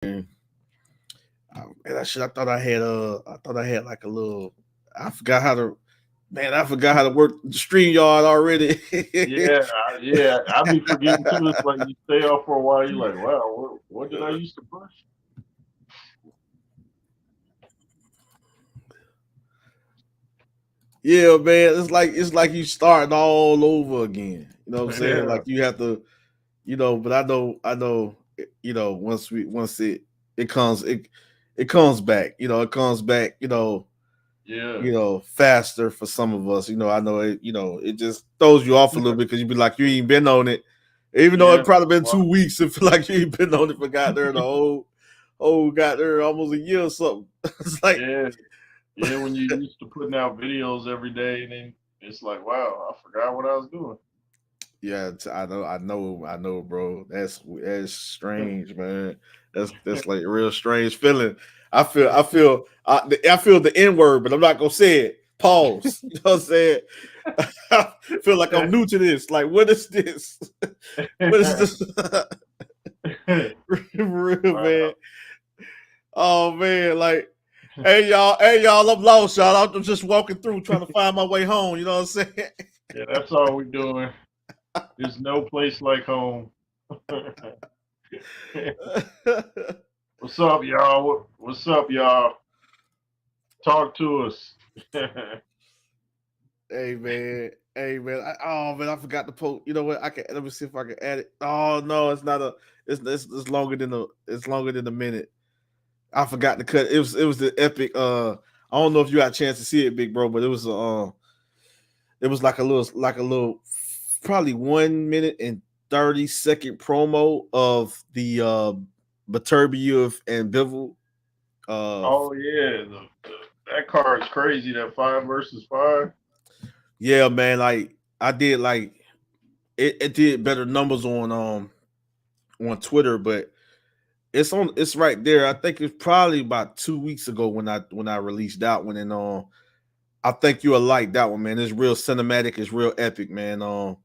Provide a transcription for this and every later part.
And I thought I had like a little. I forgot how to. Man, I forgot how to work the StreamYard already. Yeah. I be forgetting too. It's like you stay off for a while. You're like, wow, what did I used to push? Yeah, man, it's like you starting all over again. You know what I'm saying? Yeah, Like you have to, but I know, once it comes it comes back. It comes back. yeah, Faster for some of us. I know it. It just throws you off a little bit because you be like you ain't been on it, even though it yeah. probably been Wow. 2 weeks. It feel like you ain't been on it for got there the whole got there almost a year or something. It's like Yeah, yeah. When you used to putting out videos every day, and then it's like, wow, I forgot what I was doing. yeah, I know, bro. That's strange, man. That's like a real strange feeling. I feel the N word, but I'm not gonna say it. Pause. You know what I'm saying? I feel like I'm new to this. Like, what is this? What is this? Real man. Wow. Oh man, like, hey y'all, I'm lost, y'all. I'm just walking through trying to find my way home. You know what I'm saying? Yeah, that's all we doing. There's no place like home. What's up, y'all? What's up, y'all? Talk to us. Hey man. Oh man, I forgot to post. You know what? I can let me see if I can add it. Oh no, it's not a. It's longer than a minute. I forgot to cut. It was the epic. I don't know if you got a chance to see it, big bro, but it was like a little, probably 1 minute and 30-second promo of the Beterbiev and Bivol. Uh, Oh yeah, that card's crazy. That 5 versus 5. yeah, man. Like I did like it did better numbers on Twitter, but it's right there. I think it's probably about 2 weeks ago when I released that one, and I think you'll like that one, man. It's real cinematic, it's real epic, man. I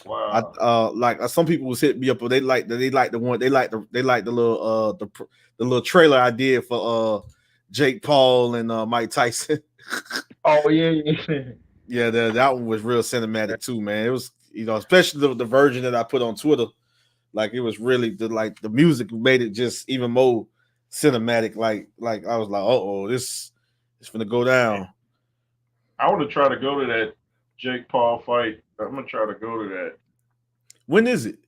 Wow. like some people was hitting me up, but they like the one they like the little the little trailer I did for Jake Paul and Mike Tyson. Oh yeah, yeah. Yeah, that one was real cinematic too, man. It was, especially the version that I put on Twitter. Like it was really the music made it just even more cinematic. Like I was like, oh, this is gonna go down. I want to try to go to that Jake Paul fight. I'm gonna try to go to that. When is it?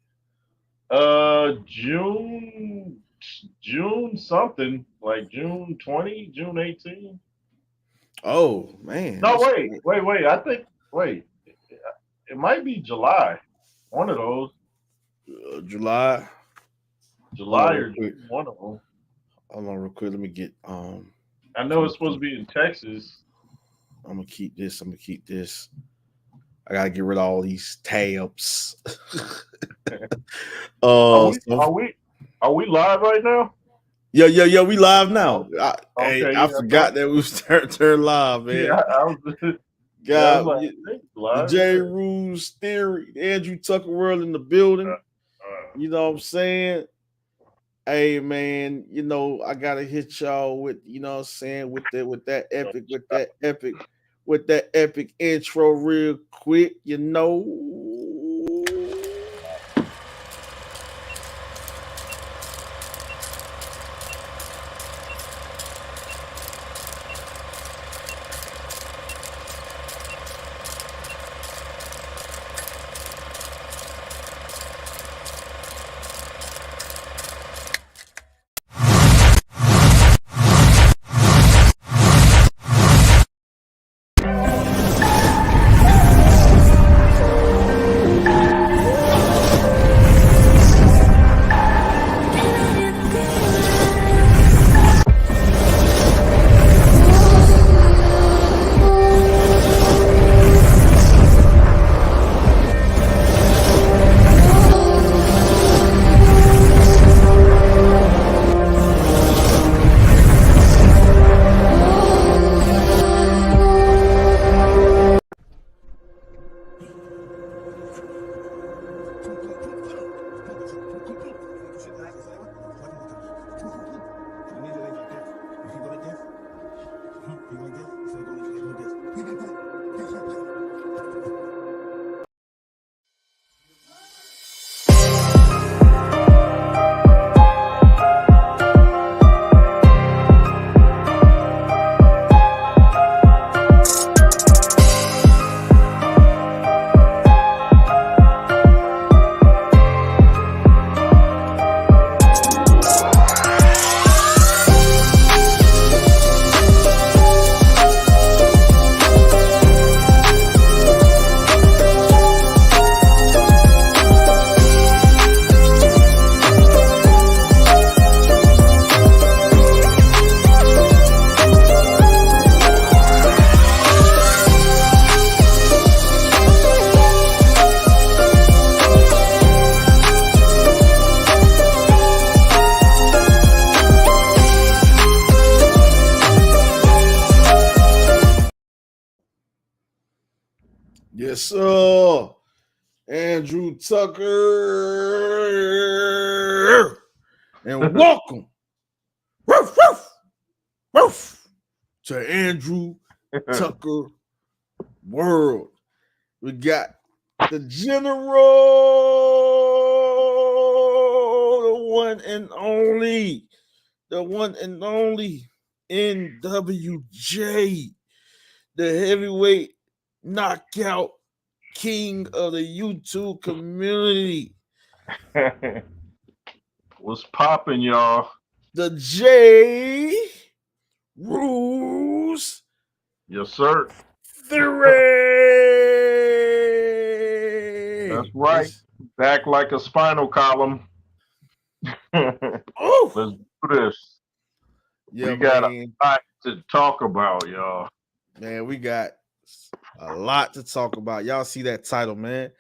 June something like June 20, June 18. Oh man, No, that's wait. I think it might be July. One of those, July. Hold on July real or quick. June. One of them. Hold on real quick. Let me get I I'm know gonna it's supposed to keep be in Texas. I'm gonna keep this. I'm gonna keep this. I gotta get rid of all these tabs. Are we? So Are we? Are we live right now? yeah. We live now. Okay. Hey, Okay. I Yeah. I thought. forgot that we was turn live, Yeah. man. I was. Yeah. I was God, like, I think it's the live. J Yeah. Roos theory, Andrew Tucker world in the building. You know what I'm saying? Hey man, I gotta hit y'all with, what I'm saying, with that epic intro real quick. Yes, sir. Andrew Tucker. And welcome. Woof, woof, woof, to Andrew Tucker World. We got the general, the one and only NWJ, the heavyweight knockout king of the YouTube community. What's popping, y'all? The J Roos Yes, sir. Theory. That's right. Back like a spinal column. Oh, Let's do this. yeah, we got man. a lot to talk about, y'all. Man, we got a lot to talk about. Y'all see that title, man.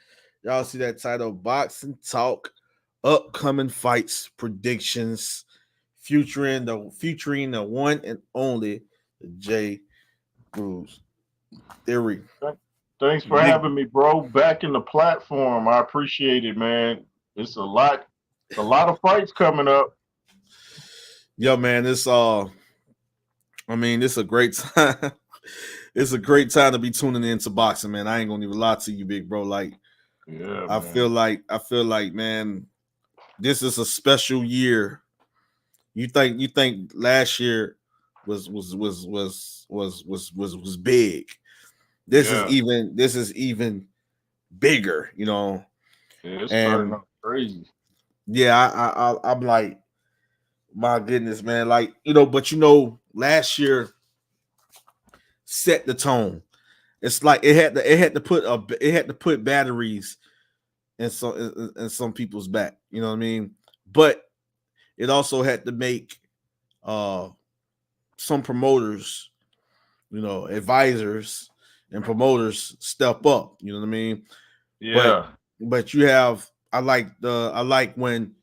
Y'all see that title, Boxing Talk, upcoming fights, predictions, featuring the one and only J Cruz. Theory. Thanks for having me, bro. Back in the platform. I appreciate it, man. It's a lot of fights coming up. Yo, man, it's a great time. It's a great time to be tuning into boxing, man. I ain't gonna even lie to you, big bro. Like, yeah, I feel like, man, this is a special year. You think last year was big. This is even bigger, you know. Yeah, it's turning out crazy. Yeah, I'm like, my goodness, man. Like, you know, but you know, last year set the tone. It's like it had to put batteries in some people's back. You know what I mean? But it also had to make some promoters, you know, advisors and promoters step up. You know what I mean? Yeah. But you have I like when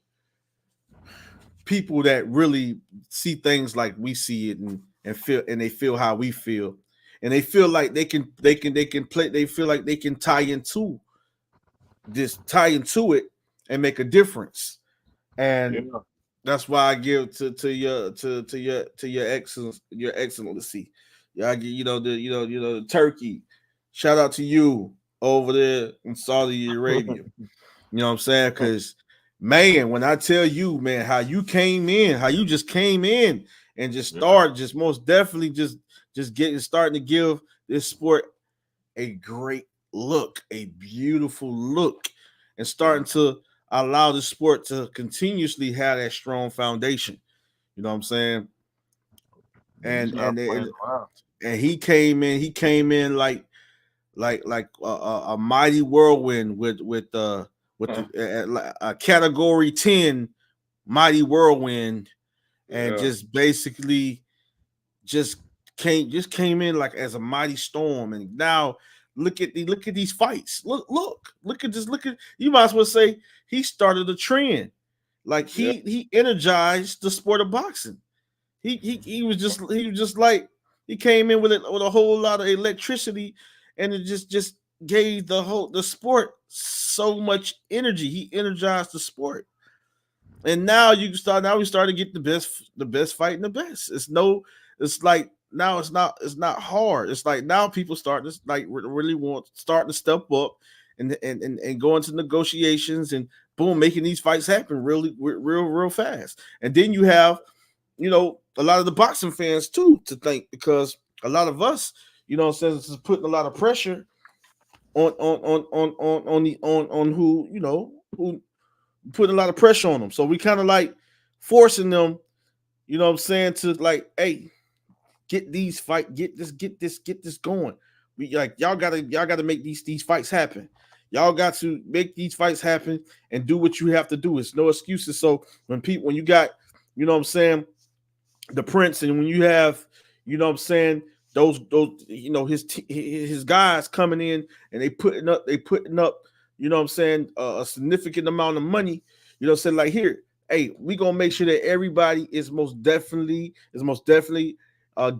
people that really see things like we see it and feel, and they feel how we feel, and they feel like they can play, they feel like they can tie into it and make a difference. And that's why I give to your excellency. Yeah, I give, you know, the turkey. Shout out to you over there in Saudi Arabia. You know what I'm saying? Because man, when I tell you, man, how you just came in and just started, just most definitely just starting to give this sport a great look, a beautiful look, and starting to allow the sport to continuously have that strong foundation. You know what I'm saying? And he came in like a mighty whirlwind with a category 10 mighty whirlwind, and just basically just came in like as a mighty storm. And now look at these fights. Look at this. You might as well say he started a trend. Like he energized the sport of boxing. He was just like, he came in with a whole lot of electricity, and it just gave the sport so much energy. He energized the sport. And now we start to get the best fighting the best. It's like now it's not hard. It's like now people starting to like really starting to step up and go into negotiations and boom, making these fights happen real fast. And then you have, you know, a lot of the boxing fans too to think, because a lot of us, you know, says is putting a lot of pressure on who, you know, who putting a lot of pressure on them. So we kind of like forcing them, you know what I'm saying, to like, hey, get this going. We like y'all gotta make these fights happen. Y'all got to make these fights happen and do what you have to do. It's no excuses. So when you got, you know what I'm saying, the Prince, and when you have, you know what I'm saying, those you know, his guys coming in and they putting up, you know what I'm saying, a significant amount of money, you know what I'm saying, like, here, hey, we gonna make sure that everybody is most definitely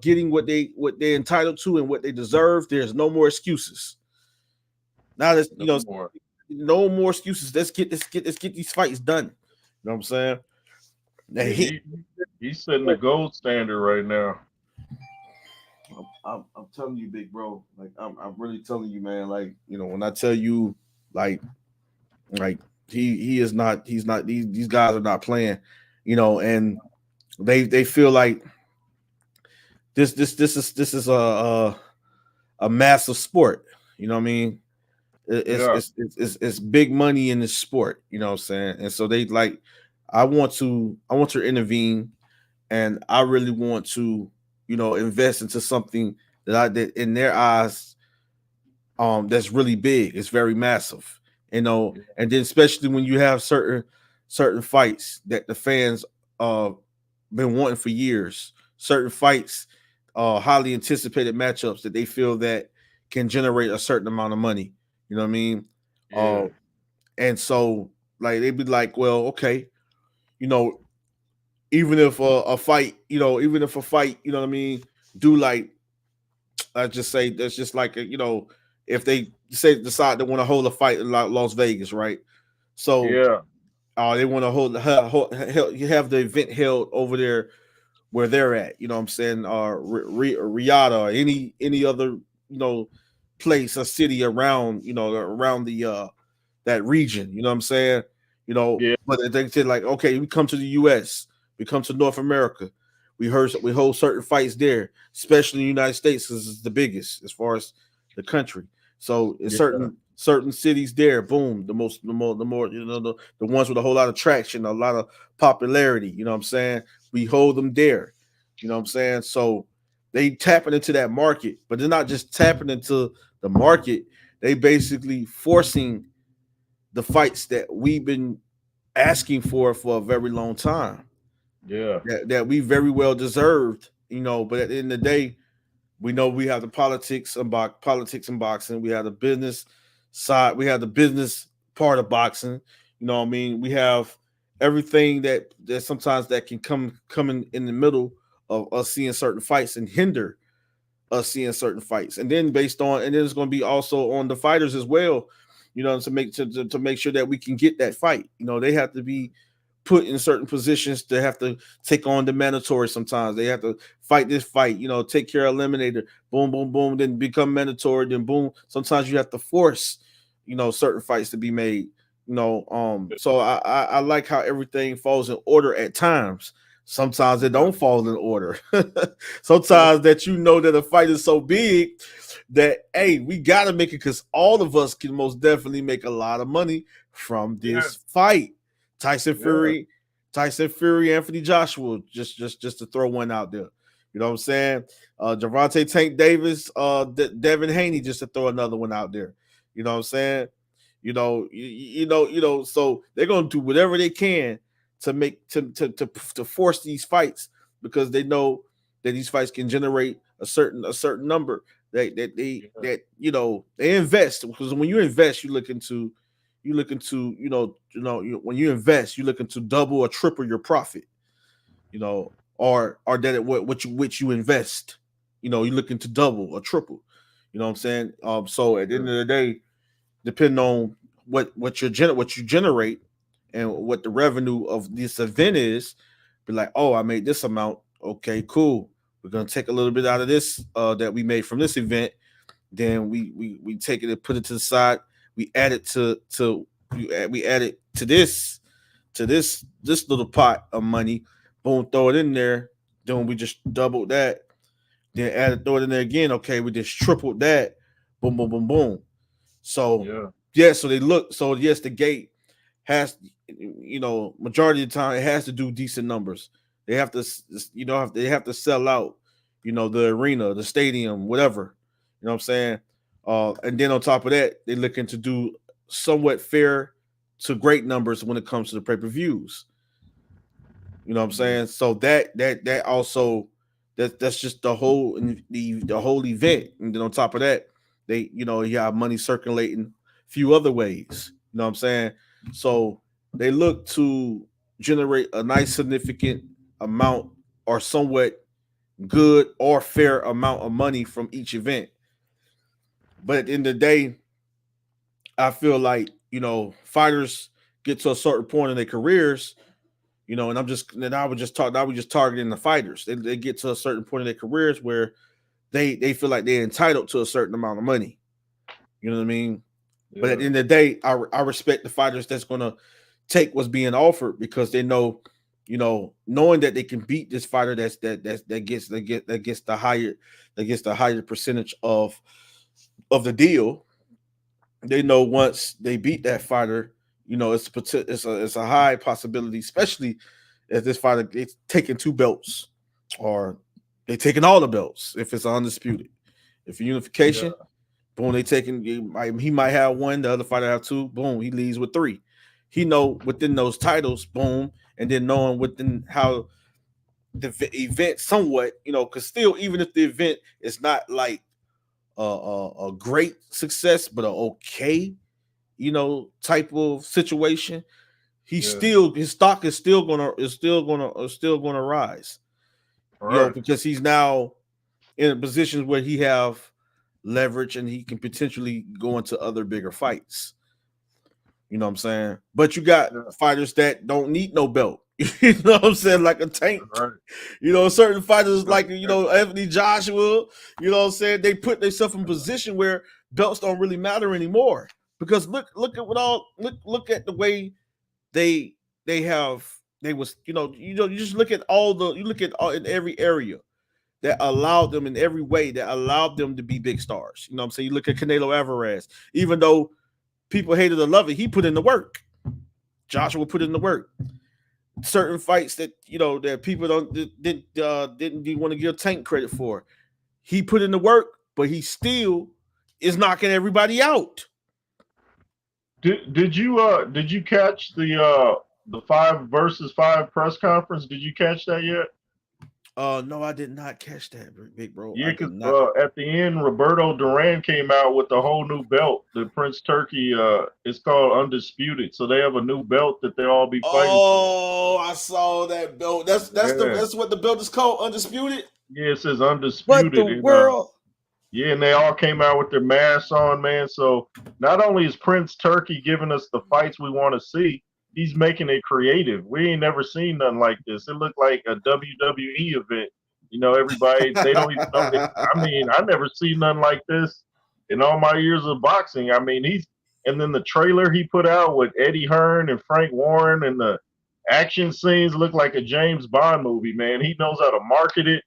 getting what they're entitled to and what they deserve. There's no more excuses. Now that's No more. no more excuses. Let's get these fights done. You know what I'm saying? Now, Yeah, he's setting the gold standard right now. I'm telling you, big bro. Like I'm really telling you, man. Like when I tell you, like like he is not. He's not. These guys are not playing. And they feel like this is a massive sport. You know what I mean? Yeah, It's big money in this sport. You know what I'm saying? And so they like, I want to intervene, and I really want to invest into something that in their eyes that's really big. It's very massive. yeah, And then especially when you have certain fights that the fans uh been wanting for years, certain fights, highly anticipated matchups that they feel that can generate a certain amount of money. You know what I mean? Uh, yeah, and so like they'd be like, well, okay, you know, even if a fight, even if a fight, you know what I mean, do like I just say that's just like if they say decide they want to hold a fight in Las Vegas, right? So yeah, they want to you have the event held over there where they're at. You know what I'm saying? Riyadh or any other place or city around around the that region. You know what I'm saying? yeah, But they said like, okay, we come to the U.S., we come to North America, we hold certain fights there, especially in the United States because it's the biggest as far as the country. So in yeah, certain cities there, boom, the more the ones with a whole lot of traction, a lot of popularity. You know what I'm saying? We hold them there. You know what I'm saying? So they tapping into that market, but they're not just tapping into the market. They basically forcing the fights that we've been asking for a very long time yeah, that we very well deserved. But at the end of the day, we know we have the politics and boxing. We have the business side. We have the business part of boxing. You know what I mean? We have everything that sometimes that can come in the middle of us seeing certain fights and hinder us seeing certain fights. And then and then it's going to be also on the fighters as well. To make sure that we can get that fight. They have to be put in certain positions to have to take on the mandatory sometimes. They have to fight this fight, take care of eliminator, boom, boom, boom, then become mandatory, then boom. Sometimes you have to force, certain fights to be made. So I like how everything falls in order at times. Sometimes it yeah, don't fall in order. Sometimes that that a fight is so big that hey, we gotta make it because all of us can most definitely make a lot of money from yeah, this fight. Tyson yeah, Fury, Tyson Fury, Anthony Joshua, just to throw one out there. You know what I'm saying? Javante Tank Davis, Devin Haney, just to throw another one out there. You know what I'm saying? So they're gonna do whatever they can to make to force these fights because they know that these fights can generate a certain number yeah, they invest because when you invest when you invest you looking to double or triple your profit, or that what you invest, you're looking to double or triple. You know what I'm saying? So at the yeah, end of the day, depending on what you generate and what the revenue of this event is, be like, oh, I made this amount. Okay, cool. We're gonna take a little bit out of this that we made from this event. Then we take it and put it to the side. We add it we add it to this little pot of money. Boom, throw it in there. Then we just doubled that. Then add it, throw it in there again. Okay, we just tripled that. Boom, boom, boom, boom. So yeah, yeah, so they look. So yes, the gate has, majority of the time it has to do decent numbers. They have to, they have to sell out, the arena, the stadium, whatever. You know what I'm saying? And then on top of that, they're looking to do somewhat fair to great numbers when it comes to the pay per views. You know what I'm yeah, saying? So that also that's just the whole event. And then on top of that, you have money circulating a few other ways. You know what I'm saying? So they look to generate a nice significant amount or somewhat good or fair amount of money from each event. But at the end of the day, I feel like, fighters get to a certain point in their careers, and I would just targeting the fighters. They get to a certain point in their careers where they feel like they're entitled to a certain amount of money. You know what I mean? Yeah. But at the end of the day, I respect the fighters that's gonna take what's being offered because they know, knowing that they can beat this fighter that gets the higher percentage of the deal. They know once they beat that fighter, it's a high possibility, especially if this fighter is taking 2 belts or they taking all the belts if it's undisputed. If unification, boom, they taking he might have 1, the other fighter have 2, boom, he leaves with 3. He know within those titles, boom, and then knowing within how the event somewhat, because still, even if the event is not like a great success, but a okay, type of situation, his stock is still gonna rise. Right. Because he's now in a position where he have leverage and he can potentially go into other bigger fights. You know what I'm saying? But you got fighters that don't need no belt. You know what I'm saying? Like a Tank. Right. Certain fighters like, Anthony Joshua, you know what I'm saying? They put themselves in a position where belts don't really matter anymore. Because look at the way they was, you just look at in every area that allowed them in every way that allowed them to be big stars. You know what I'm saying? You look at Canelo Alvarez, even though people hated or love it, he put in the work. Joshua put in the work. Certain fights that that people didn't want to give Tank credit for, he put in the work, but he still is knocking everybody out. Did you catch the 5 versus 5 press conference? Did you catch that yet? No, I did not catch that, big bro. Yeah, because at the end, Roberto Duran came out with a whole new belt. The Prince Turkey, it's called Undisputed. So they have a new belt that they'll all be fighting. Oh, I saw that belt. That's what the belt is called, Undisputed. Yeah, it says Undisputed. What the world? Yeah, and they all came out with their masks on, man. So not only is Prince Turkey giving us the fights we want to see, he's making it creative. We ain't never seen nothing like this. It looked like a WWE event. Everybody, they don't even know. I never seen nothing like this in all my years of boxing. And then the trailer he put out with Eddie Hearn and Frank Warren and the action scenes look like a James Bond movie, man. He knows how to market it.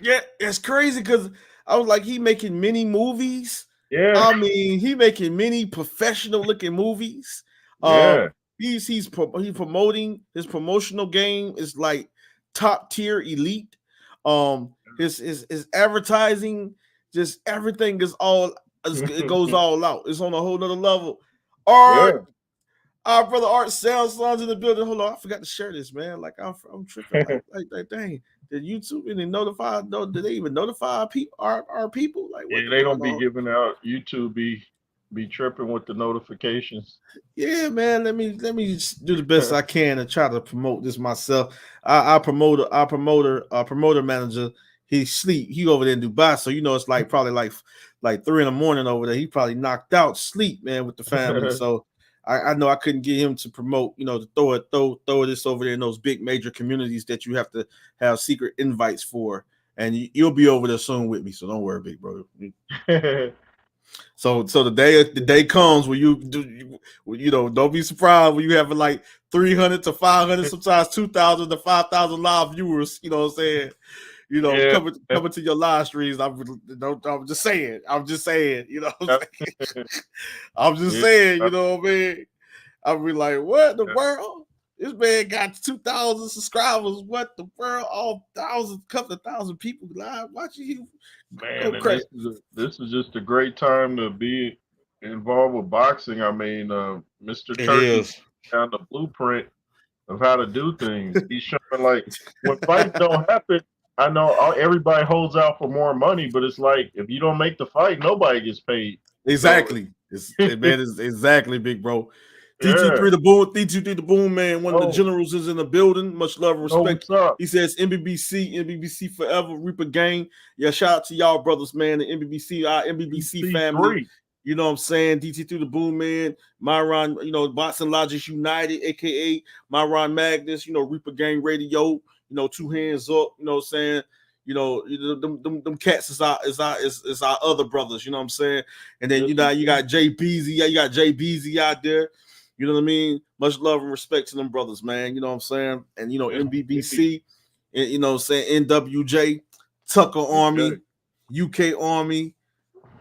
Yeah, it's crazy because I was like, he making mini movies. Yeah. He making many professional looking movies. Yeah. He's promoting, his promotional game is like top tier elite. His advertising, just everything is it goes all out. It's on a whole nother level. Art, our brother Art Sounds in the building. Hold on, I forgot to share this, man. Like I'm tripping. like dang. Did YouTube even notify? No, did they even notify our people? Like, yeah, they don't be giving out. YouTube be tripping with the notifications. Yeah, man. Let me do the best I can and try to promote this myself. Our promoter manager, he sleep. He over there in Dubai, so it's like probably like 3 a.m. over there. He probably knocked out sleep, man, with the family. So I know I couldn't get him to promote, to throw this over there in those big major communities that you have to have secret invites for. And you'll be over there soon with me, so don't worry, big brother. So the day comes where don't be surprised when you have like 300 to 500, sometimes 2,000 to 5,000 live viewers. You know what I'm saying? Coming to your live streams. I'm just saying. You know what I'm saying? I'm just saying. You know what I mean? I'll be like, what in the world? This man got 2,000 subscribers. What the world? All couple of thousand people live watching you. Man, this is just a great time to be involved with boxing. Mr. Turkey found the blueprint of how to do things. He's showing like when fights don't happen. I know everybody holds out for more money, but it's like if you don't make the fight, nobody gets paid. Exactly. Exactly, big bro. DT3 the boom man. One of the generals is in the building. Much love and respect. He says MBBC forever, Reaper gang. Yeah, shout out to y'all brothers, man. The MBBC, our MBBC family. You know what I'm saying? DT3 the Boom Man, Myron, you know, Boxing Logics United, aka Myron Magnus, you know, Reaper Gang Radio, you know, Two Hands Up, you know what I'm saying? You know, them cats is our other brothers, you know what I'm saying? And then you got Jay Beezy, you got Jay Beezy out there, you know what I mean? Much love and respect to them brothers, man. You know what I'm saying? And you know, MBBC, and you know what I'm saying, NWJ, Tucker Army, UK Army.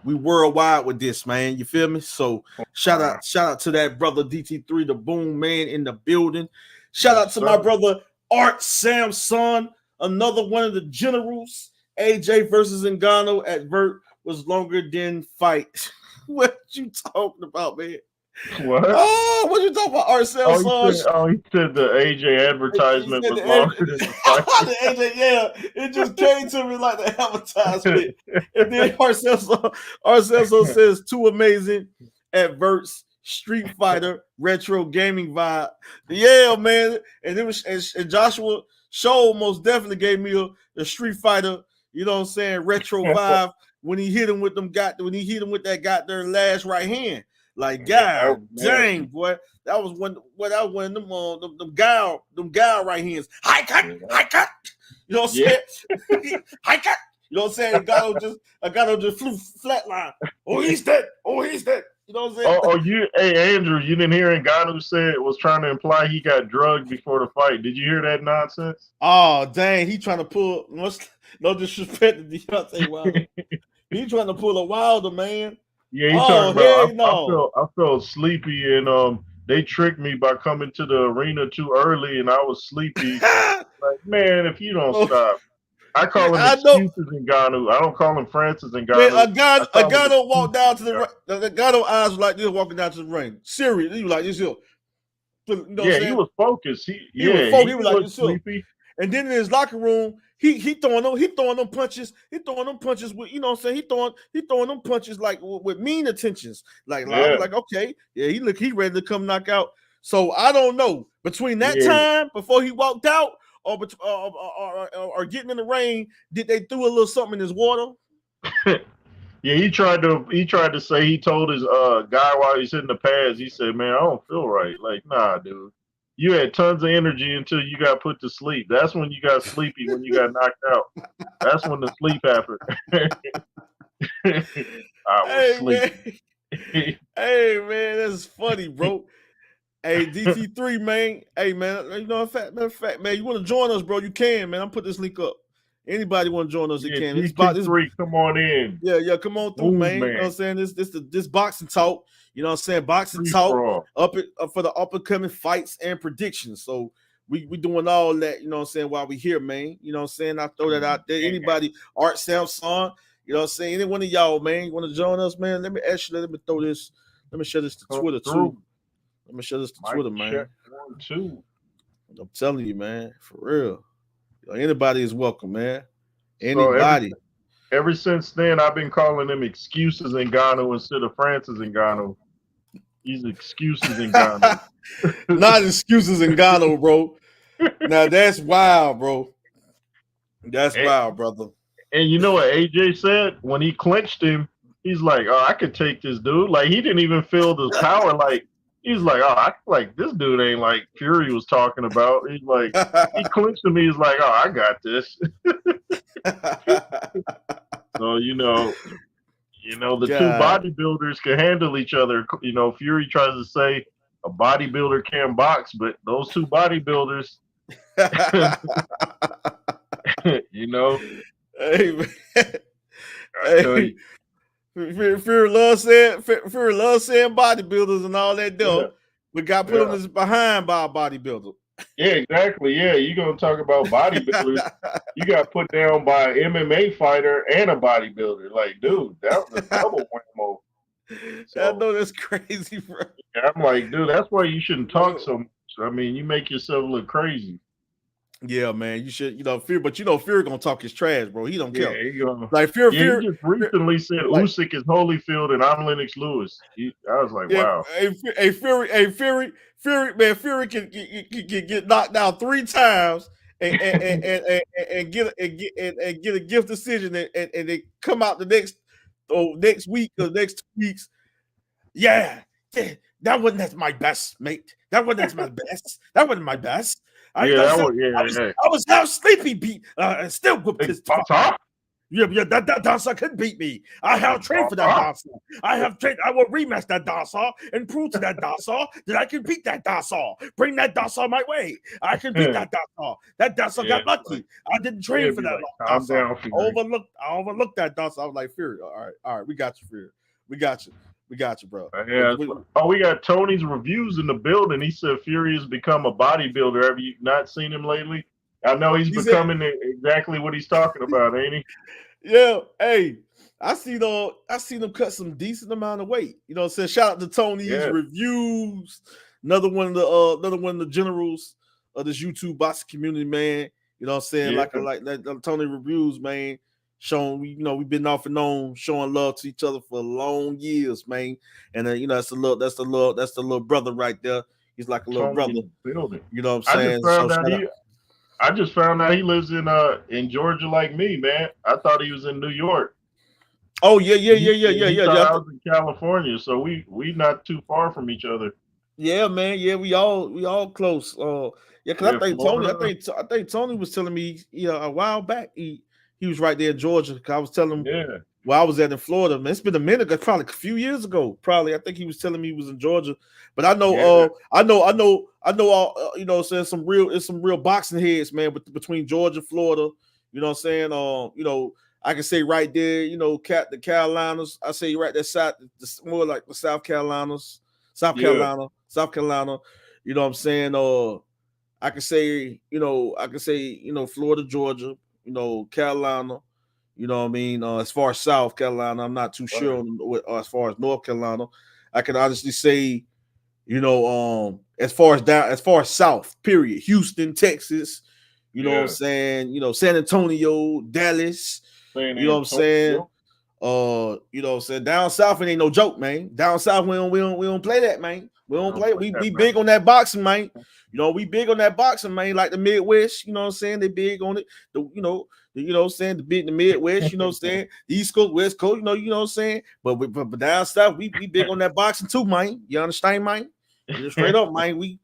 We worldwide with this, man. You feel me? So shout out to that brother DT3, the Boom Man in the building. Shout out to my brother Art Samson, another one of the generals. AJ versus Ngannou at Vert was longer than fight. What you talking about, man? What? Oh, what you talking about, Art Samson? He said the AJ advertisement was longer than the fight. The AJ, yeah, it just came to me like the advertisement. And then Art Samson says, too amazing at Verts, Street Fighter, retro gaming vibe. Yeah, man. And it was and Joshua Show most definitely gave me a Street Fighter, you know what I'm saying, retro vibe when he hit him with that got their last right hand. Like, God dang, boy. That was one of them guile right hands. High cut. You know what I'm saying? High cut. You know what I'm saying? Ngannou just flew flatline. Oh, he's dead. You know what I'm saying? Hey Andrew, you didn't hear Ngannou said was trying to imply he got drugged before the fight. Did you hear that nonsense? Oh, dang, he trying to pull no disrespect to Deontay Wilder. He trying to pull a Wilder, man. Yeah, he talking about I felt sleepy and they tricked me by coming to the arena too early and I was sleepy. Like, man, if you don't stop. I call him excuses Ngannou. I don't call him Francis Ngannou. Ngannou walked down to the ring. Ngannou eyes was like this walking down to the ring. Serious. He was like this here. You know he was focused. He was like this sleepy. And then in his locker room, he throwing them punches. He throwing them punches with, you know what I'm saying? He throwing them punches like with mean intentions. Like I was like, okay, yeah, he ready to come knock out. So I don't know. Between that time before he walked out or getting in the ring, did they throw a little something in his water? Yeah, he tried to say he told his guy while he's hitting the pads, he said, man, I don't feel right. Like, nah, dude. You had tons of energy until you got put to sleep. That's when you got sleepy, when you got knocked out. That's when the sleep happened. I was sleepy. Hey, man, that's funny, bro. Hey, DT3, man. Hey, man, you know, matter of fact, man, you want to join us, bro? You can, man. I'm put this link up. Anybody want to join us? You can. DT3, come on in. Yeah, come on through, man. You know what I'm saying? This boxing talk. You know what I'm saying? Boxing talk up for the up and coming fights and predictions. So we doing all that, you know what I'm saying, while we here, man. You know what I'm saying? I throw that out there. Anybody, Art Samson, you know what I'm saying? Any one of y'all, man, you want to join us, man? Let me throw this. Let me share this to Twitter too. Let me share this to Twitter, man. I'm telling you, man, for real. Anybody is welcome, man. Anybody. So ever since then, I've been calling them excuses Ngannou instead of Francis Ngannou. He's excuses Ngannou. Not excuses Ngannou, bro. Now that's wild, bro. That's wild, brother. And you know what AJ said? When he clinched him, he's like, oh, I could take this dude. Like, he didn't even feel the power. Like, he's like, oh, this dude ain't like Fury was talking about. He's like, he clinched him. He's like, oh, I got this. So, you know, the two bodybuilders can handle each other. You know, Fury tries to say a bodybuilder can't box, but those two bodybuilders, you know. Hey, man. Hey. Fury loves saying bodybuilders and all that dope. We got put on his behind by a bodybuilder. Yeah, exactly. Yeah, you're gonna talk about bodybuilders. You got put down by an MMA fighter and a bodybuilder. Like, dude, that was a double whammo. So, I know that's crazy, bro. Yeah, I'm like, dude, that's why you shouldn't talk so much. I mean, you make yourself look crazy. Yeah, man, you should, Fury, but Fury gonna talk his trash, bro. He don't care. Yeah, like Fury. He just recently said Usyk is Holyfield and I'm Lennox Lewis. I was like, wow. Hey, Fury, man, Fury can get knocked down 3 times and get a gift decision and they come out the next week or next 2 weeks Yeah, that wasn't my best, mate. That wasn't my best. That wasn't my best. I was now sleepy beat and still whooped his butt. Yeah, that dancer could beat me. I have trained for that dancer. I will rematch that dancer and prove to that dancer that I can beat that dancer. Bring that dancer my way. I can beat that dancer. That dancer got lucky. I didn't train for that dancer. I overlooked that dancer. I was like, Fury, all right, we got you, Fury. We got you, bro. Yeah. We got Tony's reviews in the building. He said Fury has become a bodybuilder. Have you not seen him lately? I know he's becoming exactly what he's talking about, ain't he? Yeah, hey, I seen him cut some decent amount of weight. You know what I'm saying? Shout out to Tony's reviews. Another one of the generals of this YouTube boxing community, man. You know what I'm saying? Like Tony reviews, man. Showing, we've been off and on, showing love to each other for long years, man. And that's the little brother right there. He's like a little brother. Building. You know what I'm saying? I just found out he lives in Georgia like me, man. I thought he was in New York. Oh yeah. I was in California, so we not too far from each other. Yeah, man. Yeah, we all close. Because I think Tony was telling me a while back he was right there in Georgia. I was telling him where I was at in Florida. Man, it's been a minute, probably a few years ago. Probably, I think he was telling me he was in Georgia. But I know, I know. Saying some real boxing heads, man. Between Georgia, Florida, you know what I'm saying. I can say right there, the Carolinas. I say right there, more like the South Carolinas. South Carolina. You know what I'm saying. I can say, Florida, Georgia. Carolina, you know what I mean? As far as South Carolina, I'm not too sure as far as North Carolina. I can honestly say, as far as South, period. Houston, Texas, you know what I'm saying? San Antonio, Dallas, you know what I'm saying? Down South, it ain't no joke, man. Down South, we don't play that, man. We don't play. We big on that boxing, man. We big on that boxing, man. Like the Midwest, you know what I'm saying? They big on it. The Midwest, you know what I'm saying? The East Coast, West Coast, you know what I'm saying? But down South, we big on that boxing too, man. You understand, man? Straight up, man. We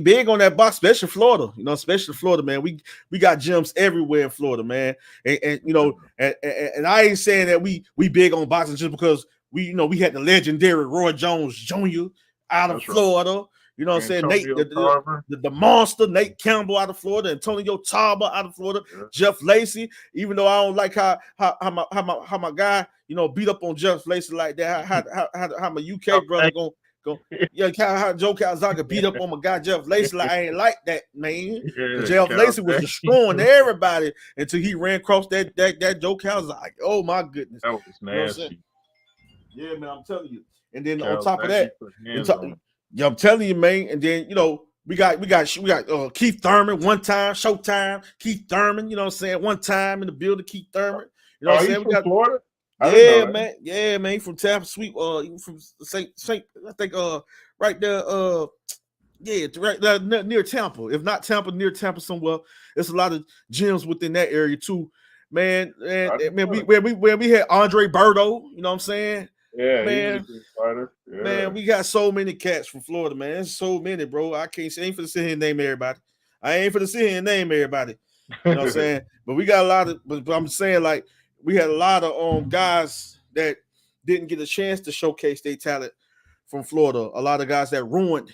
big on that box, especially Florida. Especially Florida, man. We got gyms everywhere in Florida, man. And I ain't saying that we big on boxing just because we had the legendary Roy Jones Jr. out of Florida. Right. You know what I'm saying? Nate, the monster, Nate Campbell out of Florida, Antonio Tarver out of Florida, Jeff Lacey. Even though I don't like how my guy, beat up on Jeff Lacey like that. How my UK brother go. How Joe Calzaghe beat up on my guy Jeff Lacey. Like, I ain't like that, man. Jeff Lacey was destroying everybody until he ran across that Joe Calzaghe. Oh my goodness, that was nasty. Yeah, man, I'm telling you. And then on top of that, I'm telling you, man. And then we got Keith Thurman one time, Showtime. Keith Thurman, you know what I'm saying? One time in the building, Keith Thurman. You know what I'm saying? We got Florida. Yeah, man. Yeah, man. From Tampa, Sweet. From Saint. I think. Right there. Right there near Tampa. If not Tampa, near Tampa somewhere. There's a lot of gyms within that area too, man. Man, we had Andre Berto. You know what I'm saying? Yeah, man. He's a good fighter. Yeah. Man, we got so many cats from Florida, man. There's so many, bro. I ain't for to sit here and name everybody. You know what I'm saying? But we got a lot of. But I'm saying, like, we had a lot of guys that didn't get a chance to showcase their talent from Florida. A lot of guys that ruined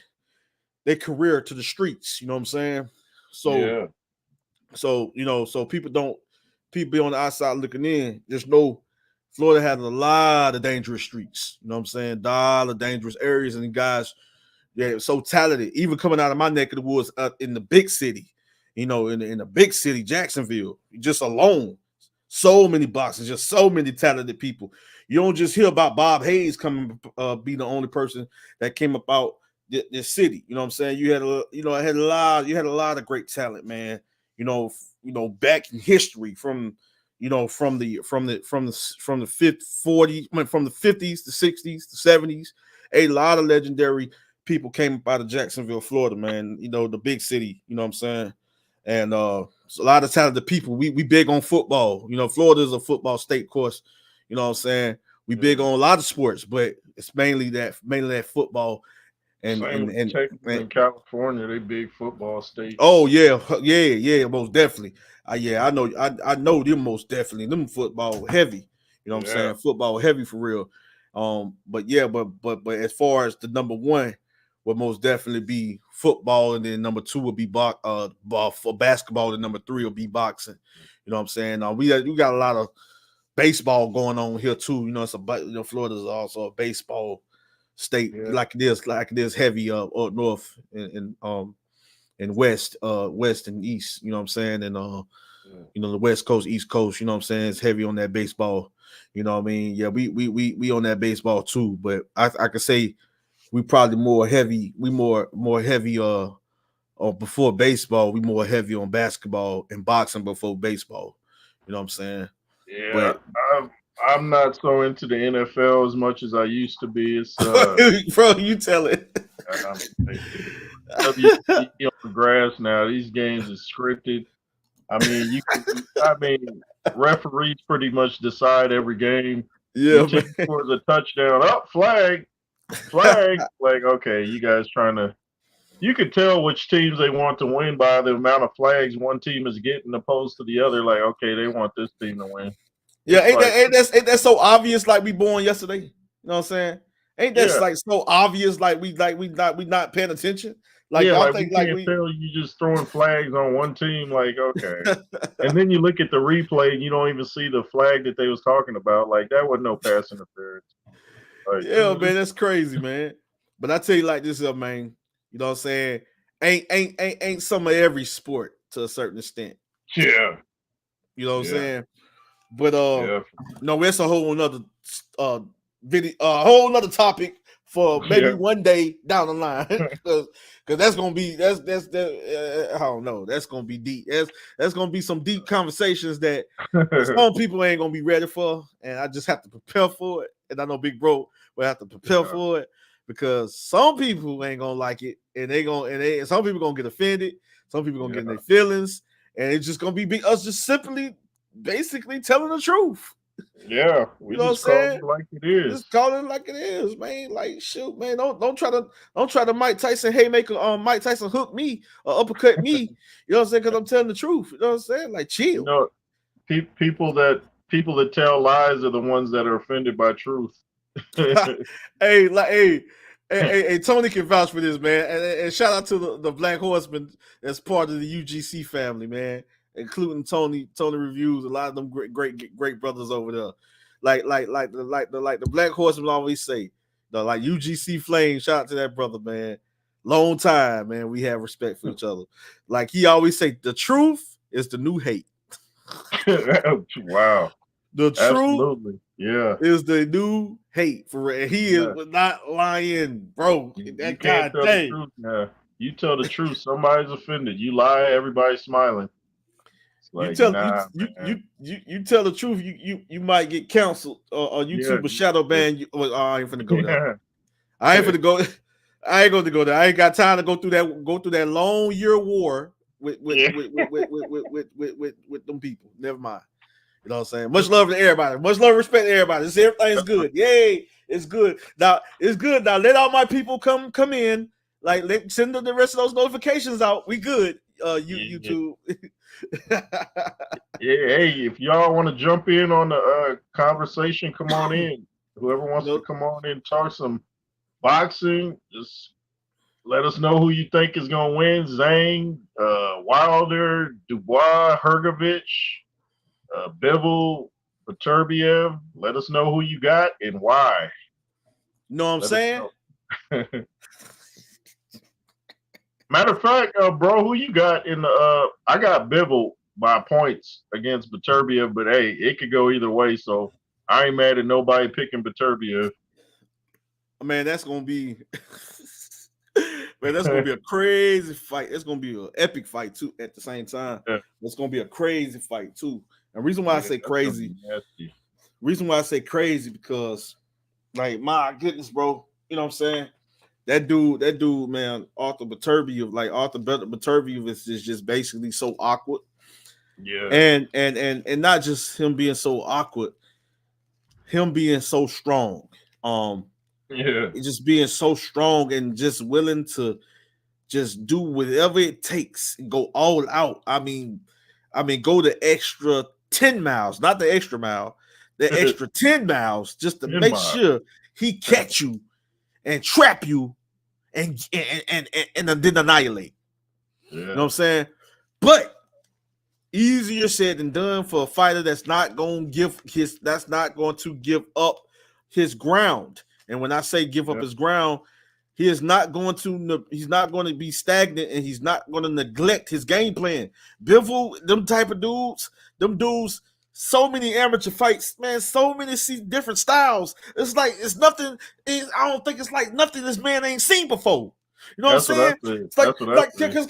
their career to the streets. You know what I'm saying? So people be on the outside looking in. Just know Florida has a lot of dangerous streets. You know what I'm saying? A lot of dangerous areas and guys, so talented. Even coming out of my neck of the woods in the big city, in the big city, Jacksonville, just alone. So many boxers, just so many talented people. You don't just hear about Bob Hayes coming be the only person that came about this city. You know what I'm saying? You had a lot of great talent, man. Back in history from the 50s, the 60s, the 70s. A lot of legendary people came up out of Jacksonville, Florida, man. The big city. You know what I'm saying? And so a lot of talented people. We big on football. Florida is a football state, of course. You know what I'm saying? We big on a lot of sports, but it's mainly that football and Same with Texas and California. They big football states. Oh yeah, most definitely. I know them most definitely. Them football heavy. You know what I'm saying? Football heavy for real. But yeah, but as far as the number one would most definitely be football, and then number two would be for basketball, and number three will be boxing. You know what I'm saying? We got a lot of baseball going on here too. You know, Florida is also a baseball state, like it is heavy up north and west and east. You know what I'm saying? And you know, the West Coast, East Coast. You know what I'm saying? It's heavy on that baseball. You know what I mean? Yeah, we on that baseball too. But I could say we probably more heavy. We more heavy. Before baseball, we more heavy on basketball and boxing before baseball. You know what I'm saying? Yeah, but I'm not so into the NFL as much as I used to be. It's bro, you tell it. WC on the grass now. These games is scripted. I mean, referees pretty much decide every game. Yeah, your team scores a touchdown. Oh, flag. Like, okay, you guys trying to. You could tell which teams they want to win by the amount of flags one team is getting opposed to the other. Like, okay, they want this team to win. Yeah, ain't that so obvious? Like we born yesterday. You know what I'm saying? Ain't that like so obvious? Like we not paying attention. Like y'all think like we tell you just throwing flags on one team. Like, okay, and then you look at the replay and you don't even see the flag that they was talking about. Like that wasn't no pass interference. Like, yeah, man, that's crazy, man. But I tell you like this, man. You know what I'm saying? Ain't some of every sport to a certain extent. Yeah. You know what I'm saying? But no, it's a whole nother video, a whole nother topic for maybe one day down the line. Because that's gonna be I don't know, that's gonna be deep. That's gonna be some deep conversations that some people ain't gonna be ready for, and I just have to prepare for it. And I know Big Bro will have to prepare for it. Because some people ain't gonna like it, and some people gonna get offended, some people gonna get in their feelings, and it's just gonna be us just simply, basically telling the truth. Yeah, we just call it like it is. Just call it like it is, man. Like shoot, man. Don't try to Mike Tyson haymaker, Mike Tyson hook me or uppercut me. You know what I'm saying? Because I'm telling the truth. You know what I'm saying? Like chill. You know, people that tell lies are the ones that are offended by truth. Hey, Tony can vouch for this, man. And shout out to the Black Horseman as part of the UGC family, man, including Tony Reviews. A lot of them great brothers over there. Like the Black Horseman always say, like UGC Flame. Shout out to that brother, man. Long time, man. We have respect for each other. Like he always say, the truth is the new hate. Wow. The truth Absolutely. is the new hate for real. He is not lying, bro. That guy dang. You tell the truth, somebody's offended. You lie, everybody's smiling. Like, you tell the truth, you might get canceled or YouTube or shadow ban you. Oh, I ain't finna go there. I ain't finna go. I ain't going to go there. I ain't got time to go through that long year war with them people. Never mind. You know what I'm saying? Much love to everybody. Much love, respect to everybody. Everything's good. Yay. It's good. Now, it's good. Now, let all my people come in. Like, send the rest of those notifications out. We good, YouTube. Hey, if y'all want to jump in on the conversation, come on in. Whoever wants to come on in and talk some boxing, just let us know who you think is going to win. Zhang, Wilder, Dubois, Hergovich, Bivol, Beterbiev. Let us know who you got and why. Know what I'm saying? Matter of fact, bro, who you got in the I got Bivol by points against Beterbiev, but hey, it could go either way, so I ain't mad at nobody picking Beterbiev. Man, that's gonna be a crazy fight. It's gonna be an epic fight too at the same time. Yeah. It's gonna be a crazy fight too. And reason why I say crazy, because like my goodness, bro, you know what I'm saying? That dude, man, Arthur Beterbiev is just basically so awkward. Yeah. And not just him being so awkward, him being so strong. Yeah. just being so strong and just willing to just do whatever it takes and go all out. I mean, go the extra 10 miles, not the extra mile, the extra 10 miles just to make sure he catch you and trap you and then annihilate. Yeah. You know what I'm saying? But easier said than done for a fighter that's not going to give up his ground. And when I say give up his ground, he is not going to. He's not going to be stagnant, and he's not going to neglect his game plan. Bivol, them type of dudes, so many amateur fights, man. So many different styles. It's like it's nothing. I don't think it's like nothing this man ain't seen before. You know what I'm saying? It's like because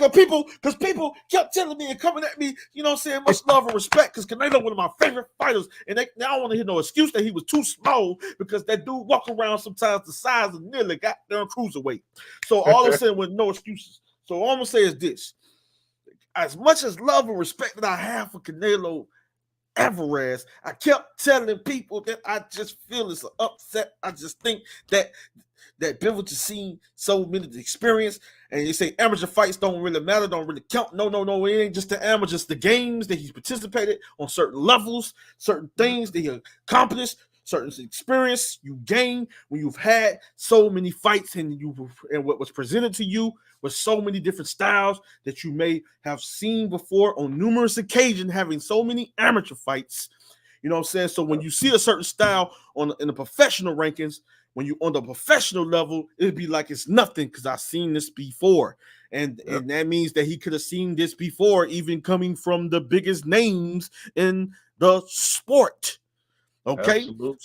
people kept telling me and coming at me, you know what I'm saying, much love and respect, because Canelo one of my favorite fighters, and I don't want to hear no excuse that he was too small, because that dude walk around sometimes the size of nearly goddamn cruiserweight. So all I'm saying with no excuses. So all I'm gonna say is this: as much as love and respect that I have for Canelo Alvarez, I kept telling people that I just feel it's an upset. I just think that Bivol just seen so many experience, and you say amateur fights don't really matter, don't really count. No, it ain't just the amateurs, the games that he's participated on, certain levels, certain things that he accomplished, certain experience you gain when you've had so many fights and what was presented to you with so many different styles that you may have seen before on numerous occasions, having so many amateur fights. You know what I'm saying? So when you see a certain style in the professional rankings, when you on the professional level, it'd be like it's nothing because I've seen this before. And that means that he could have seen this before, even coming from the biggest names in the sport. Okay, absolutely.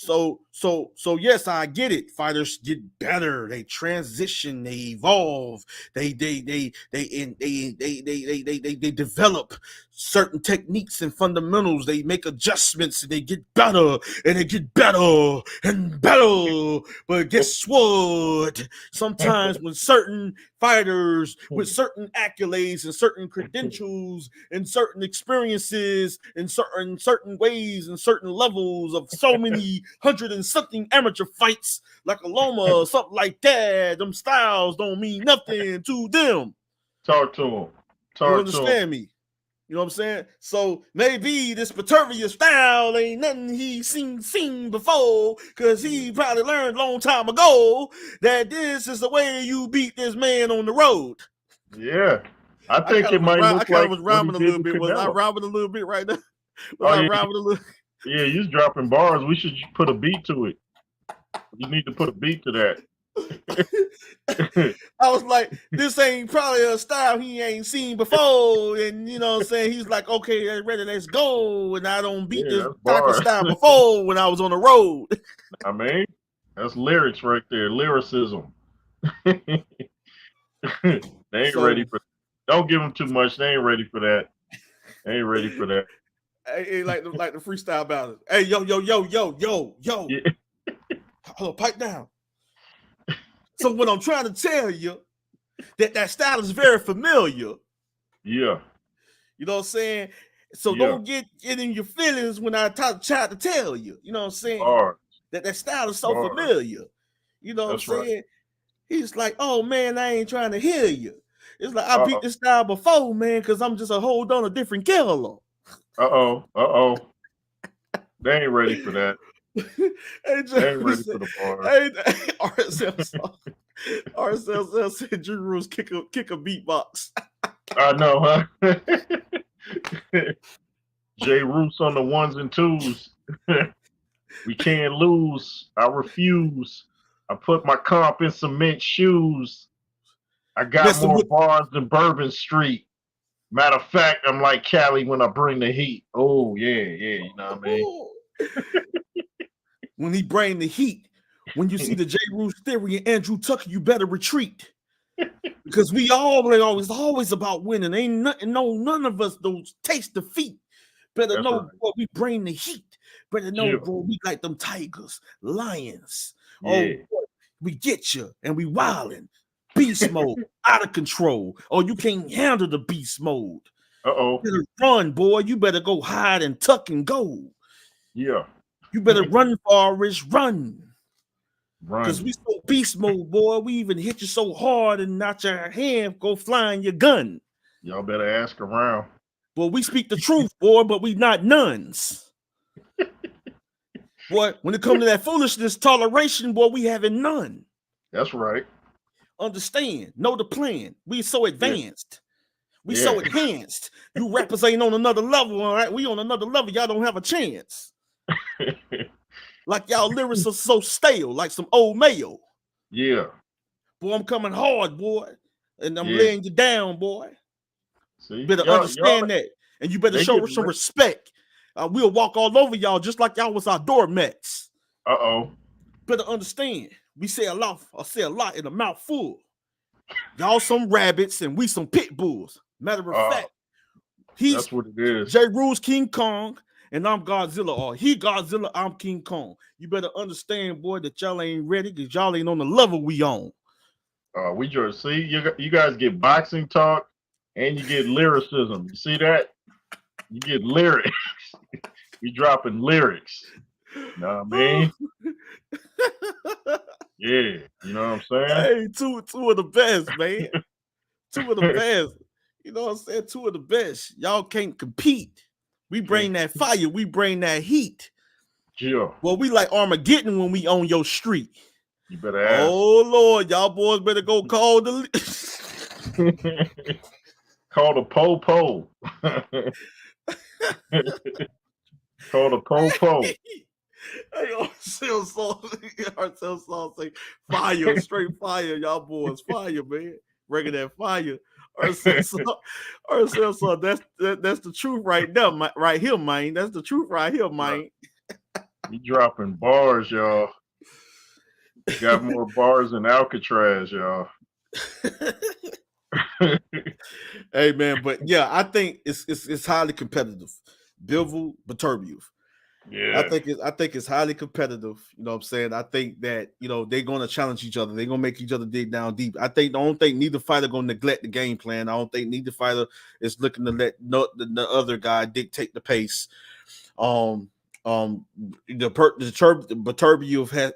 So yes, I get it. Fighters get better, they transition, they evolve, they develop certain techniques and fundamentals, they make adjustments, and they get better and they get better and better. But guess what? Sometimes when certain fighters with certain accolades and certain credentials and certain experiences and certain ways and certain levels of so many 100 and something amateur fights, like a Loma or something like that, them styles don't mean nothing to them. Talk to him. You understand me? You know what I'm saying? So maybe this Beterbiev style ain't nothing he seen before, because he probably learned a long time ago that this is the way you beat this man on the road. Yeah. I think it might look like was rhyming a little bit. Was I rhyming a little bit right now? Rhyming a little? Yeah, you're dropping bars. We should put a beat to it. You need to put a beat to that. I was like, this ain't probably a style he ain't seen before, and you know what I'm saying, he's like, okay, ready, let's go, and I don't beat this type of style before when I was on the road. I mean, that's lyrics right there, lyricism. They ain't ready for. Don't give them too much. They ain't ready for that. They ain't ready for that. Hey, like the freestyle battles. Hey, yo. Yeah. Hold on, pipe down. So what I'm trying to tell you, that style is very familiar. Yeah. You know what I'm saying? So don't get in your feelings when I try to tell you. You know what I'm saying? That style is so familiar. You know what I'm saying? Right. He's like, oh man, I ain't trying to hear you. It's like I beat this style before, man, because I'm just a hold on a different killer. They ain't ready for that. They ain't ready for the bar. RSL said Drew Roos kick a beatbox. I know, huh? J Roos on the ones and twos. We can't lose. I refuse. I put my comp in cement shoes. I got more bars than Bourbon Street. Matter of fact, I'm like Cali when I bring the heat. Oh, yeah, you know what I mean? When he bring the heat, when you see the J. Roos theory and Andrew Tucker, you better retreat. Because we always about winning. Ain't nothing, none of us those taste defeat. Better That's know, right. Boy, we bring the heat. Better know, bro, we like them tigers, lions. Yeah. Oh, boy, we get you, and we wildin'. Beast mode, out of control. Oh, you can't handle the beast mode. You better run, boy. You better go hide and tuck and go. Yeah. You better run, Forrest, run. Because Run. we so beast mode, boy. We even hit you so hard and not your hand go flying your gun. Y'all better ask around. Boy, we speak the truth, boy, but we not nuns. Boy, when it comes to that foolishness, toleration, boy, we having none. That's right. Understand, know the plan. We so advanced. We Yeah. so enhanced. You rappers ain't on another level, all right? We on another level. Y'all don't have a chance. Like y'all lyrics are so stale, like some old mayo. Yeah. Boy, I'm coming hard, boy. And I'm Yeah. laying you down, boy. See, You better y'all, understand that. And you better they show get some li- respect. We'll walk all over y'all just like y'all was our doormats. Uh-oh. Better understand. We say a lot in a mouthful. Y'all some rabbits and we some pit bulls. Matter of fact, he's That's what it is. J. Roos King Kong and I'm Godzilla. Or he Godzilla, I'm King Kong. You better understand, boy, that y'all ain't ready because y'all ain't on the level we on. We just see you guys get boxing talk and you get lyricism. You see that? You get lyrics. We dropping lyrics. You know what I mean? Yeah, you know what I'm saying? Hey, two of the best, man. Two of the best. You know what I'm saying? Two of the best. Y'all can't compete. We bring that fire. We bring that heat. Yeah. Well, we like Armageddon when we on your street. You better ask. Oh, Lord. Y'all boys better go call the... Call the po-po. Call the po-po. Hey, ourselves song say fire, straight fire, y'all boys, fire, man. Bringing that fire. Ourselves song, that's the truth right now, right here, man. That's the truth right here, man. You dropping bars, y'all. Got more bars than Alcatraz, y'all. Hey, man, but yeah, I think it's highly competitive. Bivol, Beterbiev. Yeah. I think it's highly competitive. You know what I'm saying? I think that, you know, they're gonna challenge each other. They're gonna make each other dig down deep. I don't think neither fighter gonna neglect the game plan. I don't think neither fighter is looking to let the other guy dictate the pace. Beterbiev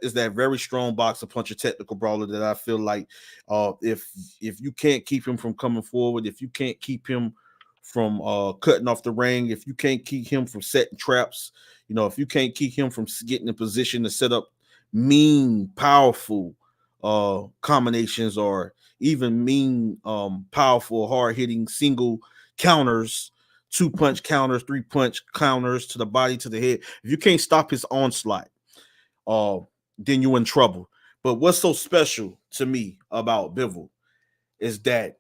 is that very strong boxer, puncher, technical brawler that I feel like if you can't keep him from coming forward, if you can't keep him from cutting off the ring, if you can't keep him from setting traps, you know, if you can't keep him from getting in position to set up mean, powerful combinations or even mean, powerful, hard-hitting single counters, 2-punch counters, 3-punch counters to the body, to the head. If you can't stop his onslaught, then you're in trouble. But what's so special to me about Bivol is that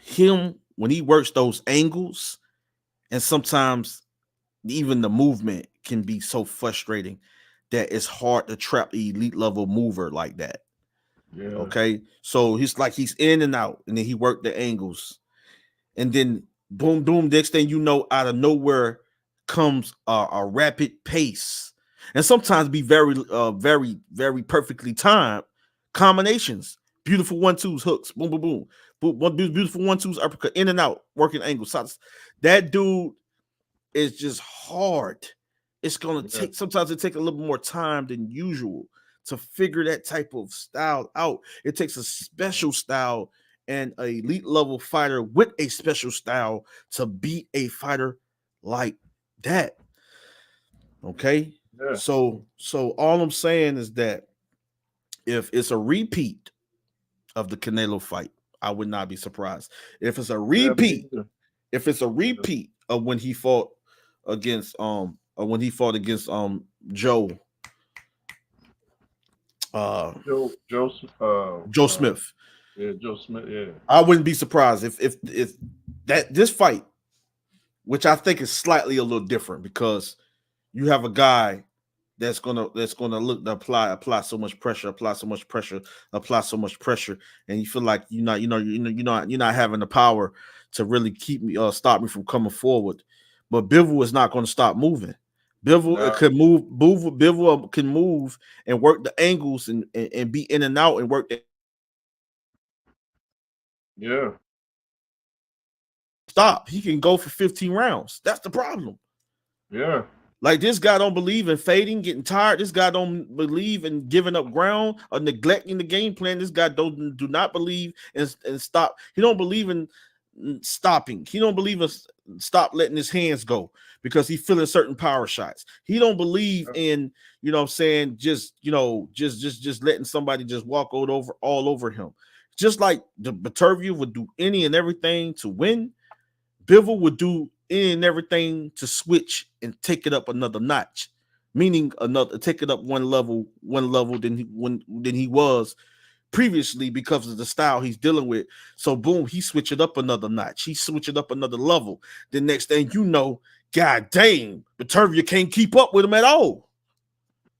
him, when he works those angles, and sometimes even the movement can be so frustrating that it's hard to trap an elite level mover like that. Yeah. Okay. So he's like he's in and out, and then he worked the angles. And then boom, boom, next thing you know, out of nowhere comes a rapid pace. And sometimes be very, very perfectly timed combinations. Beautiful 1-2s, hooks, boom, boom, boom. One beautiful 1-2s, uppercut, in and out, working angles. That dude is just hard. It's gonna take sometimes it takes a little more time than usual to figure that type of style out. It takes a special style and an elite level fighter with a special style to beat a fighter like that. Okay. Yeah. So all I'm saying is that if it's a repeat of the Canelo fight, I would not be surprised. If it's a repeat, of when he fought against Joe Smith. Yeah, Joe Smith, yeah. I wouldn't be surprised if that this fight, which I think is slightly a little different because you have a guy that's gonna look to apply so much pressure, and you feel like you're not having the power to really keep me stop me from coming forward. But Bivol is not going to stop moving. Bivol can move and work the angles and be in and out and work the stop. He can go for 15 rounds. That's the problem. Yeah. Like this guy don't believe in fading, getting tired. This guy don't believe in giving up ground or neglecting the game plan. This guy do not believe in stop. He don't believe in stopping. He don't believe in stop letting his hands go because he's feeling certain power shots. He don't believe in, you know what I'm saying, just letting somebody just walk all over him. Just like the Beterbiev would do any and everything to win, Bivol would do any and everything to switch and take it up another notch, meaning take it up one level than he was previously because of the style he's dealing with. So boom, he switch it up another notch. He switch it up another level. The next thing you know, god dang, Beterbiev can't keep up with him at all.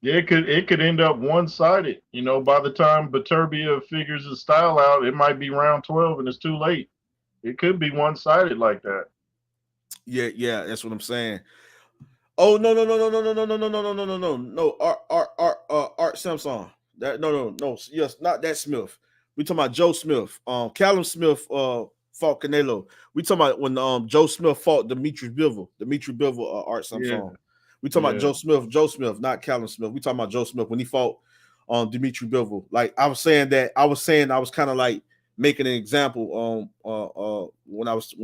Yeah, it could end up one-sided. You know, by the time Beterbiev figures his style out, it might be round 12 and it's too late. It could be one-sided like that. Yeah, that's what I'm saying. Oh no, Art Simpson. That no. Yes, not that Smith. We talking about Joe Smith. Callum Smith fought Canelo. We talking about when Joe Smith fought Beterbiev-Bivol, Art Simpson. Yeah. We talking about Joe Smith, not Callum Smith. We talking about Joe Smith when he fought Beterbiev-Bivol. Like I was saying I was kind of like making an example when I was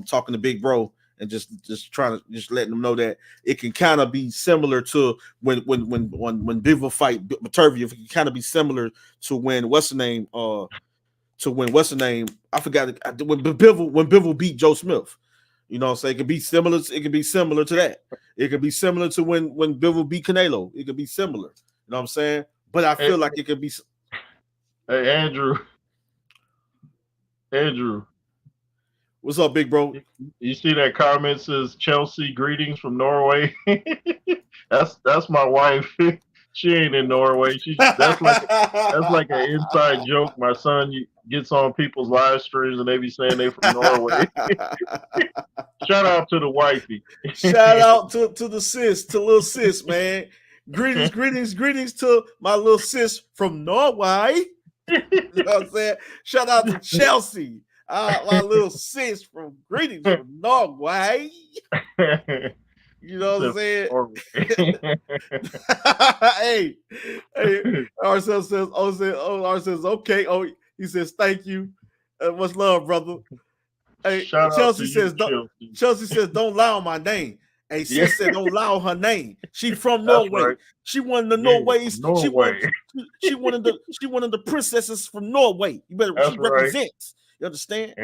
talking to Big Bro. And just trying to letting them know that it can kind of be similar to when Bivol fight Beterbiev. It can kind of be similar to when what's the name? I forgot when Bivol beat Joe Smith. You know what I'm saying? It could be similar. It could be similar to that. It could be similar to when Bivol beat Canelo. It could be similar. You know what I'm saying? But I feel like it could be. Hey, Andrew. What's up, big bro? You see that comment says Chelsea greetings from Norway. that's my wife. She ain't in Norway. That's like an inside joke. My son gets on people's live streams and they be saying they from Norway. Shout out to the wifey. Shout out to the sis, to little sis, man. Greetings to my little sis from Norway. You know what I'm saying? Shout out to Chelsea. My little sis from greetings from Norway. You know what I'm saying? hey, Arcel says, okay. Oh, he says, thank you. Much love, brother. Hey, Chelsea says, don't lie on my name. Hey, sis said, don't lie on her name. She from Norway. Right. She one of the Norways. Norway. She one of the princesses from Norway. You better. She represents. You understand?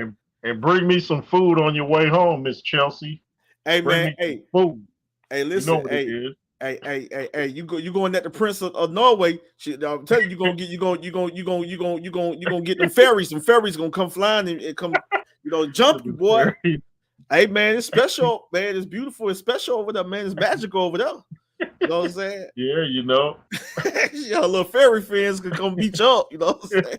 And bring me some food on your way home, Miss Chelsea. Hey man, food. Hey, listen, you know hey, you going at the Prince of Norway? I'm telling you, you gonna get them ferries. Some ferries gonna come flying and come, jump you, boy. Hey man, it's special, man. It's beautiful. It's special over there, man. It's magical over there. You know what I'm saying? Yeah, you know. Y'all little fairy friends can come beat you up. You know what I'm saying?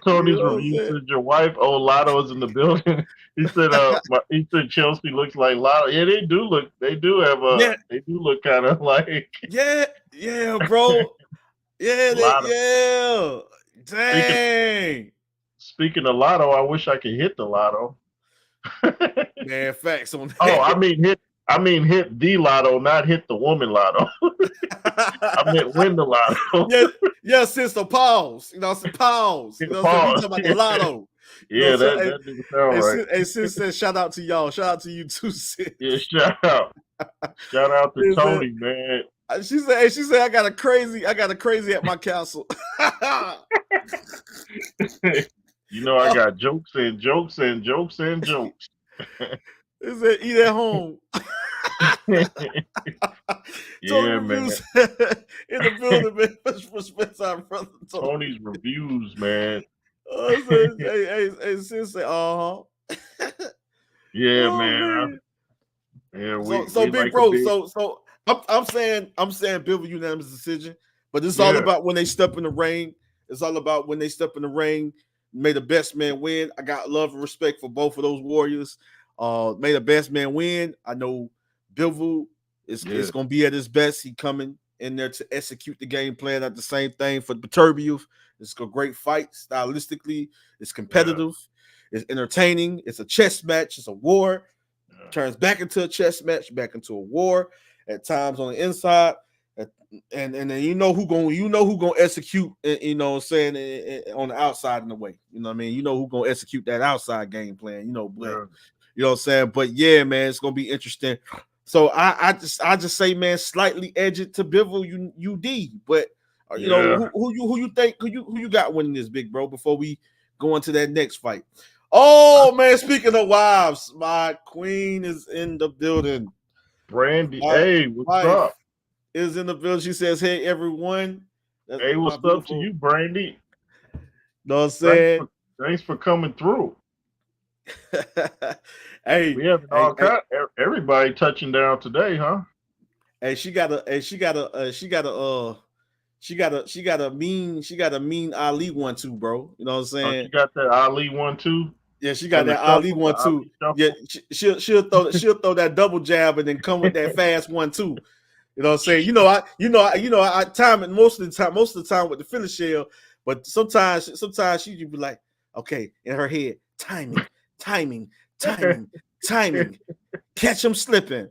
Tony's review said your wife, Lotto, is in the building. He said, Chelsea looks like Lotto. Yeah, they do look. They do have They do look kind of like. Yeah, bro. Yeah. Dang. Speaking of Lotto, I wish I could hit the Lotto. Man, facts on that. Oh, I mean hit the lotto, not hit the woman lotto. I meant win the lotto. Yeah, sister, pause. Pause. You know what I'm talking about the lotto. Yeah, that didn't sound right. Hey, sis says, shout out to y'all. Shout out to you too, sis. Yeah, shout out. Shout out to Tony, man. She said, I got a crazy at my castle. I got jokes and jokes and jokes and jokes. It said, eat at home. Yeah, man. In the building, man. Respect our brother Tony's reviews, man. Hey, sis say, Yeah, man. Yeah, so big bro. So I'm saying Bivol unanimous decision, but it's all about when they step in the ring. It's all about when they step in the ring. May the best man win. I got love and respect for both of those warriors. May the best man win. I know Bivol is going to be at his best. He coming in there to execute the game plan. At the same thing for Beterbiev. It's a great fight stylistically. It's competitive. It's entertaining. It's a chess match. It's a war. Turns back into a chess match, back into a war. at times on the inside, and then you know who gonna execute. You know what I'm saying, on the outside in the way. You know what I mean. You know who gonna execute that outside game plan. You know, but you know what I'm saying. But yeah, man, it's gonna be interesting. So I just say, man, slightly edge it to Bivol UD, but you know who you think who you got winning this, big bro, before we go into that next fight. Oh man, speaking of wives, my queen is in the building. Brandy, hey, what's up? Is in the building. She says, "Hey everyone." Hey, what's up to you, Brandy? Know what I'm saying? Thanks for coming through. Hey, we have everybody touching down today, huh? Hey, she got a mean Ali one too, bro. You know what I'm saying? She got that Ali one too. Yeah, she got that Ali one too. Yeah, she'll throw that double jab and then come with that fast one too. You know what I'm saying? I time it most of the time with the finish shell, but sometimes she be like, okay, in her head, timing, catch him slipping.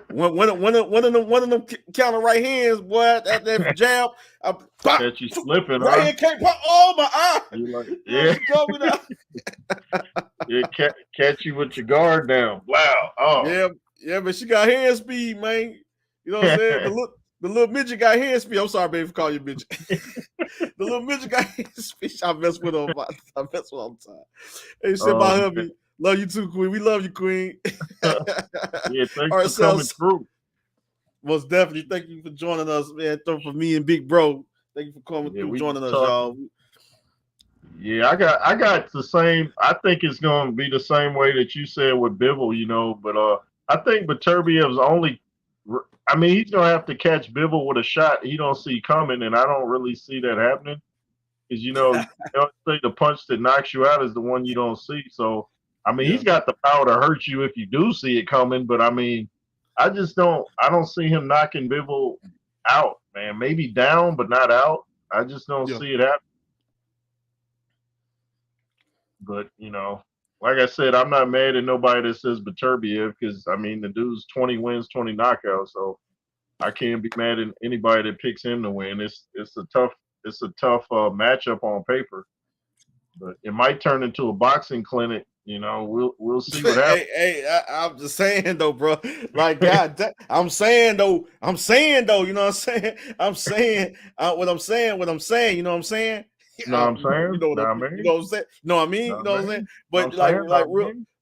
One of them counter right hands, boy, that jab, catch you slipping, right hand can't pop. Oh my eye! Like, yeah, catch you with your guard down. Wow. Oh yeah, but she got hand speed, man. You know what I'm saying? The little midget got hand speed. I'm sorry, baby, for calling you midget. The little midget got hand speed. I mess with her all the time. Hey, shit about hubby. Love you too, Queen. We love you, Queen. Yeah, thanks for coming through. Most definitely. Thank you for joining us, man. For me and Big Bro. Thank you for coming through, joining us, y'all. Yeah, I got the same. I think it's going to be the same way that you said with Bivol, you know. But I think Beterbiev's only. I mean, he's going to have to catch Bivol with a shot he don't see coming, and I don't really see that happening. Because, you know, the punch that knocks you out is the one you don't see. So, I mean, he's got the power to hurt you if you do see it coming. But, I mean, I don't see him knocking Bivol out, man. Maybe down, but not out. I just don't see it happen. But, you know, like I said, I'm not mad at nobody that says Beterbiev because, I mean, the dude's 20 wins, 20 knockouts. So I can't be mad at anybody that picks him to win. It's a tough matchup on paper. But it might turn into a boxing clinic. You know, we'll see what happens. Hey, I'm just saying though, bro. Like, God, I'm saying though. You know what I'm saying? I'm saying what I'm saying. You know what I'm saying? You know what I'm saying? You know what I'm saying? You know what I mean? You know what I'm saying? But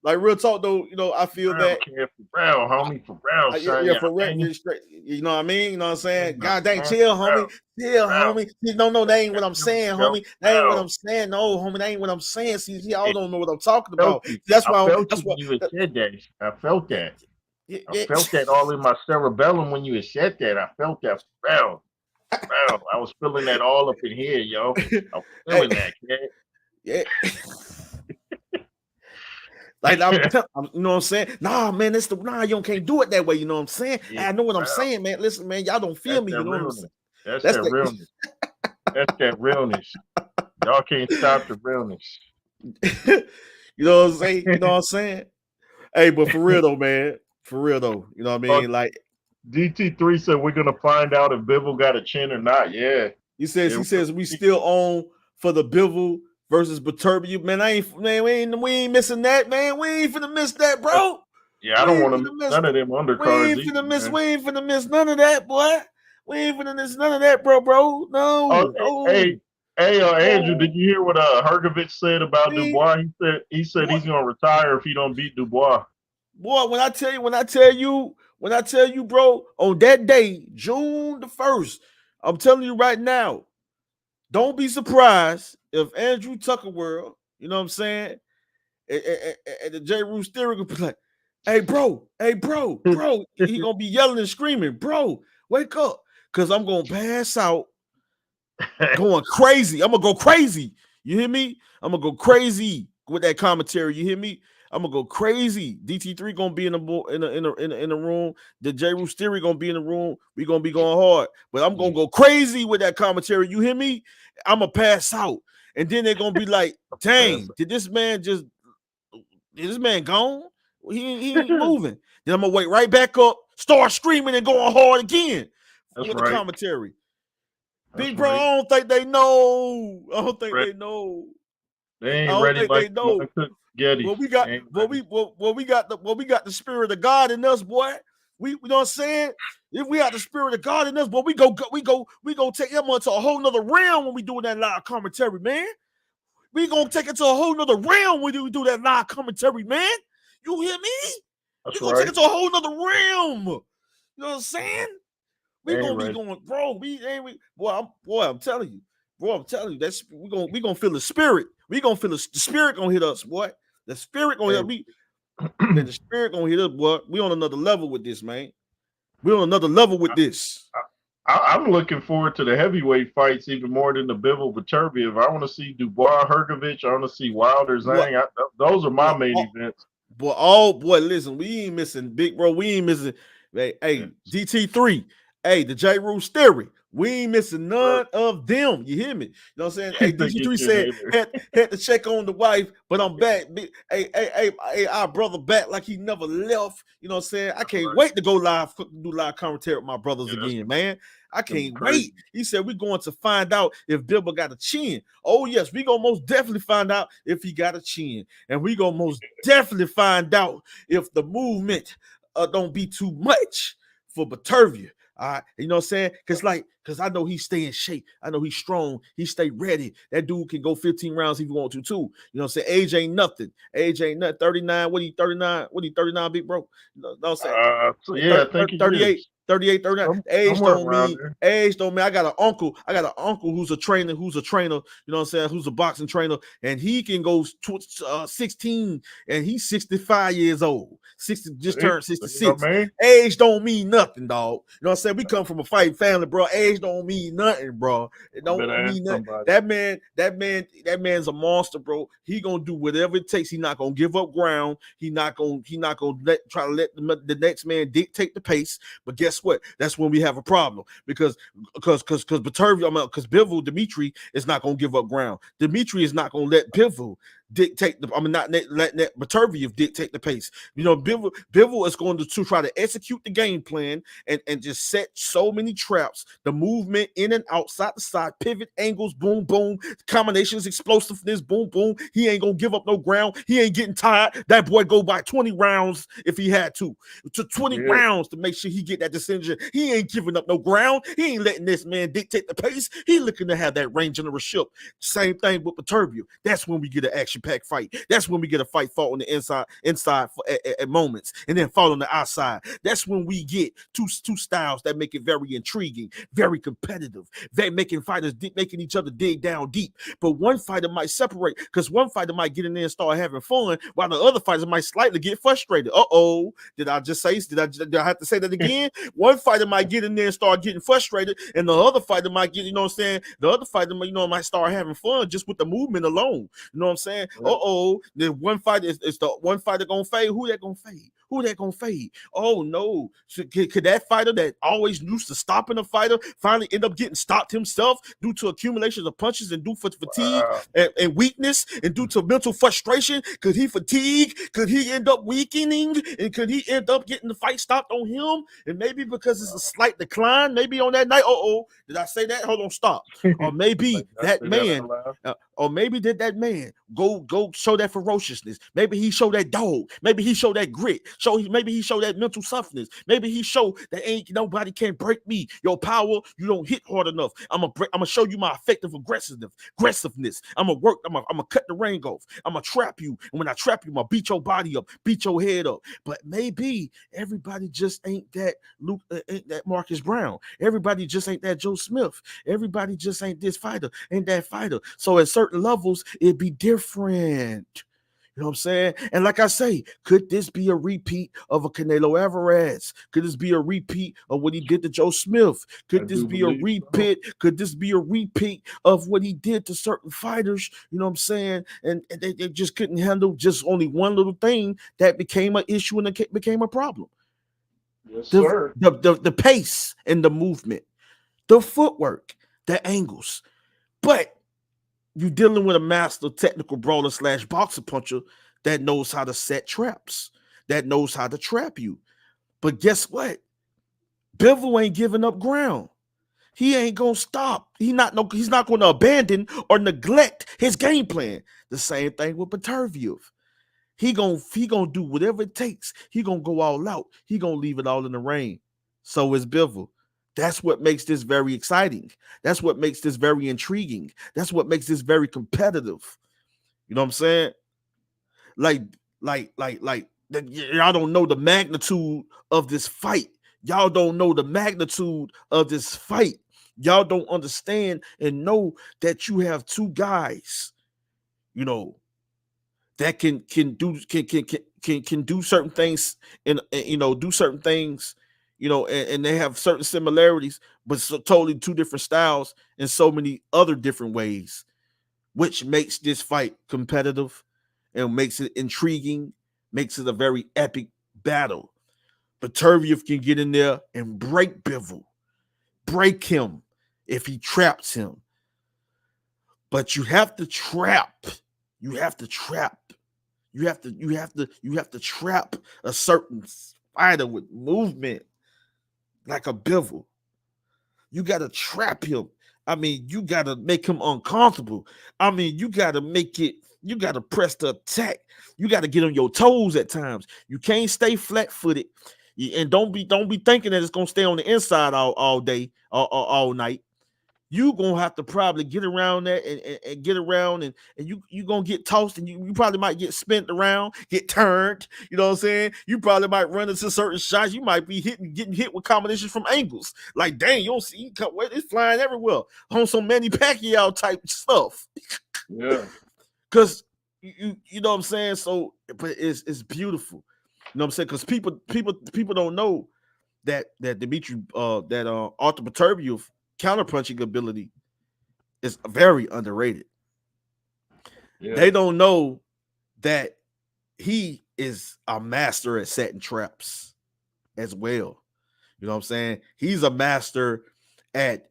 like real talk though, you know, I feel that for real, homie, for real. Yeah, for real, straight. You know what I mean? You know what I'm saying? God dang, chill, homie. Chill, homie. No, that ain't what I'm saying, homie. That ain't what I'm saying. No, homie, that ain't what I'm saying. See, y'all don't know what I'm talking about. That's why you said that. I felt that. I felt that all in my cerebellum when you had said that. I felt that. Wow. I was feeling that all up in here, yo. I was feeling that, kid. Yeah. Like, you know what I'm saying? Nah, man, you can't do it that way. You know what I'm saying? Yeah, I know what I'm saying, man. Listen, man, y'all don't feel me. You know what I'm saying? That's that realness. That's that realness. Y'all can't stop the realness. You know what I'm saying? You know what I'm saying? Hey, but for real though, man. For real though. You know what I mean? Like DT3 said we're gonna find out if Bivol got a chin or not. Yeah. He says we still on for the Bivol versus Beterbiev. Man, we ain't missing that, man. We ain't finna miss that, bro. Yeah, I don't want to miss none of them undercards. We ain't finna miss none of that, boy. We ain't finna miss none of that, bro. No. Hey, Andrew, did you hear what Hergovich said about Dubois? He said he's gonna retire if he don't beat Dubois. Boy, when I tell you, bro, on that day, June the 1st, I'm telling you right now, don't be surprised if Andrew Tucker World, you know what I'm saying, at the J. Roos theory could be like, hey, bro, he gonna be yelling and screaming, bro, wake up, because I'm gonna pass out, going crazy. I'm gonna go crazy. You hear me? I'm gonna go crazy with that commentary. You hear me? I'm gonna go crazy. DT3 gonna be in the room. The J. Roos theory gonna be in the room. We gonna be going hard, but I'm gonna go crazy with that commentary. You hear me? I'm gonna pass out, and then they're gonna be like, "Dang, did this man gone? He ain't moving." Then I'm gonna wake right back up, start screaming and going hard again That's with right. the commentary. That's Big bro, right. I don't think they know. I don't think they know. They I ain't don't ready think like they know. uncooked spaghetti. Well, we got They ain't well, ready. we got the spirit of God in us, boy. We you know what I'm saying? If we have the spirit of God in us, boy, we go take them to a whole nother realm when we doing that live commentary, man. We gonna take it to a whole nother realm when we do that live commentary, man. You hear me? That's We gonna take right. it to a whole nother realm. You know what I'm saying? We They ain't gonna be ready. going, bro. I'm telling you, that's we gonna feel the spirit. We gonna feel the spirit gonna hit us, boy. The spirit gonna hit me. Man, the spirit gonna hit us, boy. We on another level with this, man. We on another level with this. I'm looking forward to the heavyweight fights even more than the Bivol-Beterbiev. I want to see Dubois, Hrgovic. I want to see Wilder, Zhang. Those are my main events. Boy, listen, we ain't missing big bro. We ain't missing. Hey, DT3. Hey, the J. Roos theory. We ain't missing none of them. You hear me? You know what I'm saying? Hey, DT3 said had to check on the wife, but I'm back. Hey, our brother back like he never left. You know what I'm saying? I can't wait to go live, do live commentary with my brothers again, man. I can't wait. He said we're going to find out if Bibba got a chin. Oh, yes, we gonna most definitely find out if he got a chin. And we gonna most definitely find out if the movement don't be too much for Beterbiev. All right, you know what I'm saying? Because I know he stay in shape. I know he's strong. He stay ready. That dude can go 15 rounds if he want to, too. You know what I'm saying? Age ain't nothing. 39. What he 39? What he 39, big bro? You know what I'm saying? Yeah, I think he 38. is. 38, 39. Age don't mean. I got an uncle who's a trainer, you know what I'm saying, who's a boxing trainer, and he can go 16, and he's 65 years old. 60 just turned 66. Age don't mean nothing, dog. You know what I'm saying? We come from a fighting family, bro. Age don't mean nothing, bro. It don't mean nothing. That man's a monster, bro. He gonna do whatever it takes. He not gonna give up ground. He not gonna try to let the next man dictate the pace. But guess what? That's when we have a problem because Bivol Dimitri is not gonna give up ground. Dimitri is not gonna let Bivol dictate not letting that Beterbiev dictate the pace. You know, Bivol is going to try to execute the game plan and just set so many traps. The movement in and out, side to side, pivot angles, boom, boom, combinations, explosiveness, boom, boom. He ain't gonna give up no ground. He ain't getting tired. That boy go by 20 rounds if he had to 20 rounds to make sure he get that decision. He ain't giving up no ground. He ain't letting this man dictate the pace. He looking to have that range generalship. Same thing with Beterbiev. That's when we get an action-packed fight. That's when we get a fight fought on the inside at moments, and then fought on the outside. That's when we get two styles that make it very intriguing, very competitive, making each other dig down deep. But one fighter might separate because one fighter might get in there and start having fun, while the other fighters might slightly get frustrated. Did I have to say that again? One fighter might get in there and start getting frustrated, and the other fighter might get, you know what I'm saying? The other fighter, might start having fun just with the movement alone. You know what I'm saying? The one fighter is the one fighter gonna fade. Who that gonna fade? Who that gonna fade? Oh no! Could that fighter that always used to stopping a fighter finally end up getting stopped himself due to accumulations of punches and due for fatigue and weakness and due to mental frustration? Could he fatigue? Could he end up weakening? And could he end up getting the fight stopped on him? And maybe because it's a slight decline, maybe on that night. Did I say that? Hold on, stop. Or maybe that man. Or maybe did that man go show that ferociousness? Maybe he showed that dog. Maybe he showed that grit. Maybe he showed that mental toughness. Maybe he showed that ain't nobody can break me. Your power, you don't hit hard enough. I'm gonna show you my effective aggressiveness. I'm gonna cut the ring off. I'm gonna trap you, and when I trap you, I'm gonna beat your body up, beat your head up. But maybe everybody just ain't that ain't that Marcus Brown. Everybody just ain't that Joe Smith. Everybody just ain't this fighter, ain't that fighter. So at certain levels, it'd be different. You know what I'm saying? And like I say, could this be a repeat of a Canelo Alvarez? Could this be a repeat of what he did to Joe Smith? Could this be a repeat? Could this be a repeat of what he did to certain fighters? You know what I'm saying? And they just couldn't handle just only one little thing that became an issue and it became a problem. Yes, sir. The pace and the movement, the footwork, the angles. But you're dealing with a master technical brawler / boxer puncher that knows how to set traps, that knows how to trap you. But guess what? Bivol ain't giving up ground. He ain't gonna stop. He's not gonna abandon or neglect his game plan. The same thing with Beterbiev. He gonna do whatever it takes. He gonna go all out. He gonna leave it all in the rain. So is Bivol. That's what makes this very exciting. That's what makes this very intriguing. That's what makes this very competitive. You know what I'm saying? Like, y'all don't know the magnitude of this fight. Y'all don't know the magnitude of this fight. Y'all don't understand and know that you have two guys, you know, that can do certain things and do certain things, and they have certain similarities, but so totally two different styles in so many other different ways, which makes this fight competitive and makes it intriguing, makes it a very epic battle. Beterbiev can get in there and break Bivol, break him if he traps him. But you have to trap. You have to trap. You have to trap a certain fighter with movement like a Bivol. You got to trap him. I mean, you got to make him uncomfortable. I mean, you got to press the attack. You got to get on your toes at times. You can't stay flat-footed. And don't be thinking that it's gonna stay on the inside all day, all night. You gonna have to probably get around that and get around, and you gonna get tossed, and you probably might get spent around, get turned. You know what I'm saying? You probably might run into certain shots. You might be getting hit with combinations from angles. Like, dang, you don't see it's flying everywhere on some Manny Pacquiao type stuff. Yeah, because you know what I'm saying. So, but it's beautiful. You know what I'm saying? Because people don't know that Arthur Beterbiev counterpunching ability is very underrated. Yeah. They don't know that he is a master at setting traps as well. You know what I'm saying? He's a master at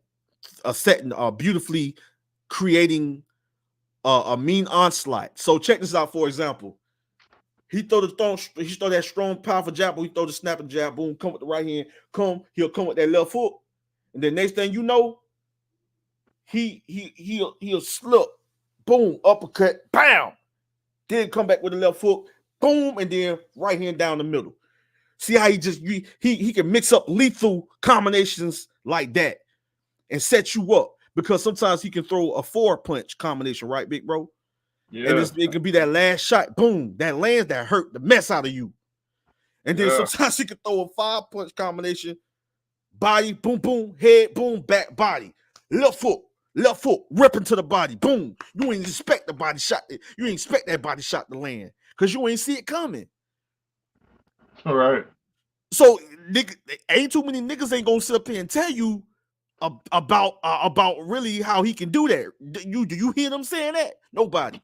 setting beautifully creating a mean onslaught. So check this out, for example. He throw that strong, powerful jab, he throw the snapping jab, boom, come with the right hand, he'll come with that left hook. And then next thing you know, he'll slip, boom, uppercut, bam. Then come back with the left hook, boom, and then right hand down the middle. See how he can mix up lethal combinations like that and set you up, because sometimes he can throw a 4-punch combination, right, big bro? Yeah. And it could be that last shot, boom, that lands, that hurt the mess out of you. And then sometimes he can throw a 5-punch combination, body, boom, boom, head, boom, back, body, left foot, ripping to the body, boom. You ain't expect the body shot. You ain't expect that body shot to land because you ain't see it coming. All right. So ain't too many niggas ain't gonna sit up here and tell you about really how he can do that. Do you hear them saying that? Nobody.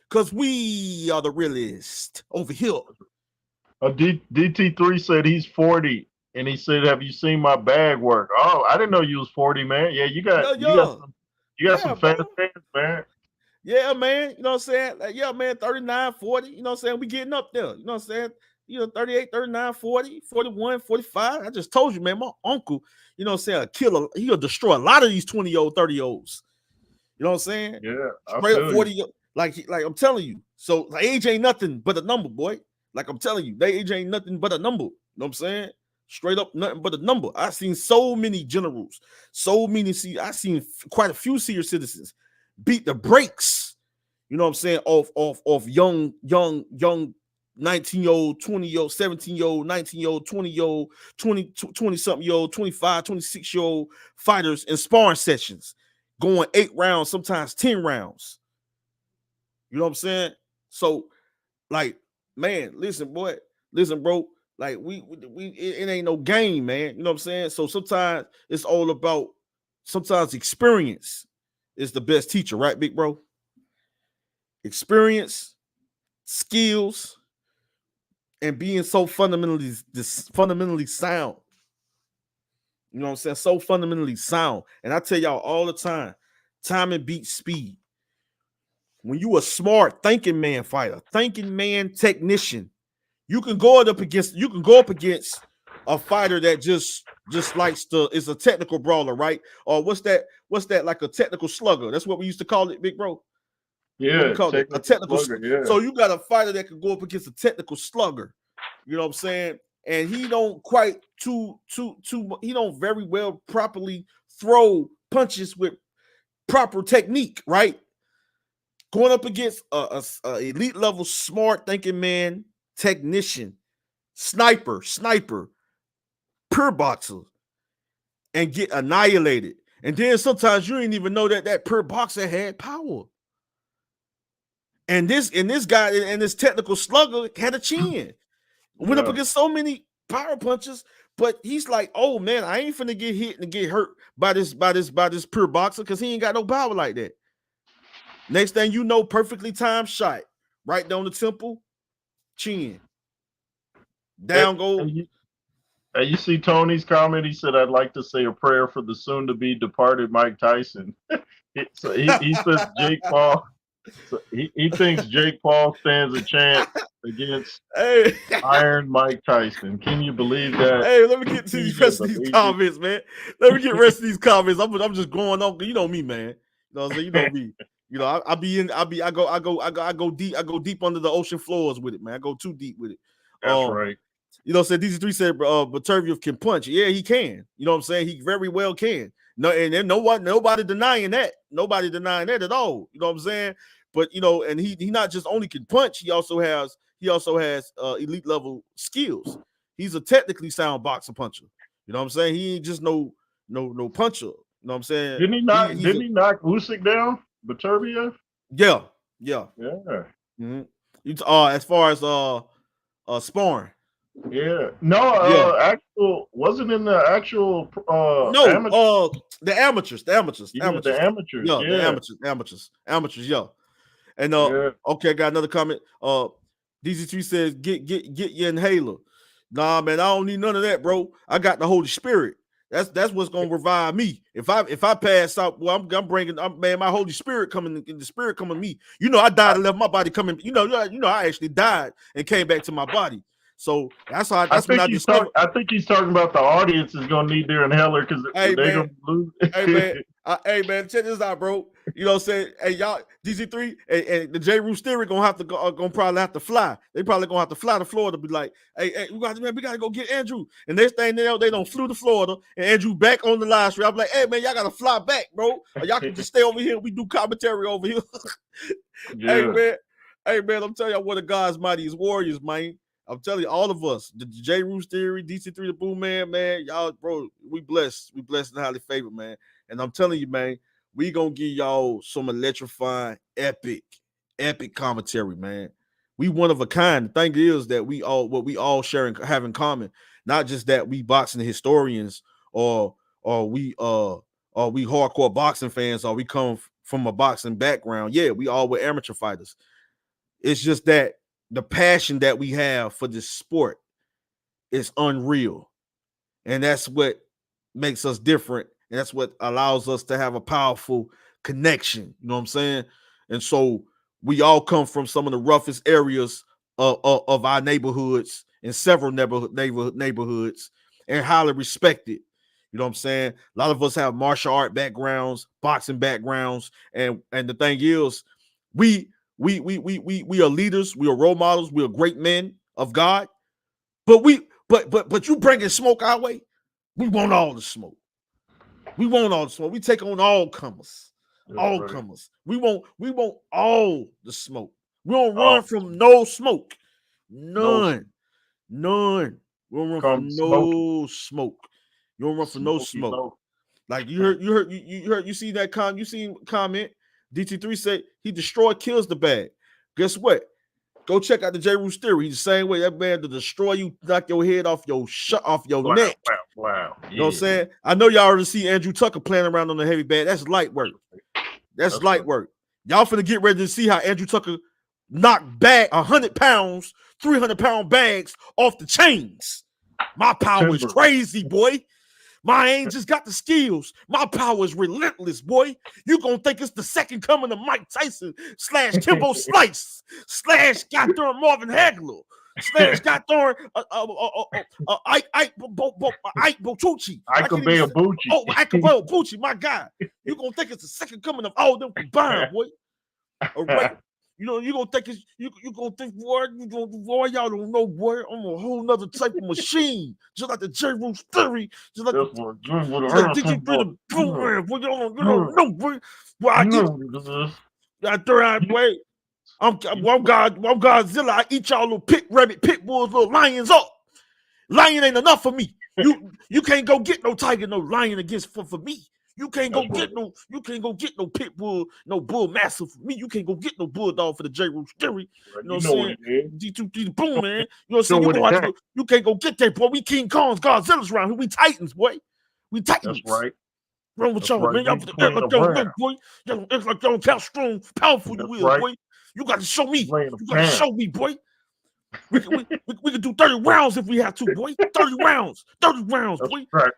Because we are the realist over here. DT3 said he's 40, and he said, "Have you seen my bag work?" Oh, I didn't know you was 40, man. Yeah, you got some fast hands, man. Yeah, man. You know what I'm saying? Like, yeah, man, 39, 40. You know what I'm saying? We getting up there. You know what I'm saying? 38, 39, 40, 41, 45. I just told you, man, my uncle, you know what I'm saying, he'll destroy a lot of these 20-year-old, 30-years. You know what I'm saying? Yeah. Straight up 40, like I'm telling you. So the age ain't nothing but a number, boy. Like I'm telling you, the age ain't nothing but a number. You know what I'm saying? Straight up nothing but a number. I've seen so many generals, I've seen quite a few senior citizens beat the brakes, you know what I'm saying, off young 19-year-old, 20-year-old, 17-year-old, 19-year-old, 20-year-old, 20-something-year-old, 25, 26-year-old fighters in sparring sessions, going 8 rounds, sometimes 10 rounds. You know what I'm saying? So, like, man, listen, bro. Like, we it ain't no game, man. You know what I'm saying? So sometimes it's all about, sometimes experience is the best teacher, right, big bro? Experience, skills, and being so fundamentally sound. You know what I'm saying? So fundamentally sound. And I tell y'all all the time, timing beats speed. When you a smart thinking man fighter, thinking man technician, you can go up against a fighter that just just likes to is a technical brawler, right? Or what's that? Like a technical slugger? That's what we used to call it, big bro. What we Yeah, call it? A technical slugger, yeah. So you got a fighter that can go up against a technical slugger. You know what I'm saying? And he don't quite he don't very well properly throw punches with proper technique, right? Going up against a elite level, smart thinking man, technician, sniper, pure boxer, and get annihilated. And then sometimes you didn't even know that pure boxer had power. And this guy and this technical slugger had a chin. Went up against so many power punches, but he's like, oh man, I ain't finna get hit and get hurt by this pure boxer because he ain't got no power like that. Next thing you know, perfectly timed shot right down the temple, chin. Down goes. And you see Tony's comment. He said, "I'd like to say a prayer for the soon-to-be departed Mike Tyson." So he says Jake Paul. So he thinks Jake Paul stands a chance against Iron Mike Tyson. Can you believe that? Hey, let me get to the rest of these comments, man. Let me get the rest of these comments. I'm just going on. You know me, man. You know what I'm saying? You know me. You know, I go deep under the ocean floors with it, man. I go too deep with it. That's right. You know, said DC3 said Beterbiev can punch. Yeah, he can. You know what I'm saying? He very well can. No, and then nobody denying that. Nobody denying that at all. You know what I'm saying? But you know, and he not just only can punch, he also has elite level skills. He's a technically sound boxer puncher. You know what I'm saying? He ain't just no puncher. You know what I'm saying? Didn't he knock Usyk down? Beterbiev? Yeah. Mm-hmm. As far as sparring. Yeah. No, actual wasn't in the actual the amateurs. The amateurs. Yeah, the amateurs, yeah. And okay, I got another comment. DZ3 says, get your inhaler. Nah, man, I don't need none of that, bro. I got the Holy Spirit. That's what's gonna revive me. If I pass out, well, I'm bringing my Holy Spirit coming in, the Spirit coming me. You know, I died and left my body coming. You know, I actually died and came back to my body. So that's how. I think he's talking about the audience is gonna need their inhaler because they're gonna lose. Hey man, check this out, bro. You know what I'm saying? Hey y'all, DC3 and the J. Roos theory gonna probably have to fly. They probably gonna have to fly to Florida. Be like, hey, we gotta go get Andrew. And next thing they don't flew to Florida and Andrew back on the live stream. I'm like, hey man, y'all gotta fly back, bro. Or y'all can just stay over here. We do commentary over here. Yeah. Hey man, I'm telling y'all, one of God's mightiest warriors, man. I'm telling you, all of us, the J. Roos theory, DC3, the Boom Man, y'all, bro, we blessed and highly favored, man. And I'm telling you, man, we gonna give y'all some electrifying, epic commentary, man. We one of a kind. The thing is that we all share and have in common, not just that we boxing historians or we hardcore boxing fans or we come from a boxing background. Yeah, we all were amateur fighters. It's just that the passion that we have for this sport is unreal. And that's what makes us different. And that's what allows us to have a powerful connection. You know what I'm saying? And so we all come from some of the roughest areas of our neighborhoods and several neighborhoods and highly respected. You know what I'm saying? A lot of us have martial art backgrounds, boxing backgrounds. And the thing is, we are leaders, we are role models, we are great men of God. But you bringing smoke our way, we want all the smoke. We want all the smoke. We take on all comers. Comers. We want all the smoke. We don't run from no smoke. None. We don't run from no smoke. You don't run from no smoke. Like you see that comment. DT3 said he destroyed, kills the bag. Guess what? Go check out the J. Roos theory. He's the same way. That man to destroy you, knock your head off your neck. Wow. You know what I'm saying? I know y'all already see Andrew Tucker playing around on the heavy bag. That's light work. That's light work. Y'all finna get ready to see how Andrew Tucker knocked back 100 pounds, 300-pound bags off the chains. My power is crazy, boy. My ain't just got the skills. My power is relentless, boy. You gonna think it's the second coming of Mike Tyson / Kimbo Slice / goddamn Marvin Hagler. Snatch got thorn. Ike Bochucci. I can be a Bucci. Oh, Ike Bochucci, my God. You're going to think it's the second coming of all them combined, boy. All right. You know, you're going to think it's, you're going to think, boy, y'all don't know, boy. I'm a whole nother type of machine. Just like the J. Roos theory. Just like DJ3 the boom man. Boy, you don't know, boy. Boy, I throw out, boy. I'm Godzilla. I eat y'all little rabbit, pit bulls, little lions up. Lion ain't enough for me. You can't go get no tiger, no lion against for me. You can't go get no pit bull, no bull massive for me. You can't go get no bulldog for the J. Roos theory. You know what I'm saying? D2 boom, man. You know what I'm saying? You can't go get that, boy. We King Kongs, Godzilla's around here. We Titans, boy. We Titans. That's right. Wrong with y'all, man. Y'all act boy. Y'all act like y'all how strong, powerful you is, boy. You got to show me. You got to show me, boy. We can do 30 rounds if we have to, boy. 30 rounds, boy. Right.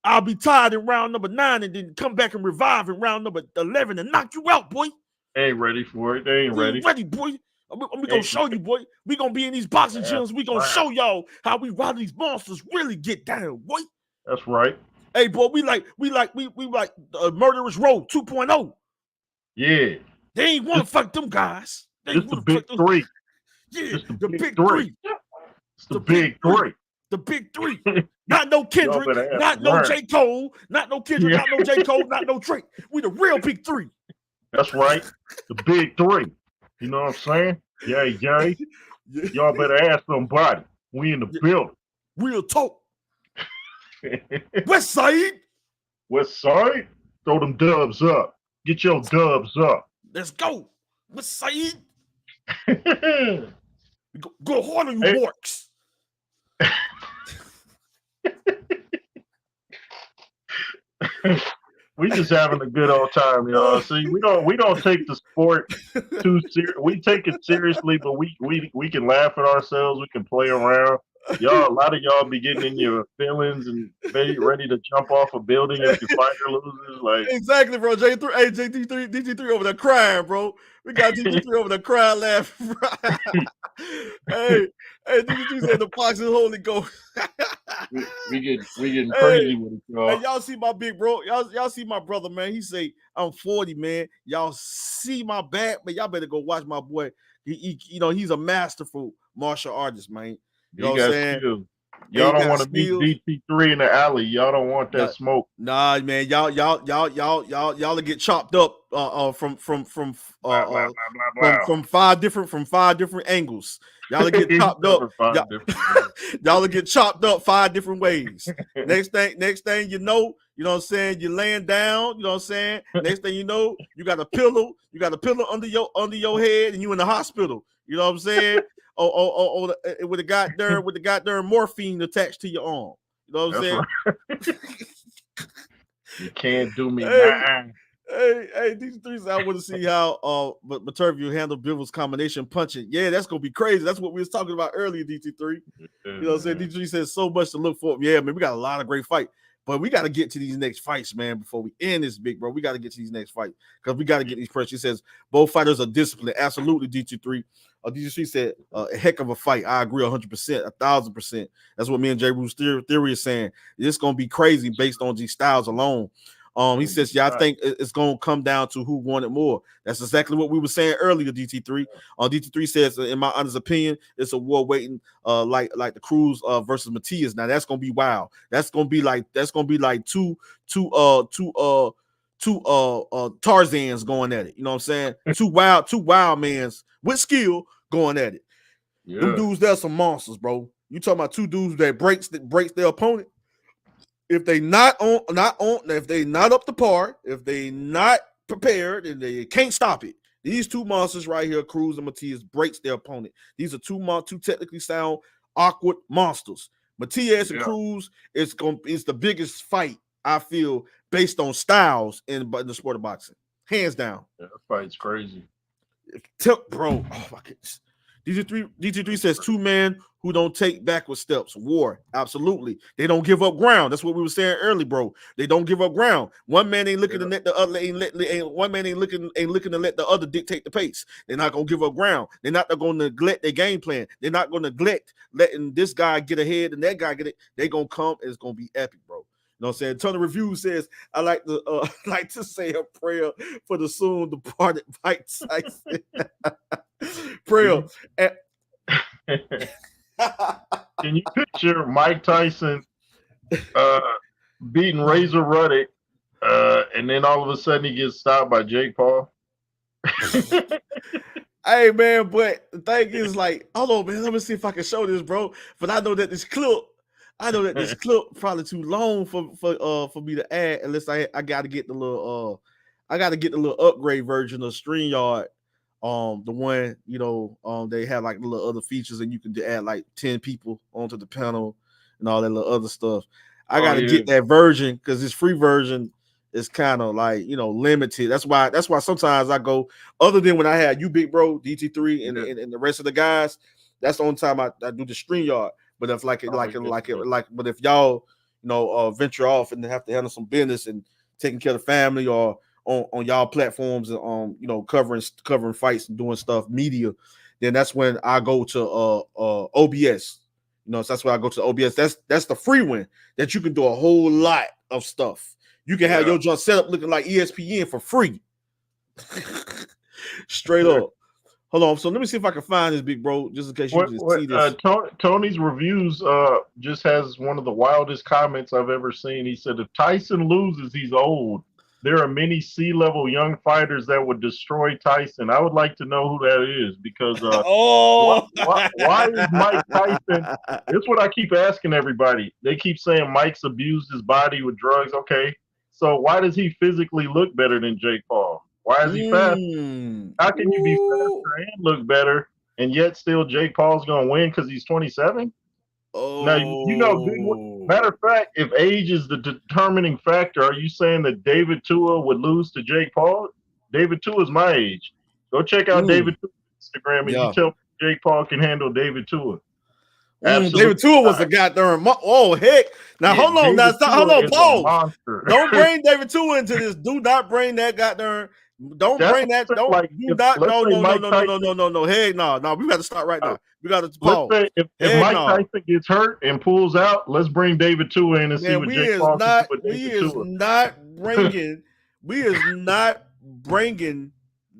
I'll be tired in round number 9 and then come back and revive in round number 11 and knock you out, boy. They ain't ready for it. They ain't ready. Boy. We gonna show you, boy. We gonna be in these boxing gyms. We gonna show y'all how we ride these monsters really get down, boy. That's right. Hey, boy, we like Murderous Row 2.0. Yeah. They ain't want to fuck them guys. It's the big three. Yeah, the big three. It's the big three. The big three. Not no Kendrick, not no J. Cole, not no Kendrick, not no J. Cole, not no Drake. We the real big three. That's right. The big three. You know what I'm saying? Yeah. Y'all better ask somebody. We in the building. Real talk. West Side. Throw them dubs up. Get your dubs up. Let's go. West Side. Go hard on you works. We just having a good old time, y'all. See, we don't take the sport too serious. We take it seriously, but we can laugh at ourselves. We can play around. Y'all, a lot of y'all be getting in your feelings and ready to jump off a building if your fighter loses. Like exactly, bro. DJ3 over there crying, bro. We got DJ3 over there crying, laughing. hey, DJ3 said the box is holy ghost. we getting crazy with it, y'all. Hey, y'all see my big bro. Y'all see my brother, man. He say I'm 40, man. Y'all see my back, but y'all better go watch my boy. He's a masterful martial artist, man. You know what I'm saying? Y'all don't want to meet DT3 in the alley. Y'all don't want that smoke. Nah, man. Y'all will get chopped up from 5 different angles. Y'all will get chopped up. Y'all will get chopped up 5 different ways. Next thing you know what I'm saying? You're laying down, you know what I'm saying? Next thing you know, you got a pillow under your head and you in the hospital. You know what I'm saying? With the goddamn morphine attached to your arm. You know what I'm saying? Right. You can't do me. Hey, these threes, I want to see how Beterbiev handle Bivol's combination punching. Yeah, that's gonna be crazy. That's what we was talking about earlier, DT3. You know what I'm saying? DT3 says so much to look for. Yeah, man, we got a lot of great fight. But we got to get to these next fights, man, before we end this big, bro. We got to get to these next fights because we got to get these pressure. He says both fighters are disciplined. Absolutely, DT3. DT3 said a heck of a fight. I agree 100%, 1,000%. That's what me and J. Roos theory is saying. It's going to be crazy based on these styles alone. He says, I think it's going to come down to who wanted more. That's exactly what we were saying earlier, DT3. DT3 says, in my honest opinion, it's a war waiting like the Cruz versus Matias. Now that's going to be wild. That's going to be like two Tarzans going at it. You know what I'm saying? Two wild mans with skill going at it. Yeah. Them dudes, they're some monsters, bro. You talking about two dudes that breaks their opponent. If they not if they not up to par, if they not prepared, and they can't stop it. These two monsters right here, Cruz and Matias, breaks their opponent. These are two technically sound, awkward monsters. Matias and Cruz is the biggest fight, I feel, based on styles in the sport of boxing. Hands down. Yeah, that fight's crazy. Bro, oh my goodness. DT3 says 2 men who don't take backward steps. War, absolutely. They don't give up ground. That's what we were saying early, bro. They don't give up ground. One man ain't looking to let the other one man ain't looking to let the other dictate the pace. They're not gonna give up ground. They're not gonna neglect their game plan. They're not gonna neglect letting this guy get ahead and that guy get it. They're gonna come. It's gonna be epic, bro. You know what I'm saying? Ton of reviews says I like to say a prayer for the soon departed Mike Tyson. Prayer. Can you picture Mike Tyson beating Razor Ruddock, and then all of a sudden he gets stopped by Jake Paul? Hey man, but the thing is, like, hold on, man. Let me see if I can show this, bro. But I know that this clip probably too long for me to add, unless I gotta get the little upgrade version of StreamYard. The one, they have like little other features and you can add like 10 people onto the panel and all that little other stuff. I gotta get that version because this free version is kind of like limited. That's why sometimes I go, other than when I had you, big bro, DT3 and the rest of the guys, that's the only time I do the StreamYard. But if but if y'all venture off and have to handle some business and taking care of the family or on y'all platforms and covering fights and doing stuff, media, then that's when I go to OBS. So that's why I go to OBS. That's the free one that you can do a whole lot of stuff. You can have your joint set up looking like ESPN for free. Straight up. Hold on. So let me see if I can find this, big bro, just in case you can see this. Tony's reviews just has one of the wildest comments I've ever seen. He said, if Tyson loses, he's old. There are many C-level young fighters that would destroy Tyson. I would like to know who that is because why is Mike Tyson? That's what I keep asking everybody. They keep saying Mike's abused his body with drugs. Okay, so why does he physically look better than Jake Paul? Why is he fast? How can you be faster and look better and yet still Jake Paul's going to win because he's 27? Now, matter of fact, if age is the determining factor, are you saying that David Tua would lose to Jake Paul? David Tua is my age. Go check out David Tua's Instagram and you tell me Jake Paul can handle David Tua. David Tua was a goddamn heck. Now hold on, hold on, pause. Don't bring David Tua into this. Do not bring that goddamn. Don't bring that. Don't like, do not. No. Hey, no. We got to start right now. We got to pause. Let's say if Mike Tyson gets hurt and pulls out, let's bring David Tua in and see what Jake Paul can do with David Tua. We is not bringing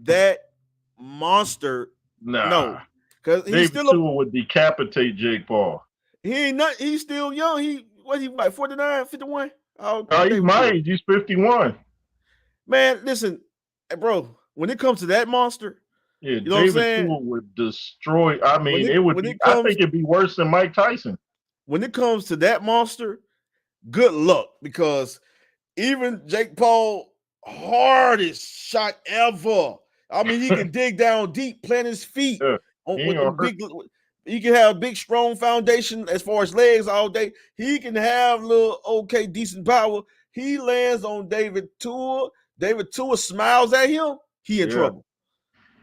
that monster. No, because David Tua would decapitate Jake Paul. He ain't not. He's still young. He like 49, 51. He's my age. He's 51. Man, listen. Hey, bro, when it comes to that monster, David Tua would destroy. I mean, I think it'd be worse than Mike Tyson. When it comes to that monster, good luck because even Jake Paul, hardest shot ever. I mean, he can dig down deep, plant his feet. He can have a big, strong foundation as far as legs all day. He can have little decent power. He lands on David Tua. David Tua smiles at him, he in trouble.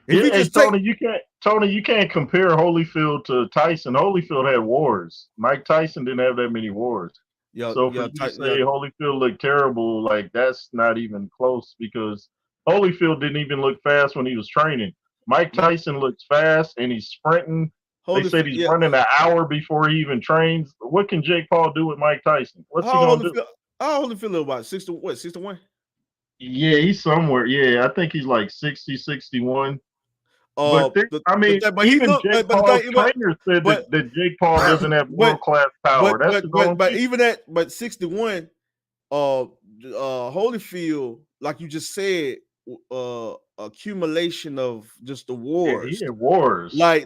Tony, you can't compare Holyfield to Tyson. Holyfield had wars. Mike Tyson didn't have that many wars. So for you to say Holyfield looked terrible, like that's not even close because Holyfield didn't even look fast when he was training. Mike Tyson looks fast and he's sprinting. They said he's running an hour before he even trains. What can Jake Paul do with Mike Tyson? What's he gonna do? How old Holyfield about 61? Yeah, he's somewhere. Yeah, I think he's like 60, 61. But even Jake Paul's trainer said that Jake Paul doesn't have world-class power. But 61, Holyfield, like you just said, accumulation of just the wars. Yeah, he had wars. Like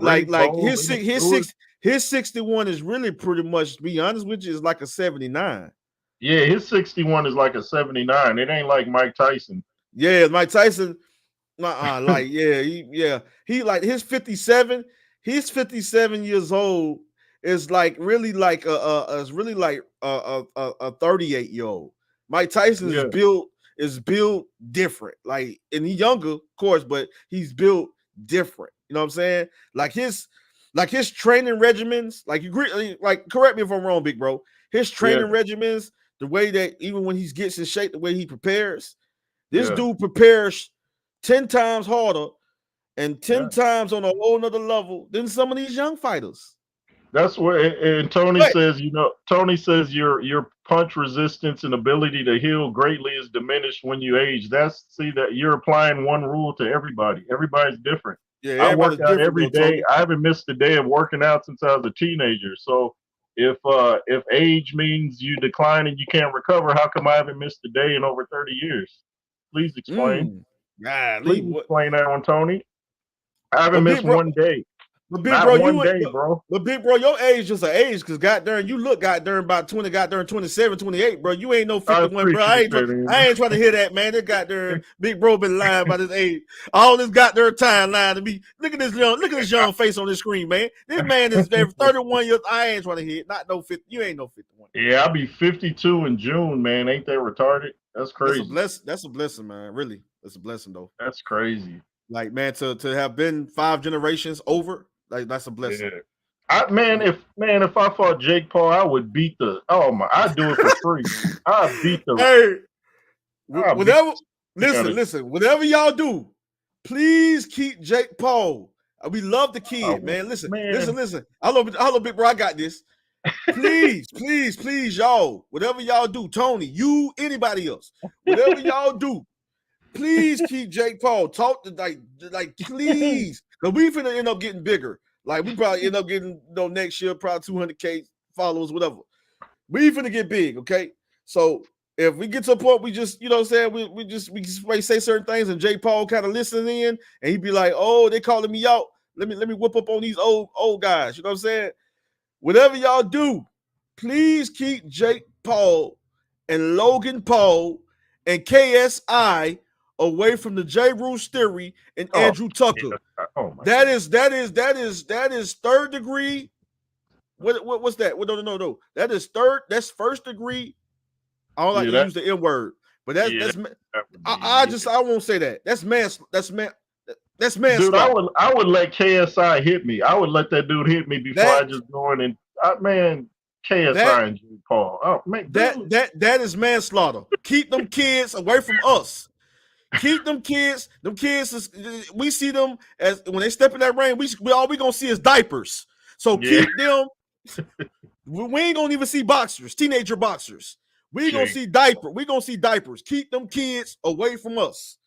his 61 is really pretty much, to be honest with you, is like a 79. Yeah, his 61 is like a 79. It ain't like Mike Tyson. Yeah, Mike Tyson. He like his 57. He's 57 years old. Is like really like a 38-year-old. Mike Tyson is built different. Like, and he's younger, of course, but he's built different. You know what I'm saying? Like his Like his training regimens, like you agree, like correct me if I'm wrong, big bro. His training regimens, the way that even when he gets in shape, the way he prepares, this dude prepares 10 times harder and 10 times on a whole nother level than some of these young fighters. That's what, and Tony says, Tony says your punch resistance and ability to heal greatly is diminished when you age. See that you're applying one rule to everybody. Everybody's different. Yeah, I work out every day. Tony. I haven't missed a day of working out since I was a teenager. So if age means you decline and you can't recover, how come I haven't missed a day in over 30 years? Please explain. Please explain that one, Tony. I haven't missed one day. But big bro, But big bro, your age just an age because goddamn, you look goddamn about 20, goddamn 27, 28, bro. You ain't no 51, bro. I ain't trying to hear that, man. This goddamn big bro been lying about his age. All this goddamn time lying to me. Look at this young face on this screen, man. This man is 31 years. I ain't trying to hear it. Not no 50. You ain't no 51. Yeah, I'll be 52 in June, man. Ain't that retarded? That's crazy. That's a blessing, man. Really, that's a blessing though. That's crazy. Like, man, to have been 5 generations over. Like that's a blessing. Yeah. If I fought Jake Paul, I would beat I'd do it for free. I'd beat the listen, whatever y'all do, please keep Jake Paul. We love the kid, man. Listen. Hello, big bro, I got this. Please, y'all, whatever y'all do, Tony, you, anybody else, whatever y'all do, please keep Jake Paul. Talk to like please. Because we finna end up getting bigger. Like, we probably end up getting, next year, probably 200K followers, whatever. We finna get big, okay? So, if we get to a point, we just, what I'm saying, we just may say certain things, and Jay Paul kind of listening in, and he'd be like, oh, they calling me out. Let me whip up on these old guys. You know what I'm saying? Whatever y'all do, please keep Jake Paul and Logan Paul and KSI away from the J. Roos theory and Andrew Tucker. That is third degree. What's that? No. That is third. That's first degree. I don't like to use the N word, but that's I won't say that. That's manslaughter. Dude, I would let KSI hit me. I would let that dude hit me before I just go in and KSI and Jake Paul. Oh man, that is manslaughter. Keep them kids away from us. Keep them kids. Them kids, we see them as when they step in that ring. All we gonna see is diapers. So keep them. We ain't gonna even see boxers, teenager boxers. We gonna see diaper. We gonna see diapers. Keep them kids away from us.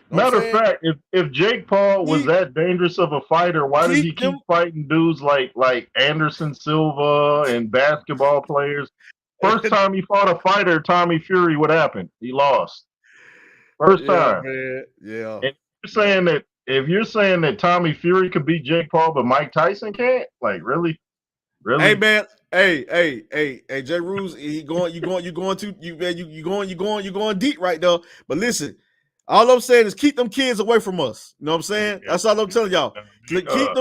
Matter of fact, if Jake Paul was that dangerous of a fighter, why does he keep fighting dudes like Anderson Silva and basketball players? First time he fought a fighter, Tommy Fury, what happened? He lost. First time. Man. Yeah. And if you're saying that Tommy Fury could beat Jake Paul, but Mike Tyson can't, like really? Hey man, hey, Jay Roos, you going deep right now. But listen, all I'm saying is keep them kids away from us. You know what I'm saying? That's all I'm telling y'all. Keep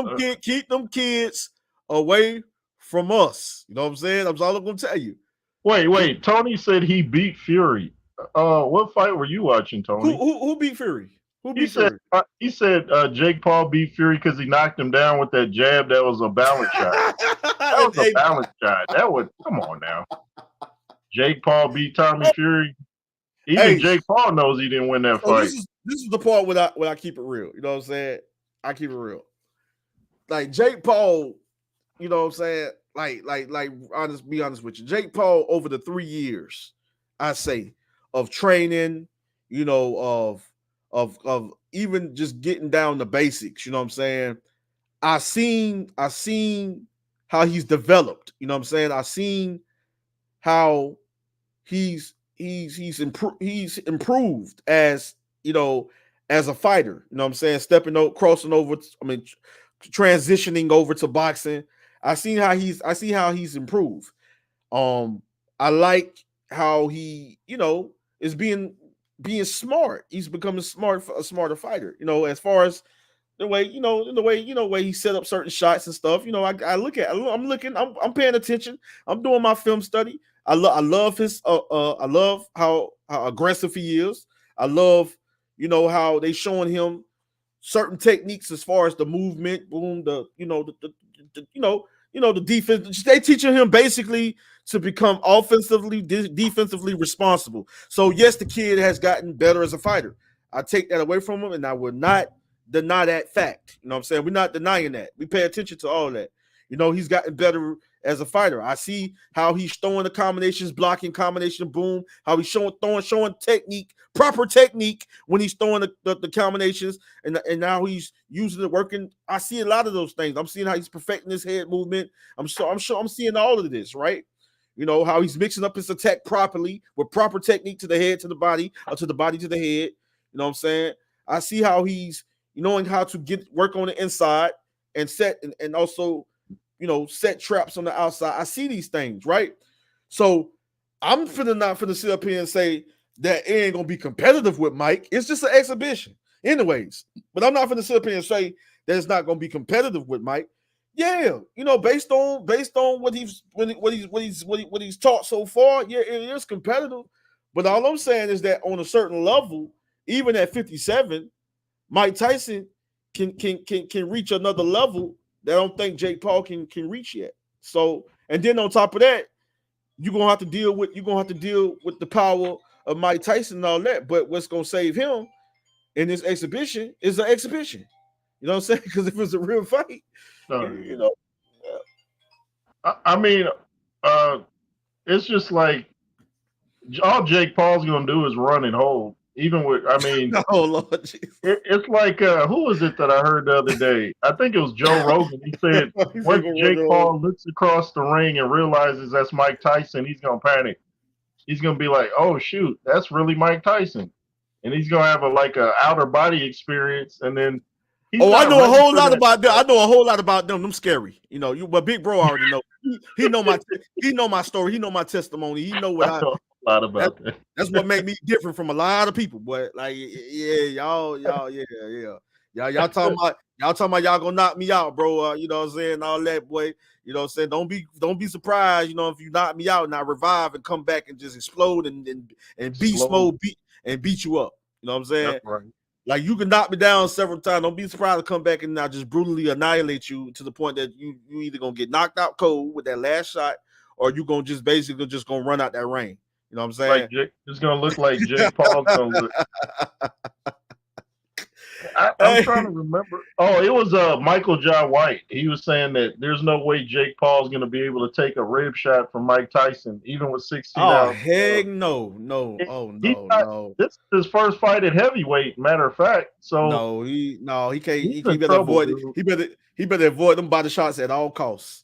them kids away from us. You know what I'm saying? That's all I'm gonna tell you. Wait. Tony said he beat Fury. What fight were you watching, Tony? Who beat Fury? He said Jake Paul beat Fury because he knocked him down with that jab that was a balance shot. That was a balance shot. Come on now. Jake Paul beat Tommy Fury. Even Jake Paul knows he didn't win that fight. This is the part where I keep it real. You know what I'm saying? I keep it real. Like Jake Paul, you know what I'm saying? Be honest with you. Jake Paul over the 3 years, I say, of training, of even just getting down the basics, you know what I'm saying? I seen how he's developed, you know what I'm saying? I seen how he's improved as, as a fighter, you know what I'm saying? Transitioning over to boxing. I see how he's improved. I like how he, is being smart. He's becoming a smarter fighter. As far as the way he set up certain shots and stuff. I'm paying attention. I'm doing my film study. I love his. I love how aggressive he is. I love how they showing him certain techniques as far as the movement, boom, the the defense. They teaching him basically to become offensively, defensively responsible. So yes, the kid has gotten better as a fighter. I take that away from him, and I will not deny that fact. You know what I'm saying? We're not denying that. We pay attention to all that. He's gotten better as a fighter. I see how he's throwing the combinations, blocking combination, boom. How he's showing technique, proper technique when he's throwing the combinations, and now he's using it, working. I see a lot of those things. I'm seeing how he's perfecting his head movement. I'm seeing all of this, right? How he's mixing up his attack properly with proper technique to the head, to the body, or to the body to the head. You know what I'm saying? I see how he's knowing how to work on the inside and set and also set traps on the outside. I see these things, right? So I'm not finna sit up here and say that it ain't gonna be competitive with Mike. It's just an exhibition, anyways. But I'm not finna sit up here and say that it's not gonna be competitive with Mike. Yeah, based on what he's taught so far, yeah, it is competitive. But all I'm saying is that on a certain level, even at 57, Mike Tyson can reach another level that I don't think Jake Paul can reach yet. So, and then on top of that, you're gonna have to deal with the power of Mike Tyson and all that. But what's gonna save him in this exhibition is an exhibition. You know what I'm saying? Because if it's a real fight, I mean, it's just like all Jake Paul's gonna do is run and hold. Even with, oh Lord Jesus. It's like who was it that I heard the other day? I think it was Joe Rogan. He said once Jake Paul looks across the ring and realizes that's Mike Tyson, he's gonna panic. He's gonna be like, "Oh shoot, that's really Mike Tyson," and he's gonna have a outer body experience, and then. I know a whole lot about them. I know a whole lot about them. Them scary, but Big Bro already know. He know my story. He know my testimony. He know what I know a lot about that. That's what made me different from a lot of people. But y'all talking about y'all gonna knock me out, bro. You know what I'm saying? All that, boy. You know what I'm saying? Don't be surprised. If you knock me out and I revive and come back and just explode and beast mode beat you up. You know what I'm saying? That's right. Like you can knock me down several times. Don't be surprised to come back and I just brutally annihilate you to the point that you either gonna get knocked out cold with that last shot, or you gonna just basically gonna run out that ring. You know what I'm saying? It's gonna look like Jake Paul's gonna look. I'm trying to remember. Oh, it was Michael John White. He was saying that there's no way Jake Paul's going to be able to take a rib shot from Mike Tyson, even with 16 Oh, ounces. heck no. No. This is his first fight at heavyweight, matter of fact. So no, he can't. He better avoid it. He better avoid them body shots at all costs.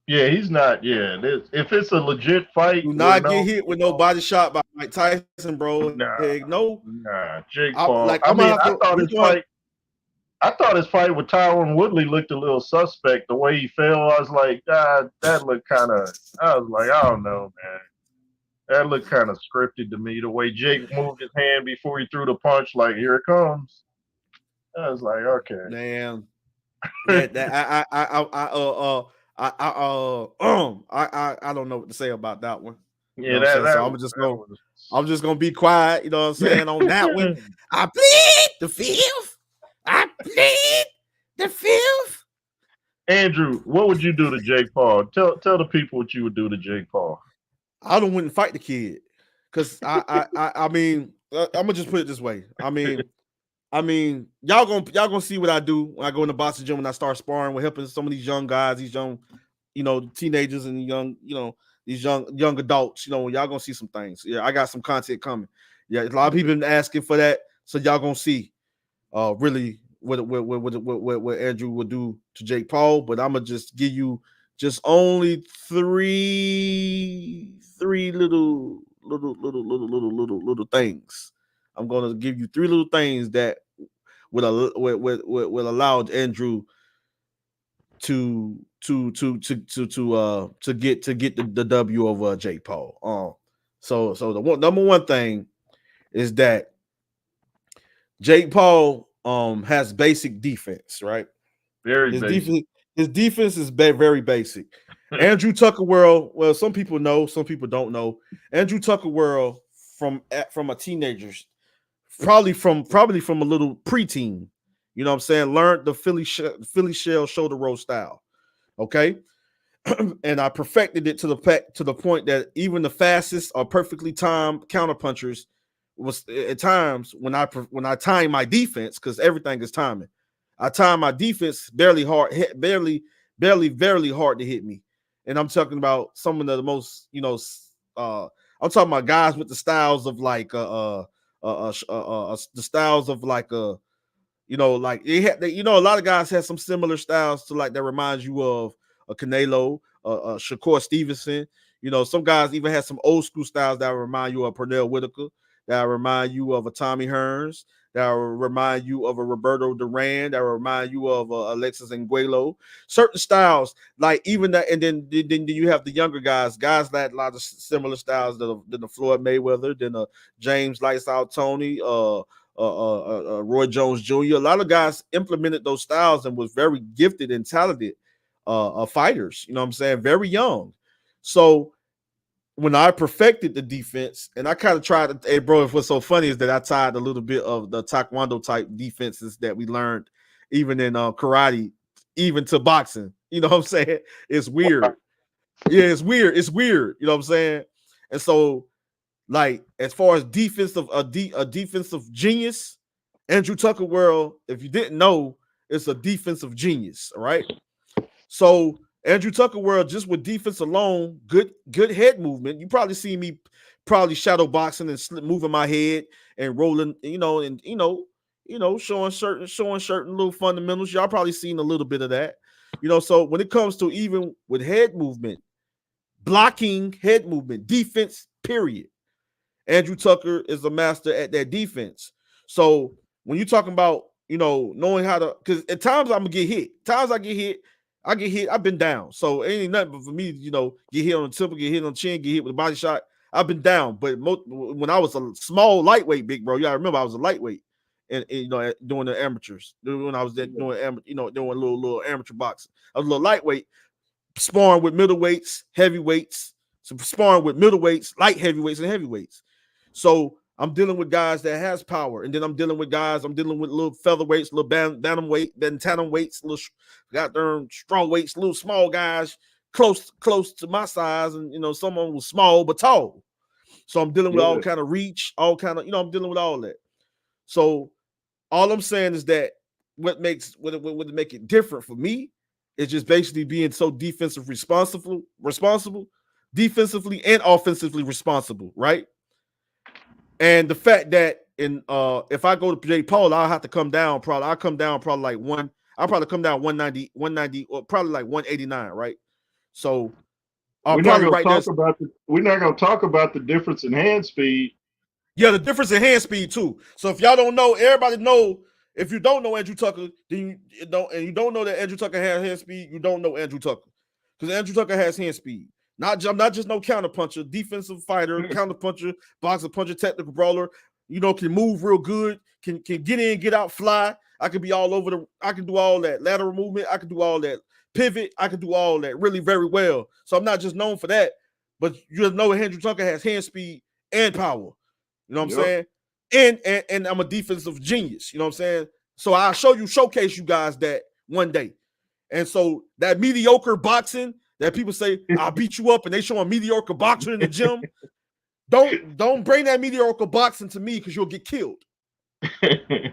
Yeah, he's not. Yeah, if it's a legit fight, do not get hit with no body shot by Mike Tyson, bro. Nah, no. Nah, Jake Paul. I thought his fight with Tyron Woodley looked a little suspect. The way he fell, I was like, that looked kind of. I was like, I don't know, man. That looked kind of scripted to me. The way Jake moved his hand before he threw the punch, like here it comes. I was like, okay, damn. I don't know what to say about that one. Yeah, so I'm just gonna be quiet. You know what I'm saying on that one. I plead the fifth. Andrew, what would you do to Jake Paul? Tell the people what you would do to Jake Paul. I don't wouldn't fight the kid because I mean I'm gonna just put it this way. I mean, y'all gonna see what I do when I go in the boxing gym when I start sparring with helping some of these young guys, these young, teenagers and young, these young adults. Y'all gonna see some things. Yeah, I got some content coming. Yeah, a lot of people been asking for that, so y'all gonna see, really what Andrew would do to Jake Paul. But I'm gonna just give you just only three little things. I'm gonna give you three little things that would allow Andrew to get the W over Jake Paul. So the number one thing is that Jake Paul has basic defense, right? Very basic. His defense is very basic. Andrew Tucker World, well, some people know, some people don't know. Andrew Tucker World from a teenager, probably from a little preteen, you know what I'm saying, learned the Philly shell shoulder roll style. Okay. And I perfected it to the point that even the fastest or perfectly timed counterpunchers was at times when I time my defense, because everything is timing. I time my defense barely hard to hit me. And I'm talking about some of the most, I'm talking about guys with the styles of like the styles of like like a lot of guys have some similar styles to like that reminds you of a Canelo, Shakur Stevenson. Some guys even have some old school styles that remind you of Pernell Whitaker, that remind you of a Tommy Hearns, that will remind you of a Roberto Duran, that will remind you of Alexis Nguelo. Certain styles, like even that, and then you have the younger guys that a lot of similar styles than the Floyd Mayweather, than James Lights Out Tony, Roy Jones Jr. A lot of guys implemented those styles and was very gifted and talented fighters. You know what I'm saying? Very young. So when I perfected the defense, and I kind of tried to, hey, bro, what's so funny is that I tied a little bit of the Taekwondo type defenses that we learned even in karate, even to boxing. You know what I'm saying? It's weird. Yeah, it's weird. It's weird. You know what I'm saying? And so, like, as far as defensive, a defensive genius, Andrew Tucker World, if you didn't know, it's a defensive genius. All right. So Andrew Tucker World, just with defense alone, good head movement. You probably see me shadow boxing and moving my head and rolling, showing certain little fundamentals. Y'all probably seen a little bit of that. So when it comes to even with head movement, blocking head movement, defense, period, Andrew Tucker is a master at that defense. So when you're talking about, knowing how to, because at times I'm gonna get hit. Times I get hit, I've been down. So it ain't nothing but for me, get hit on the temple, get hit on the chin, get hit with a body shot. I've been down. But when I was a small lightweight, big bro, I remember I was a lightweight and doing the amateurs. When I was there doing doing a little amateur boxing. I was a little lightweight, sparring with middleweights, heavyweights, sparring with middleweights, light heavyweights, and heavyweights. So I'm dealing with guys that has power, and then I'm dealing with little featherweights, little bantam weights, little goddamn strong weights, little small guys close to my size, and some of them was small but tall. So I'm dealing with all kind of reach, all kind of, I'm dealing with all that. So all I'm saying is that what make it different for me is just basically being so defensive responsible, defensively and offensively responsible, right? And the fact that if I go to Jake Paul, I'll have to come down probably. I'll come down probably like one. I'll probably come down 190, or probably like 189, right? So we're not going to talk about the difference in hand speed. Yeah, the difference in hand speed too. So if y'all don't know, everybody know. If you don't know Andrew Tucker, then you don't know that Andrew Tucker has hand speed, you don't know Andrew Tucker, because Andrew Tucker has hand speed. Not just no counterpuncher, defensive fighter, counterpuncher, boxer, puncher, technical brawler. Can move real good, can get in, get out, fly. I can be all over I can do all that lateral movement. I can do all that pivot. I can do all that really very well. So I'm not just known for that, but you just know Andrew Tucker has hand speed and power. You know what I'm saying? And I'm a defensive genius. You know what I'm saying? So I'll showcase you guys that one day. And so that mediocre boxing that people say, I'll beat you up, and they showing mediocre boxer in the gym. Don't bring that mediocre boxing to me, because you'll get killed.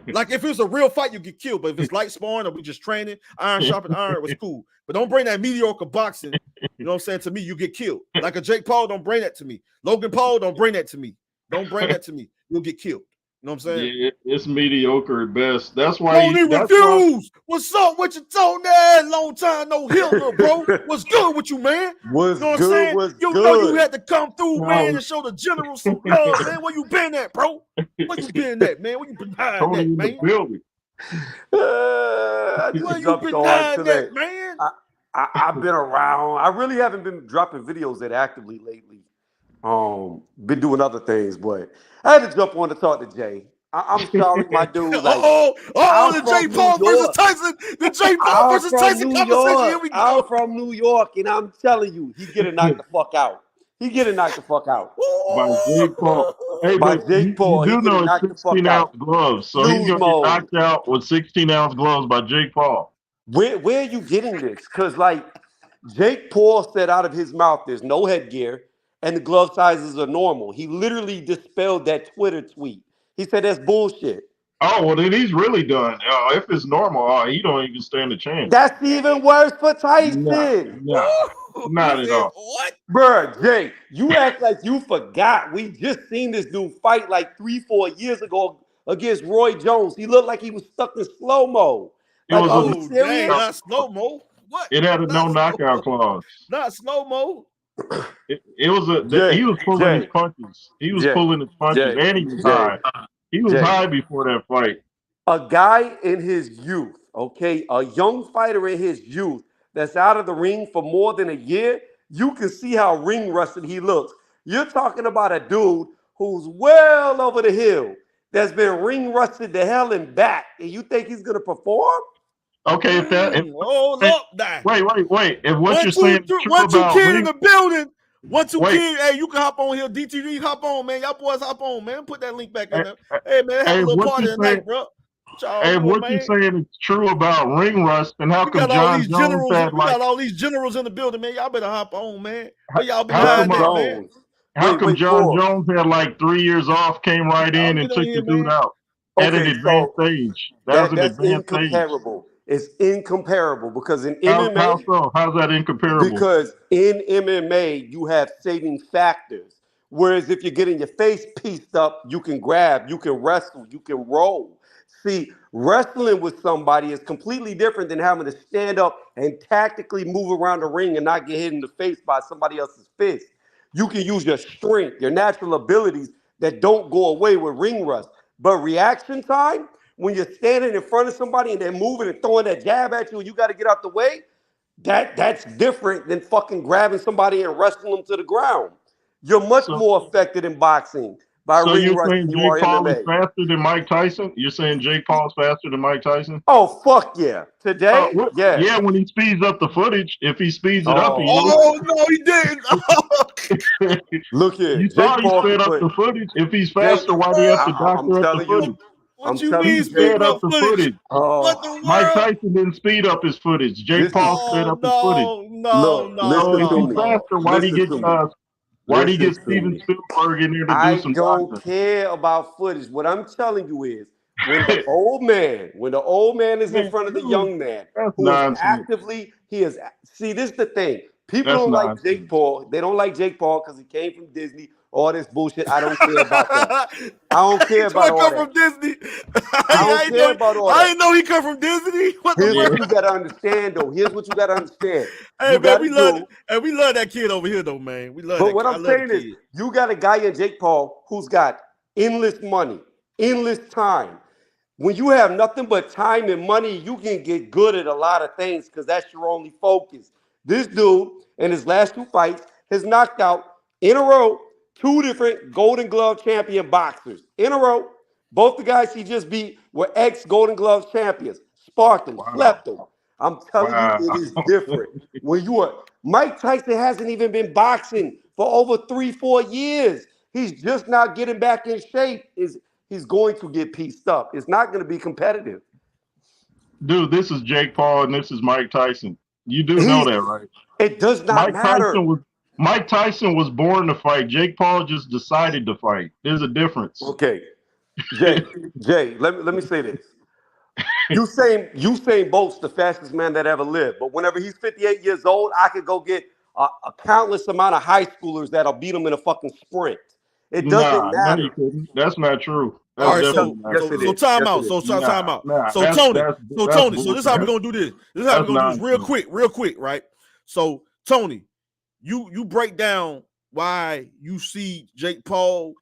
Like if it was a real fight, you'll get killed. But if it's light sparring or we just training, iron sharpening iron, it was cool. But don't bring that mediocre boxing, you know what I'm saying, to me, you get killed. Like a Jake Paul, don't bring that to me. Logan Paul, don't bring that to me. Don't bring that to me. You'll get killed. You know what I'm saying? Yeah, it's mediocre at best. That's why he refused. What's up? What you told that? Long time no healer, bro. What's good with you, man? What's you know what good? I'm saying? What's you good? know you had to come through, man, and show the general some love, man. Where you been at, bro? Where you been at, man? Where you been hiding at, man? Building. Where you been hiding at, man? I've been around. I really haven't been dropping videos that actively lately. Been doing other things, but I had to jump on to talk to Jay. I'm sorry, my dude. Like, the Jake Paul versus Tyson. The Jake Paul versus Tyson conversation. Here we go. I'm from New York, and I'm telling you, he's getting knocked the fuck out. He's getting knocked the fuck out. By Jake Paul. Hey, by Jake Paul, you do know it's 16-ounce gloves, so he's going to get knocked out with 16-ounce gloves by Jake Paul. Where are you getting this? Because, like, Jake Paul said out of his mouth, there's no headgear and the glove sizes are normal. He literally dispelled that Twitter tweet. He said that's bullshit. Oh, well, then he's really done. If it's normal, he don't even stand a chance. That's even worse for Nah, Tyson. not at all. What? Bruh, Jake, you act like you forgot. We just seen this dude fight like 3-4 years ago against Roy Jones. He looked like he was stuck in slow-mo. It Like, was are a- we serious? Dang, not slow-mo. What? It had a Not no knockout slow-mo. clause. Not slow-mo. It was Jay, he was pulling his punches. He was pulling his punches, and he was high. He was high before that fight. A guy in his youth, okay, a young fighter in his youth that's out of the ring for more than a year, you can see how ring rusted he looks. You're talking about a dude who's well over the hill that's been ring rusted to hell and back, and you think he's gonna perform? Okay, Hold up, now. wait. If what you're 1, 2, saying is 3, true 1, 2 about kid in ring, the building. 1, 2 Wait. kid. Hey, you can hop on here. DTV, hop on, man. Y'all boys hop on, man. Put that link back in there. Hey, man, have a little what party you tonight, saying- bro. Hey, what you saying is true about ring rust, and how We come got all John these Jones generals. We had like got all these generals in the building, man. Y'all better hop on, man. Where y'all been How hiding come, at, man? how come Wait, John Paul. Jones had like 3 years off, came right Y'all in and get on took here, the dude man. out at an Okay, advanced so stage? That was an that's advanced stage. incomparable. It's incomparable because in How MMA, so? How's that incomparable? because in MMA you have saving factors. Whereas if you're getting your face pieced up, you can grab, you can wrestle, you can roll. See, wrestling with somebody is completely different than having to stand up and tactically move around the ring and not get hit in the face by somebody else's fist. You can use your strength, your natural abilities that don't go away with ring rust. But reaction time, when you're standing in front of somebody and they're moving and throwing that jab at you and you got to get out the way, that's different than fucking grabbing somebody and wrestling them to the ground. You're much So- more affected in boxing by So ring you're rust saying than you Jake are Paul is MMA. faster than Mike Tyson? You're saying Jake Paul's faster than Mike Tyson? Oh, fuck yeah. Today? Yeah. Yeah, when he speeds up the footage, if he speeds it up, he Oh, no, he didn't. is. Look here. You Jake saw he Paul sped can up put. the footage. If he's faster, why do you have to I'm doctor up the telling you. footage? What I'm you telling mean you, He Jake. sped up the footage. What Oh, the Mike world? Tyson didn't speed up his footage. Jake Listen. Paul sped up his footage. No, Look, So if he's listen to me. faster, why do you Listen get to me. why do you get Listen to Steven me. Spielberg in there to do I some don't doctoring? care about footage. What I'm telling you is when the old man is in Man, front of the dude, young man that's who is nonsense. see, this is the thing. People That's don't like nonsense. Jake Paul. They don't like Jake Paul because he came from Disney. All this bullshit. I don't care about that. I don't care about all come that. from Disney. I don't care about all I that. didn't know he come from Disney. What the Here's world? what you gotta understand, though. Here's what you gotta understand. Hey You man, gotta we love that kid over here though, man. We love But that what kid. I I'm love saying the is, kid. you got a guy in Jake Paul who's got endless money, endless time. When you have nothing but time and money, you can get good at a lot of things because that's your only focus. This dude, in his last 2 fights, has knocked out in a row 2 different Golden Glove champion boxers. In a row. Both the guys he just beat were ex-Golden Glove champions. Sparked them, slept them. I'm telling you, it is different. When you are Mike Tyson hasn't even been boxing for over 3-4 years. He's just now getting back in shape. He's going to get pieced up. It's not going to be competitive. Dude, this is Jake Paul and this is Mike Tyson. You do know that, right? It does not matter. Mike Tyson was born to fight. Jake Paul just decided to fight. There's a difference. Okay. Jay, let me say this. Usain Bolt's the fastest man that ever lived. But whenever he's 58 years old, I could go get a countless amount of high schoolers that'll beat him in a fucking sprint. It doesn't No, matter. you couldn't. That's not true. All That's right, definitely not yes, true. it is. time Yes, out. it is. Time out. Nah, So that's Tony, bullshit. so this is how we're gonna do this. This is how we're gonna do this real quick, right? So Tony, you break down why you see Jake Paul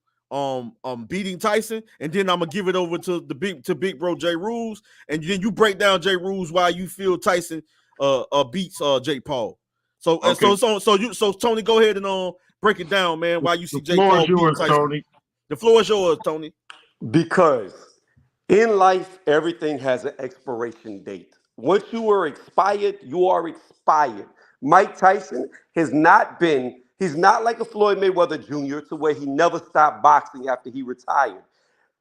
beating Tyson, and then I'm gonna give it over to big bro Jay Roos, and then you break down Jay Roos why you feel Tyson beats Jake Paul. So Okay. so Tony, go ahead and break it down, man. Why you see Jake Paul beating Tyson? Tony. The floor is yours, Tony. Because in life, everything has an expiration date. Once you are expired, you are expired. Mike Tyson he's not like a Floyd Mayweather Jr. to where he never stopped boxing after he retired.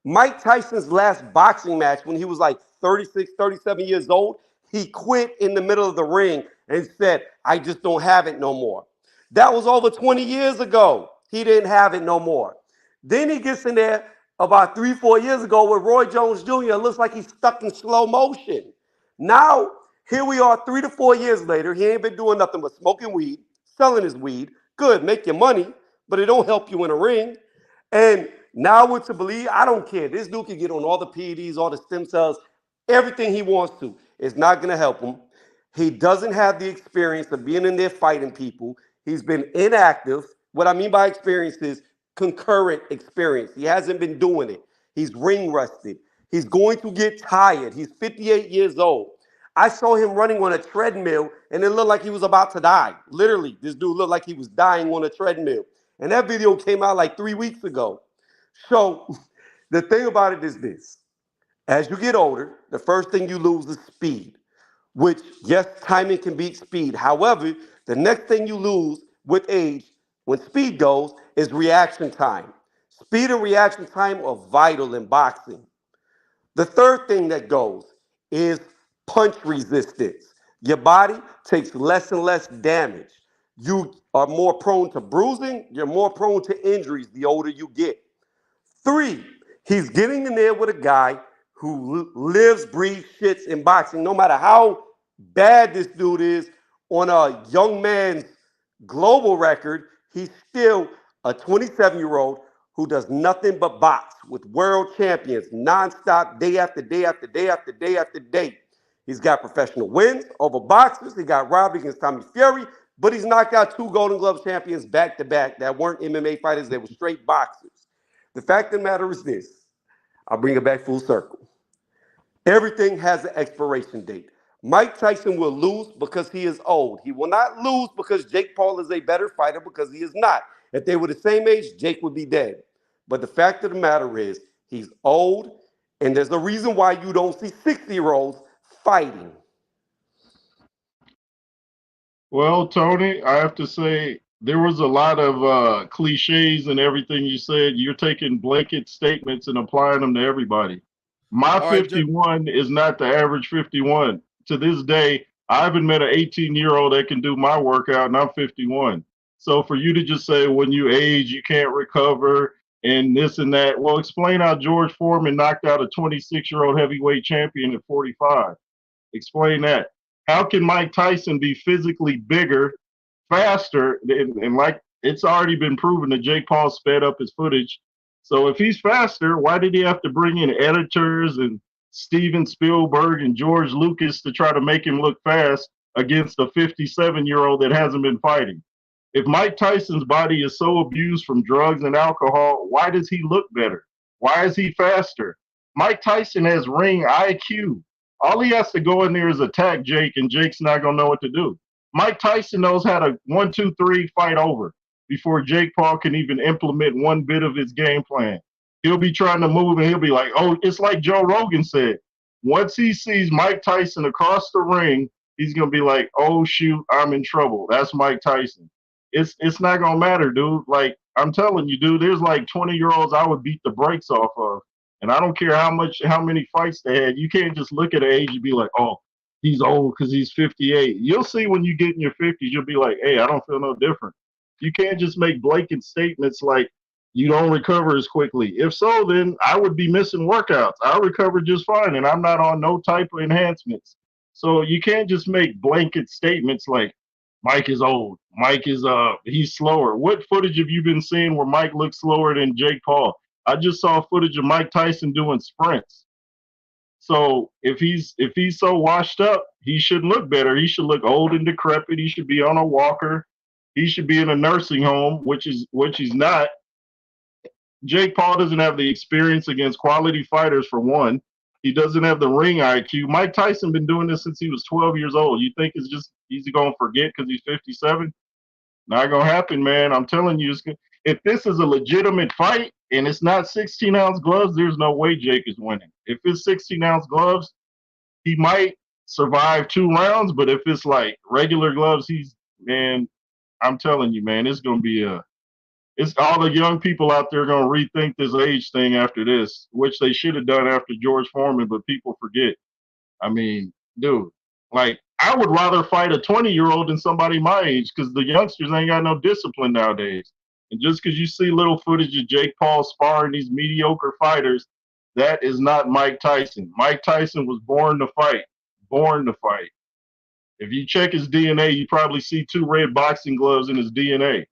Mike Tyson's last boxing match when he was like 36, 37 years old, He quit in the middle of the ring and said, I just don't have it no more. That was over 20 years ago. He didn't have it no more. Then he gets in there about 3-4 years ago with Roy Jones Jr. It looks like he's stuck in slow motion. Now, here we are 3 to 4 years later. He ain't been doing nothing but smoking weed, selling his weed. Good, make your money, but it don't help you in a ring. And now what to believe, I don't care. This dude can get on all the PEDs, all the stem cells, everything he wants to. It's not going to help him. He doesn't have the experience of being in there fighting people. He's been inactive. What I mean by experience is concurrent experience. He hasn't been doing it. He's ring rusted. He's going to get tired. He's 58 years old. I saw him running on a treadmill and it looked like he was about to die. Literally, this dude looked like he was dying on a treadmill. And that video came out like 3 weeks ago. So the thing about it is this. As you get older, the first thing you lose is speed, which, yes, timing can beat speed. However, the next thing you lose with age, when speed goes, is reaction time. Speed and reaction time are vital in boxing. The third thing that goes is punch resistance. Your body takes less and less damage. You are more prone to bruising. You're more prone to injuries the older you get. 3, he's getting in there with a guy who lives, breathes, shits in boxing. No matter how bad this dude is on a young man's global record, he's still a 27-year-old who does nothing but box with world champions nonstop, day after day after day after day after day. He's got professional wins over boxers. He got robbed against Tommy Fury, but he's knocked out 2 Golden Glove champions back to back that weren't MMA fighters. They were straight boxers. The fact of the matter is this. I'll bring it back full circle. Everything has an expiration date. Mike Tyson will lose because he is old. He will not lose because Jake Paul is a better fighter, because he is not. If they were the same age, Jake would be dead. But the fact of the matter is, he's old, and there's a reason why you don't see 60-year-olds fighting. Well, Tony, I have to say there was a lot of cliches and everything you said. You're taking blanket statements and applying them to everybody. My All right, 51 is not the average 51. To this day, I haven't met an 18-year-old that can do my workout, and I'm 51. So for you to just say when you age, you can't recover and this and that, well, explain how George Foreman knocked out a 26-year-old heavyweight champion at 45. Explain that. How can Mike Tyson be physically bigger, faster, and like it's already been proven that Jake Paul sped up his footage. So if he's faster, why did he have to bring in editors and Steven Spielberg and George Lucas to try to make him look fast against a 57-year-old that hasn't been fighting? If Mike Tyson's body is so abused from drugs and alcohol, why does he look better? Why is he faster? Mike Tyson has ring IQ. All he has to go in there is attack Jake, and Jake's not going to know what to do. Mike Tyson knows how to 1, 2, 3 fight over before Jake Paul can even implement one bit of his game plan. He'll be trying to move, and he'll be like, oh, it's like Joe Rogan said. Once he sees Mike Tyson across the ring, he's going to be like, oh, shoot, I'm in trouble. That's Mike Tyson. It's not going to matter, dude. Like, I'm telling you, dude, there's like 20-year-olds I would beat the brakes off of. And I don't care how many fights they had. You can't just look at age and be like, oh, he's old because he's 58. You'll see when you get in your 50s, you'll be like, hey, I don't feel no different. You can't just make blanket statements like you don't recover as quickly. If so, then I would be missing workouts. I recover just fine, and I'm not on no type of enhancements. So you can't just make blanket statements like Mike is old. Mike is he's slower. What footage have you been seeing where Mike looks slower than Jake Paul? I just saw footage of Mike Tyson doing sprints. So if he's so washed up, he should look better. He should look old and decrepit. He should be on a walker. He should be in a nursing home, which he's not. Jake Paul doesn't have the experience against quality fighters, for one. He doesn't have the ring IQ. Mike Tyson been doing this since he was 12 years old. You think it's just easy going to forget because he's 57? Not going to happen, man. I'm telling you, if this is a legitimate fight and it's not 16-ounce gloves, there's no way Jake is winning. If it's 16-ounce gloves, he might survive 2 rounds, but if it's like regular gloves, man, I'm telling you, man, it's going to be it's all the young people out there going to rethink this age thing after this, which they should have done after George Foreman, but people forget. I mean, dude, Like, I would rather fight a 20-year-old than somebody my age because the youngsters ain't got no discipline nowadays. And just because you see little footage of Jake Paul sparring these mediocre fighters, that is not Mike Tyson. Mike Tyson was born to fight. Born to fight. If you check his DNA, you probably see 2 red boxing gloves in his DNA.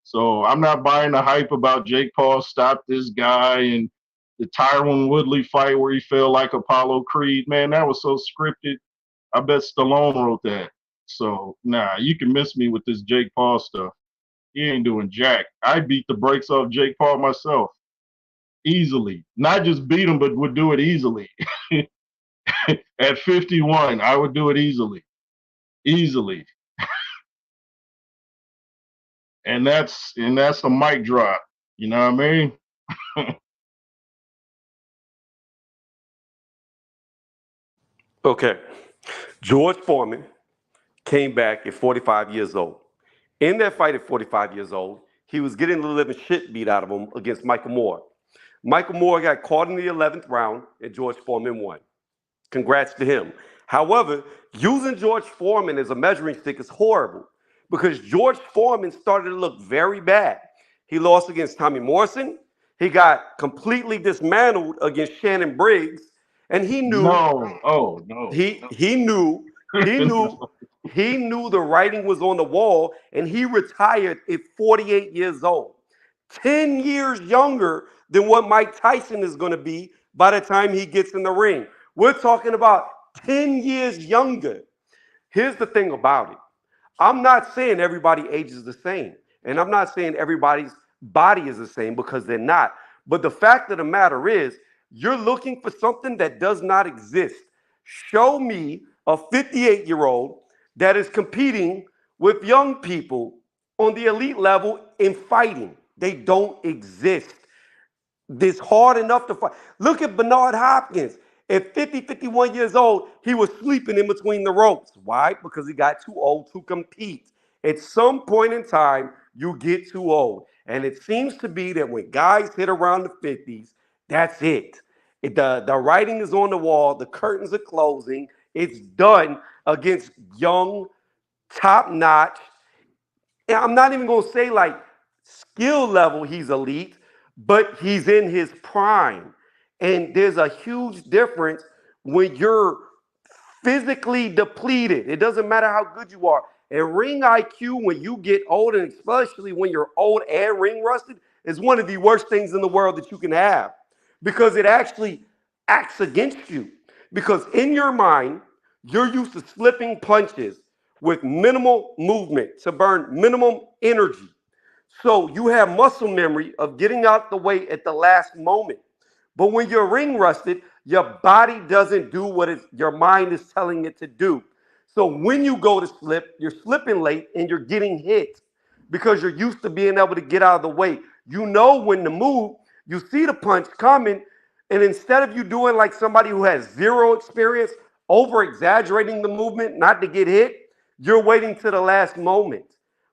So I'm not buying the hype about Jake Paul stopped this guy and the Tyron Woodley fight where he felt like Apollo Creed. Man, that was so scripted. I bet Stallone wrote that. So, nah, you can miss me with this Jake Paul stuff. He ain't doing jack. I beat the brakes off Jake Paul myself. Easily. Not just beat him, but would do it easily. At 51, I would do it easily. Easily. And that's a mic drop. You know what I mean? Okay. George Foreman came back at 45 years old. In that fight at 45 years old, he was getting the living shit beat out of him against Michael Moore. Michael Moore got caught in the 11th round, and George Foreman won. Congrats to him. However, using George Foreman as a measuring stick is horrible because George Foreman started to look very bad. He lost against Tommy Morrison. He got completely dismantled against Shannon Briggs, and he knew No. he knew the writing was on the wall, and he retired at 48 years old, 10 years younger than what Mike Tyson is going to be by the time he gets in the ring. We're talking about 10 years younger. Here's the thing about it. I'm not saying everybody ages the same, and I'm not saying everybody's body is the same because they're not. But the fact of the matter is, you're looking for something that does not exist. Show me a 58-year-old that is competing with young people on the elite level in fighting. They don't exist. It's hard enough to fight. Look at Bernard Hopkins. At 50, 51 years old, he was sleeping in between the ropes. Why? Because he got too old to compete. At some point in time, you get too old. And it seems to be that when guys hit around the 50s, that's it. The writing is on the wall. The curtains are closing. It's done against young, top-notch. And I'm not even going to say like skill level he's elite, but he's in his prime. And there's a huge difference when you're physically depleted. It doesn't matter how good you are. And ring IQ, when you get old, and especially when you're old and ring rusted, is one of the worst things in the world that you can have because it actually acts against you. Because in your mind, you're used to slipping punches with minimal movement to burn minimum energy. So you have muscle memory of getting out the way at the last moment. But when you're ring rusted, your body doesn't do what your mind is telling it to do. So when you go to slip, you're slipping late and you're getting hit because you're used to being able to get out of the way. You know when to move, you see the punch coming, and instead of you doing like somebody who has zero experience, over exaggerating the movement not to get hit, you're waiting to the last moment,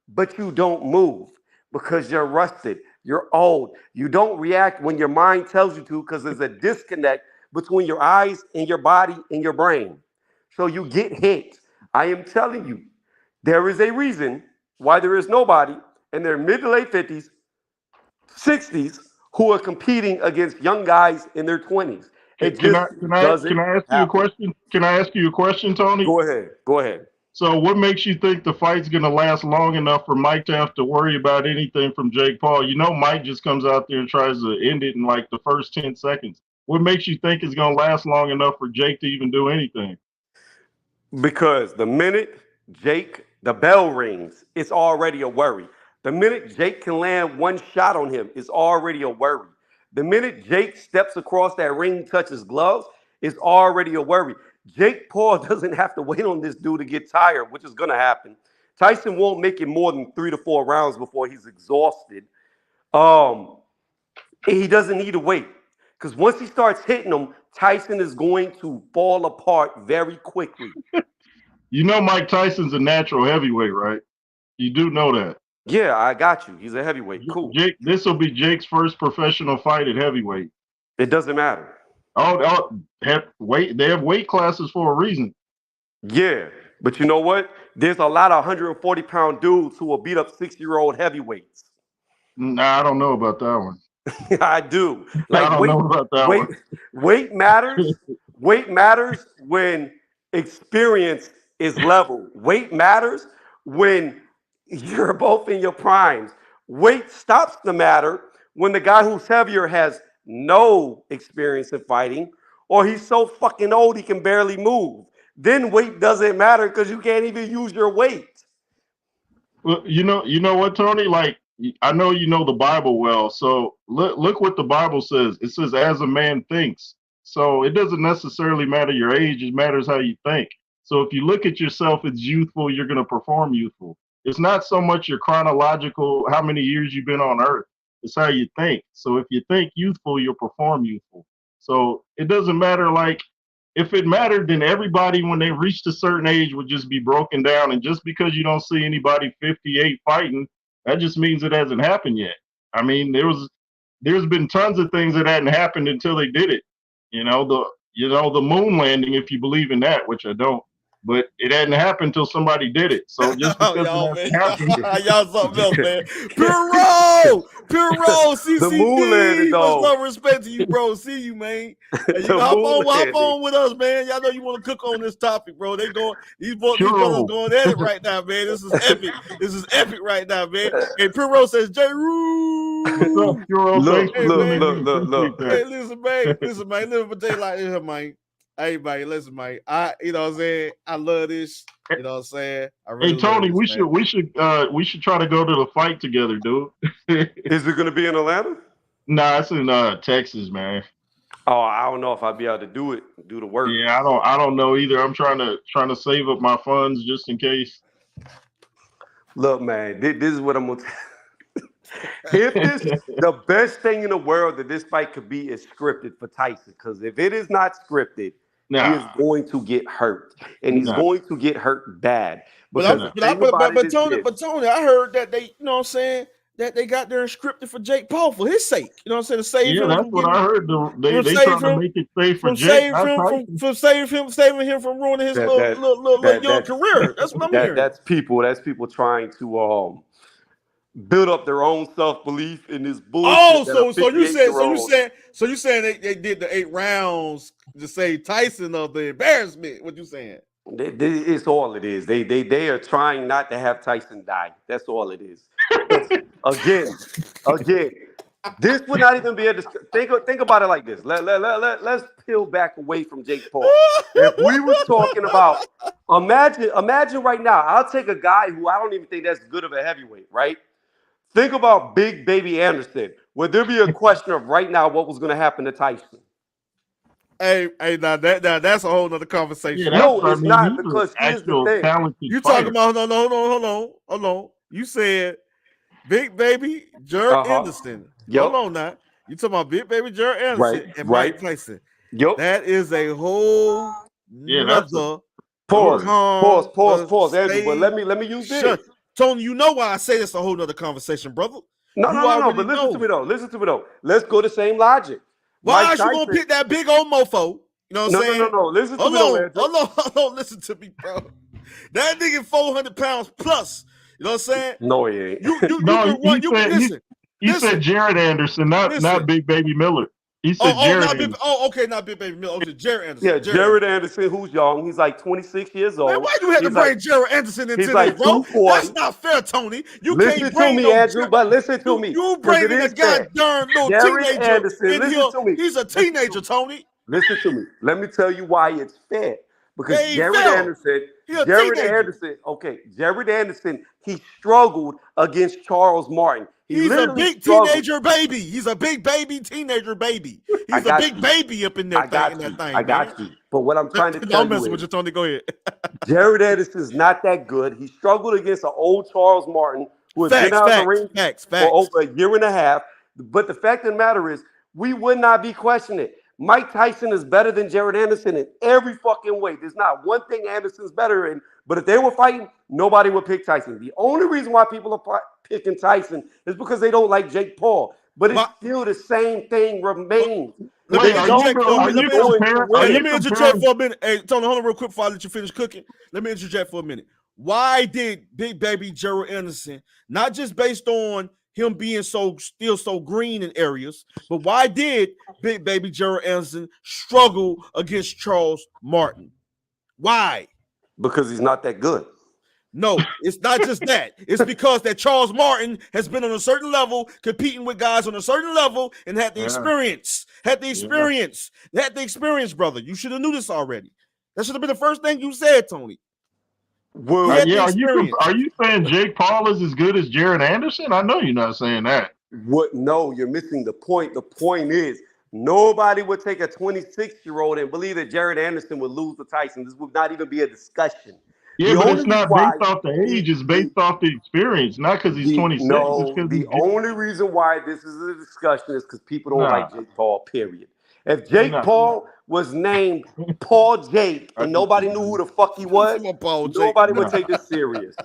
but you don't move because you're rusted. You're old. You don't react when your mind tells you to because there's a disconnect between your eyes and your body and your brain. So you get hit. I am telling you, there is a reason why there is nobody in their mid to late 50s, 60s who are competing against young guys in their 20s. It Can just I doesn't ask you a happen. question? Can I ask you a question, Tony? Go ahead. Go ahead. So what makes you think the fight's going to last long enough for Mike to have to worry about anything from Jake Paul? You know Mike just comes out there and tries to end it in like the first 10 seconds. What makes you think it's going to last long enough for Jake to even do anything? Because the minute the bell rings, it's already a worry. The minute Jake can land one shot on him, it's already a worry. The minute Jake steps across that ring, touches gloves, it's already a worry. Jake Paul doesn't have to wait on this dude to get tired, which is going to happen. Tyson won't make it more than 3 to 4 rounds before he's exhausted. He doesn't need to wait because once he starts hitting him, Tyson is going to fall apart very quickly. You know Mike Tyson's a natural heavyweight, right? You do know that. Yeah, I got you. He's a heavyweight. Cool. This will be Jake's first professional fight at heavyweight. It doesn't matter. They have weight classes for a reason. Yeah, but you know what? There's a lot of 140-pound dudes who will beat up 60-year-old heavyweights. Nah, I don't know about that one. I do. I Like don't know about that weight, one. weight matters. Weight matters when experience is level. Weight matters when you're both in your primes. Weight stops to matter when the guy who's heavier has no experience in fighting, or he's so fucking old he can barely move. Then weight doesn't matter because you can't even use your weight. Well, you know what, Tony? Like, I know you know the Bible well. So look what the Bible says. It says, "As a man thinks." So it doesn't necessarily matter your age; it matters how you think. So if you look at yourself as youthful, you're going to perform youthful. It's not so much your chronological, how many years you've been on Earth. It's how you think. So if you think youthful, you'll perform youthful. So it doesn't matter. Like, if it mattered, then everybody, when they reached a certain age, would just be broken down. And just because you don't see anybody 58 fighting, that just means it hasn't happened yet. I mean, there's been tons of things that hadn't happened until they did it. The moon landing, if you believe in that, which I don't, but it hadn't happened until somebody did it. So just Oh, because y'all, it man. hasn't happened, Y'all something else, man. Pure roll, The moon landed, CCD. Much dog. love and respect to you, bro. See you, man. Hey, you The can hop moon landed. on with us, man. Y'all know you want to cook on this topic, bro. These brothers Pure. going at it right now, man. This is epic. This is epic right now, man. Hey, Pure Roll says, J. What's up, Roo. Pure? Look, Thanks for Hey, look, man. tuning in. look, look, Appreciate that. Hey, listen, man, living for day like this, man. Hey, man, listen, man. You know what I'm saying? I love this. You know what I'm saying? I really Hey Tony, love this, we should try to go to the fight together, dude. Is it going to be in Atlanta? Nah, it's in Texas, man. Oh, I don't know if I'll be able to do the work. Yeah, I don't know either. I'm trying to save up my funds just in case. Look, man, this is what I'm gonna. If this the best thing in the world that this fight could be is scripted for Tyson, because if it is not scripted, he is Nah, going to get hurt, and he's nah, going to get hurt bad. But Because nah. the thing about it is this. Tony, I heard that they, you know what I'm saying, that they got there and scripted for Jake Paul for his sake. You know what I'm saying? To save Yeah, him that's from what getting, I heard. They save trying to him make it safe for from Jake, save not him Tyson. from saving him from ruining his That little young that's career. That's what I'm hearing. that's people trying to build up their own self-belief in this bullshit. Oh, that a so you said 58-year-old so you saying they did the 8 rounds to save Tyson of the embarrassment? What you saying? It's all it is. They are trying not to have Tyson die. That's all it is. Again, this would not even be a discussion. Think about it like this. Let's peel back away from Jake Paul. If we were talking about, imagine right now, I'll take a guy who I don't even think that's good of a heavyweight, right? Think about Big Baby Anderson. Would there be a question of right now what was going to happen to Tyson? Hey, now that's a whole nother conversation. Yeah, No, it's not, he's an because here's the actual thing. talented You fighter. talking about hold on. You said Big Baby Jared Anderson. Yep. Hold on now. You talking about Big Baby Jared Anderson and Mike Tyson. Yep. That is a whole nother Pause, Andrew. But let me use this. Tony, you know why I say that's a whole nother conversation, brother. No. But listen to me though. Let's go the same logic. Why is you gonna pick that big old mofo? You know what I'm saying? No. Listen to me though, Andrew. Hold on. Listen to me, bro. That nigga 400 pounds plus. You know what I'm saying? No, he ain't. You said Jared Anderson, not Big Baby Miller. He said Jared Anderson. Not Big Baby Miller. Okay, Jared Anderson. Yeah, Jared Anderson, who's young. He's like 26 years old. Man, why you had to bring Jared Anderson into this, like bro? That's not fair, Tony. You listen can't bring to me, Andrew, but listen to me. You bringing a goddamn little teenager Anderson, in listen here. to me. He's a teenager, Tony. Listen to me. Let me tell you why it's fair. Because Jared Anderson, he struggled against Charles Martin. He's a big teenager baby. He's a big baby teenager baby. He's a big baby up in there. I got you. But what I'm trying to tell you messing with you, Tony. Go ahead. Jared Anderson's not that good. He struggled against an old Charles Martin who has been out of the ring for over a year and a half. But the fact of the matter is, we would not be questioning it. Mike Tyson is better than Jared Anderson in every fucking way. There's not one thing Anderson's better in. But if they were fighting, nobody would pick Tyson. The only reason why people are picking Tyson is because they don't like Jake Paul. But it's still the same thing remains. Let Wait, me are you interject for a minute. Let me interject for a minute. Hey, Tony, hold on real quick before I let you finish cooking. Let me interject for a minute. Why did Big Baby Gerald Anderson, not just based on him being still so green in areas, but why did Big Baby Gerald Anderson struggle against Charles Martin? Why? Because he's not that good. No, it's not just that. It's because that Charles Martin has been on a certain level, competing with guys on a certain level, and had the experience. Had the experience, brother. You should have knew this already. That should have been the first thing you said, Tony. Well, are you saying Jake Paul is as good as Jared Anderson? I know you're not saying that. What? No, you're missing the point. The point is, nobody would take a 26-year-old and believe that Jared Anderson would lose to Tyson. This would not even be a discussion. Yeah, but it's not based off the age. It's based off the experience, not because he's 26. No, the only reason why this is a discussion is because people don't like Jake Paul, period. If Jake Paul was named Paul Jake and nobody knew who the fuck he was, nobody would take this serious.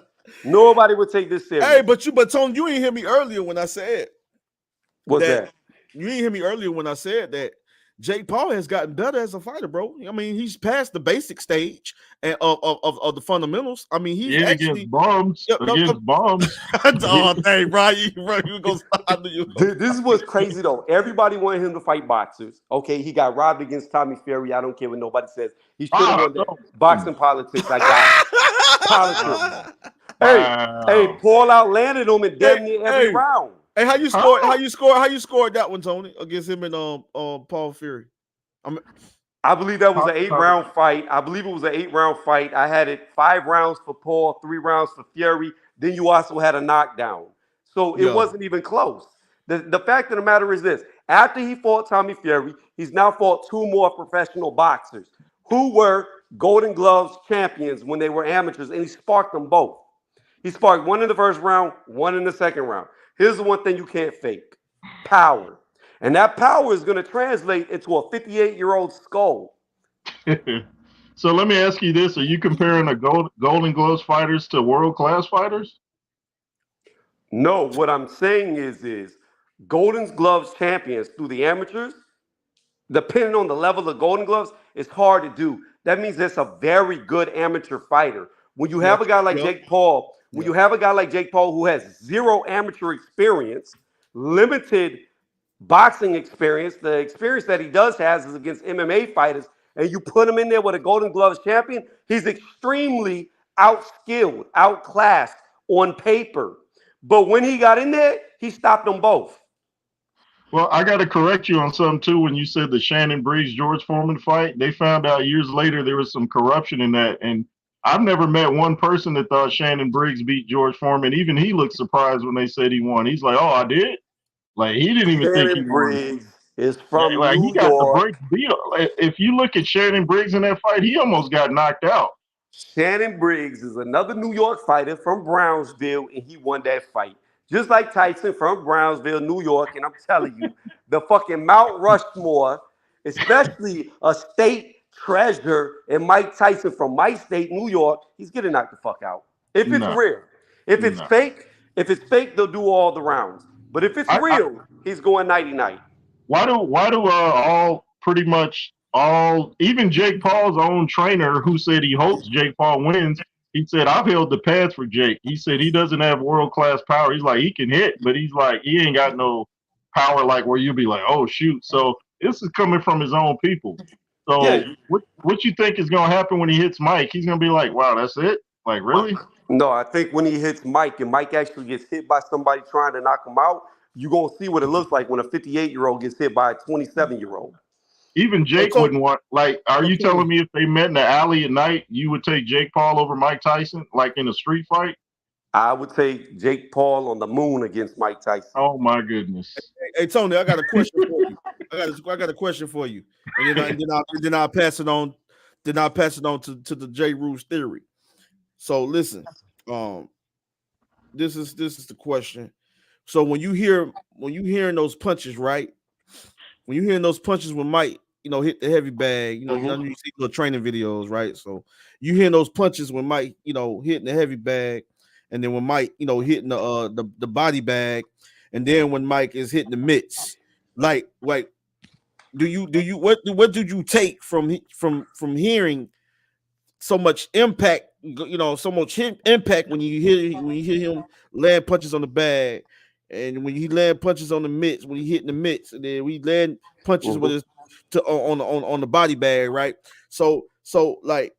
Nobody would take this serious. Hey, but Tony, you ain't hear me earlier when I said what's that? You ain't hear me earlier when I said that Jake Paul has gotten better as a fighter, bro. I mean, he's past the basic stage of the fundamentals. I mean, he's actually against bombs. Oh, dang, bro, you gonna stop you. This is what's crazy though. Everybody wanted him to fight boxers. Okay, he got robbed against Tommy Fury. I don't care what nobody says. He should have won that. Boxing politics. I got it. Politics. Hey, Paul outlanded him in damn near every round. Hey, how you scored that one, Tony, against him and Paul Fury? I believe that was an 8-round fight. I believe it was an 8-round fight. I had it 5 rounds for Paul, 3 rounds for Fury. Then you also had a knockdown. So it wasn't even close. The fact of the matter is this. After he fought Tommy Fury, he's now fought 2 more professional boxers who were Golden Gloves champions when they were amateurs, and he sparked them both. He sparked one in the first round, one in the second round. Here's the one thing you can't fake: power. And that power is going to translate into a 58-year-old skull. So let me ask you this. Are you comparing the Golden Gloves fighters to world-class fighters? No, what I'm saying is Golden Gloves champions through the amateurs, depending on the level of Golden Gloves, it's hard to do. That means there's a very good amateur fighter. When you have a guy like Jake Paul, you have a guy like Jake Paul who has 0 amateur experience, limited boxing experience, the experience that he does has is against MMA fighters, and you put him in there with a Golden Gloves champion, he's extremely outskilled, outclassed on paper. But when he got in there, he stopped them both. Well, I got to correct you on something, too. When you said the Shannon Briggs-George Foreman fight, they found out years later there was some corruption in that, and I've never met one person that thought Shannon Briggs beat George Foreman. Even he looked surprised when they said he won. He's like, "Oh, I did." Like he didn't even think he won. Briggs is from he got the Briggs beat. If you look at Shannon Briggs in that fight, he almost got knocked out. Shannon Briggs is another New York fighter from Brownsville, and he won that fight. Just like Tyson from Brownsville, New York. And I'm telling you, the fucking Mount Rushmore, especially a state treasure, and Mike Tyson from my state, New York, he's getting knocked the fuck out. If it's real. If it's fake, they'll do all the rounds. But if it's real, he's going nighty-night. Why do even Jake Paul's own trainer, who said he hopes Jake Paul wins, he said, "I've held the pads for Jake." He said he doesn't have world-class power. He's like, he can hit, but he's like, he ain't got no power like where you'll be like, oh, shoot. So this is coming from his own people. So what you think is going to happen when he hits Mike? He's going to be like, wow, that's it? Like, really? No, I think when he hits Mike and Mike actually gets hit by somebody trying to knock him out, you're going to see what it looks like when a 58-year-old gets hit by a 27-year-old. Even Jake wouldn't want, like, are you telling me if they met in the alley at night, you would take Jake Paul over Mike Tyson, like in a street fight? I would take Jake Paul on the moon against Mike Tyson. Oh, my goodness. Hey Tony, I got a question for you. I got a question for you. And then I'll pass it on. Then I'll pass it on to the J. Roos theory. So listen, this is the question. So when you hearing those punches, right? When you hearing those punches when Mike, hit the heavy bag, you see the training videos, right? So you hearing those punches when Mike, hitting the heavy bag, and then when Mike, hitting the body bag, and then when Mike is hitting the mitts, like what did you take from hearing so much impact? So much impact when you hear him land punches on the bag, and when he land punches on the mitts, when he hitting the mitts, and then we land punches with his on the body bag, right? So like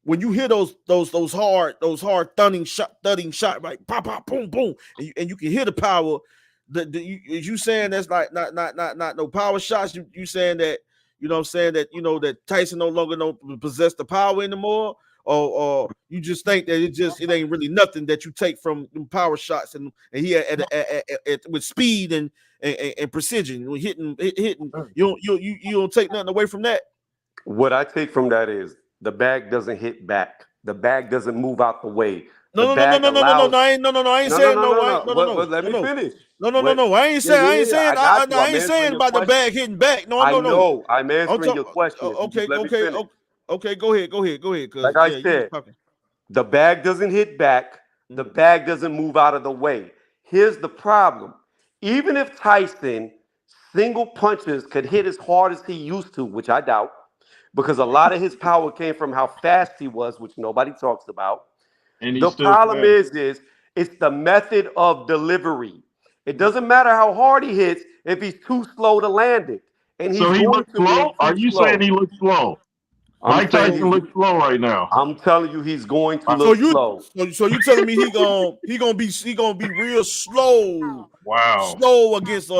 when you hear those hard thudding shot, right? Pop, pop, boom, boom, and you can hear the power. Is you saying that's like not no power shots? You saying that that Tyson no longer don't possess the power anymore, or you just think that it ain't really nothing that you take from them power shots and he at with speed and precision hitting you don't take nothing away from that. What I take from that is the bag doesn't hit back. The bag doesn't move out the way. No. I ain't saying no. Let me finish. No. I ain't saying about the bag hitting back. No. I know. I'm answering your question. Okay. Go ahead. Like I said, the bag doesn't hit back. The bag doesn't move out of the way. Here's the problem. Even if Tyson single punches could hit as hard as he used to, which I doubt, because a lot of his power came from how fast he was, which nobody talks about. And the problem is it's the method of delivery. It doesn't matter how hard he hits if he's too slow to land it. And he's he looks slow? Are you saying he looks slow? Mike Tyson looks slow right now. I'm telling you, he's going to look slow. So you telling me he gonna be real slow? Wow. Slow against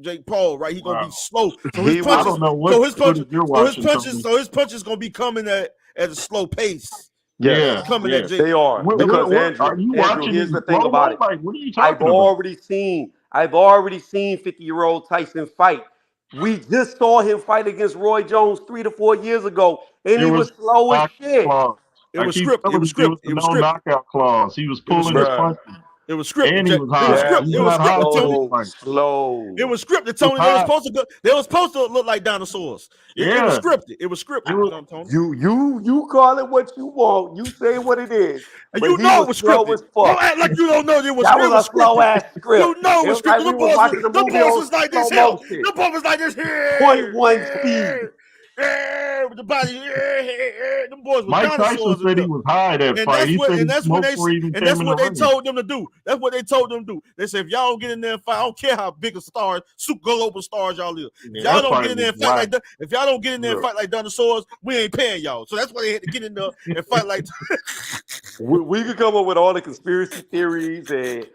Jake Paul, right? He gonna be slow. So his punches gonna be coming at a slow pace. Yeah, coming at Jake. They are. Because Andrew, here's the thing about it. Like, what are you talking about? I've already seen 50-year-old Tyson fight. We just saw him fight against Roy Jones 3 to 4 years ago, and he was slow as shit. It was scripted. It was scripted. It was no knockout clause. He was pulling his punches. It was scripted. And he was high. It was scripted. Slow. It was scripted, Tony. They were supposed to look like dinosaurs. It was scripted. It was scripted. Tony. You call it what you want. You say what it is. And you know it was scripted. Don't act like you don't know it was. That was a slow ass script. You know it was scripted. The boss was like this here. The boss was like this here. 0.1 speed. With the body, them boys were Mike Tyson said he was high that fight. That's what they told them to do. That's what they told them to do. They said, if y'all don't get in there and fight, I don't care how big a star, super global stars y'all is. If y'all don't get in there and fight like that, if y'all don't get in there and fight like dinosaurs, we ain't paying y'all. So that's why they had to get in there and fight like that. We could come up with all the conspiracy theories, and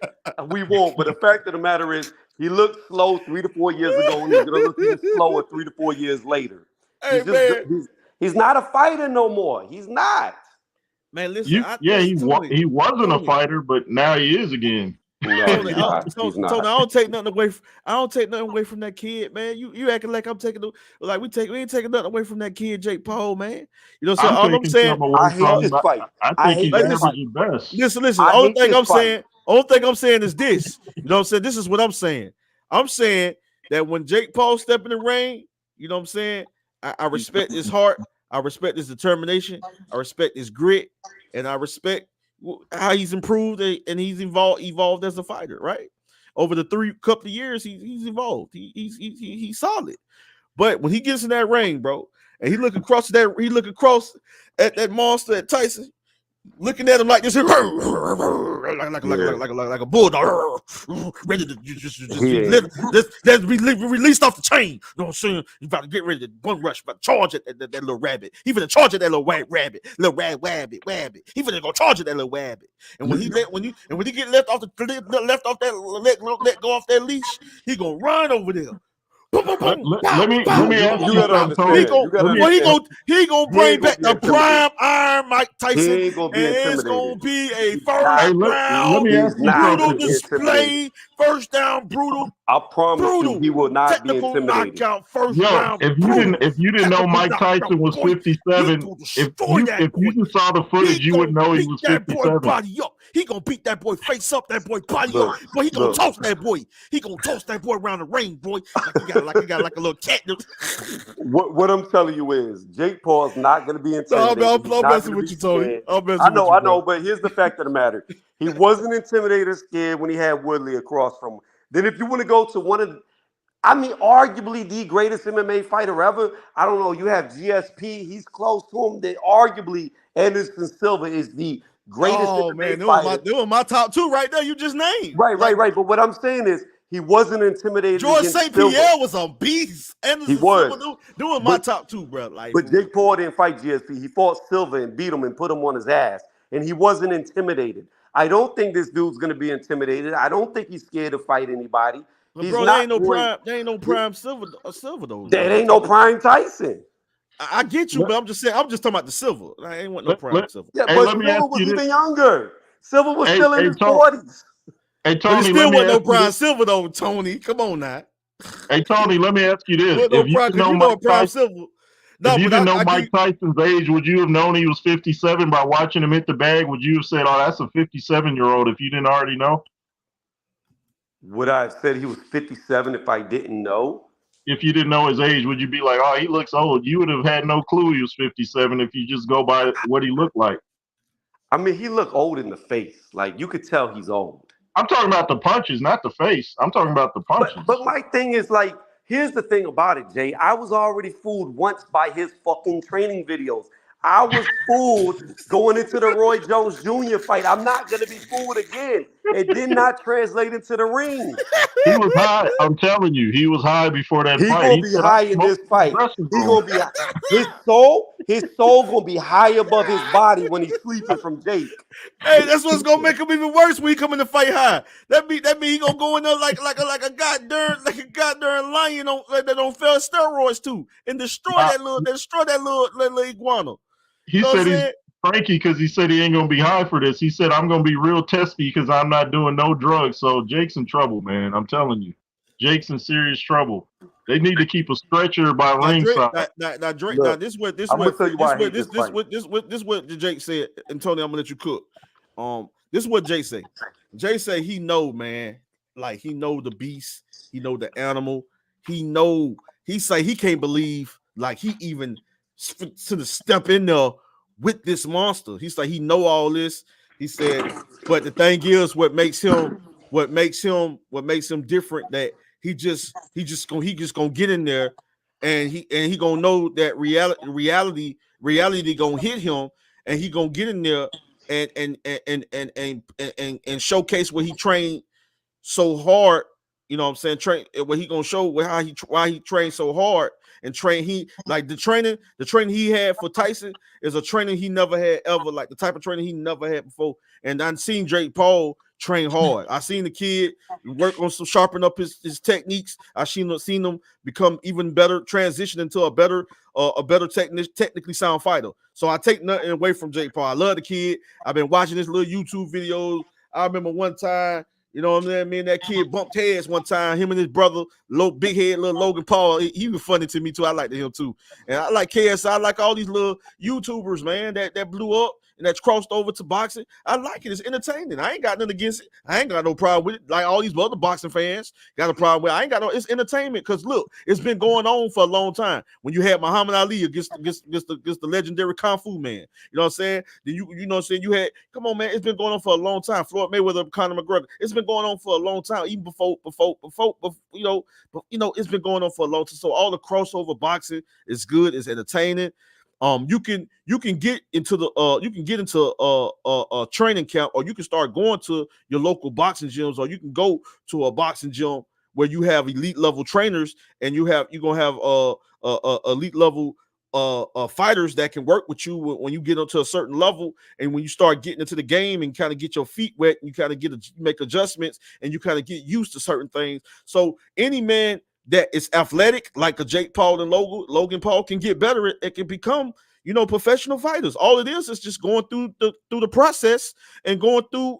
we won't. But the fact of the matter is, he looked slow 3 to 4 years ago, and he's going to look even slower 3 to 4 years later. He's not a fighter no more. He's not. Man, listen. He wasn't a fighter, but now he is again. Tony, I don't take nothing away. I don't take nothing away from that kid, man. You acting like I'm taking we ain't taking nothing away from that kid, Jake Paul, man. You know what I'm saying? I hate this fight. I think he's averaging best. Listen. The only thing I'm saying is this. You know what I'm saying? This is what I'm saying. I'm saying that when Jake Paul step in the ring, you know what I'm saying? I respect his heart. I respect his determination. I respect his grit, and I respect how he's improved and he's evolved as a fighter. Right over the couple of years, he's evolved. He's solid. But when he gets in that ring, bro, and he look across at that monster at Tyson, looking at him like this, like a bulldog, ready to just be released off the chain. You know what I'm saying? You about to get ready to bum rush, but charge at that little rabbit. He finna charge at that little rabbit. He finna go charge at that little rabbit. And when he get let go off that leash, he gonna run over there. Let me ask you something. He gonna bring back the prime Iron Mike Tyson. It's gonna be a first round brutal display. First down brutal. I promise you, he will not be intimidated. Knockout, first round. If you didn't know Mike Tyson was 57, if you just saw the footage, you would know he was 57. Body up. He gonna beat that boy face up, that boy body up. Boy, he gonna toss that boy. He gonna toss that boy around the ring, boy. Like he got like a little cat. What I'm telling you is, Jake Paul's not gonna be intimidated. I'm messing with you, Tony. I know, but here's the fact of the matter: he wasn't intimidated or scared when he had Woodley across from him. Then, if you want to go to one of I mean, arguably the greatest MMA fighter ever. I don't know. You have GSP. He's close to him. That arguably Anderson Silva is the greatest Oh MMA man, fighter. they were my top two right there. You just named Right. But what I'm saying is he wasn't intimidated George against St. Silva. Pierre was a beast. He Anderson was. Silva, doing my top two, bro. Like, But Jake Paul didn't fight GSP. He fought Silva and beat him and put him on his ass. And he wasn't intimidated. I don't think this dude's going to be intimidated. I don't think he's scared to fight anybody. but He's bro, not there ain't no going, prime. There ain't no prime Silva though. There ain't no prime Tyson. I get you, but I'm just saying. I'm just talking about the Silva. I ain't want no prime Silva. Yeah, Hey, but let me Silva ask was you even this. younger. Silva was Hey, still in hey, his Tony. 40s. Hey, But it Tony, still let me wasn't no ask you prime this. Silva though, Tony. Come on now. Hey, Tony, let me ask you this. Wasn't no If you prime, didn't because know you know Mike prime Tyson, Silva. No, if you but didn't know I Mike Tyson's age, would you have known he was 57 by watching him hit the bag? Would you have said, "Oh, that's a 57-year-old"? If you didn't already know? Would I have said he was 57 if I didn't know? If you didn't know his age, would you be like, "Oh, he looks old"? You would have had no clue he was 57 if you just go by what he looked like. I mean, he looked old in the face. Like, you could tell he's old. I'm talking about the punches, not the face. I'm talking about the punches. But my thing is, like, here's the thing about it, Jay. I was already fooled once by his fucking training videos. I was fooled going into the Roy Jones Jr. fight. I'm not gonna be fooled again. It did not translate into the ring. He was high. I'm telling you, he was high before that He fight. gonna He be said, "I high in smoked this in the fight. dressing He room." gonna be his soul gonna be high above his body when he's sleeping from Jake. Hey, that's what's gonna make him even worse when he come in to fight high. That mean he gonna go in there like a goddamn lion that don't fail steroids too, and destroy Nah, that little iguana. he You know what I'm said he's saying? Frankie because he said he ain't gonna be high for this. He said, "I'm gonna be real testy because I'm not doing no drugs." So Jake's in trouble, man. I'm telling you, Jake's in serious trouble. They need to keep a stretcher by ringside. Look, Now I'm gonna tell you why I hate this fight. this what Jake said, and Tony, I'm gonna let you cook. This is what Jake say. Jay say he know, man, like he know the beast, he know the animal, he say he can't believe like he even to step in there with this monster. He said he know all this. He said, but the thing is, what makes him different that he just gonna get in there and he gonna know that reality gonna hit him and he gonna get in there and showcase what he trained so hard. You know what I'm saying? Train what he gonna show why he trained so hard and train he like the training he had for Tyson is a training he never had ever, like the type of training he never had before. And I've seen Jake Paul train hard. I seen the kid work on some sharpen up his techniques. I seen him become even better, transition into a better technically sound fighter. So I take nothing away from Jake Paul. I love the kid. I've been watching his little YouTube videos. I remember one time, you know what I'm saying? Me and that kid bumped heads one time. Him and his brother, big head, little Logan Paul. He was funny to me too. I liked him too. And I like KSI. I like all these little YouTubers, man, that blew up and that's crossed over to boxing. I like it. It's entertaining. I ain't got nothing against it. I ain't got no problem with it. Like all these other boxing fans got a problem with it. I ain't got no. It's entertainment because look, it's been going on for a long time. When you had Muhammad Ali against the legendary Kung Fu man, you know what I'm saying? Then you know what I'm saying? You had, come on, man, it's been going on for a long time. Floyd Mayweather, Conor McGregor. It's been going on for a long time, even before you know, it's been going on for a long time. So all the crossover boxing is good, it's entertaining. You can get into a training camp, or you can start going to your local boxing gyms, or you can go to a boxing gym where you have elite level trainers and you're gonna have elite level fighters that can work with you when you get up to a certain level, and when you start getting into the game and kind of get your feet wet, and you kind of make adjustments and you kind of get used to certain things. So any man that is athletic, like a Jake Paul and Logan Paul, can get better. It can become, professional fighters. All it is just going through the process and going through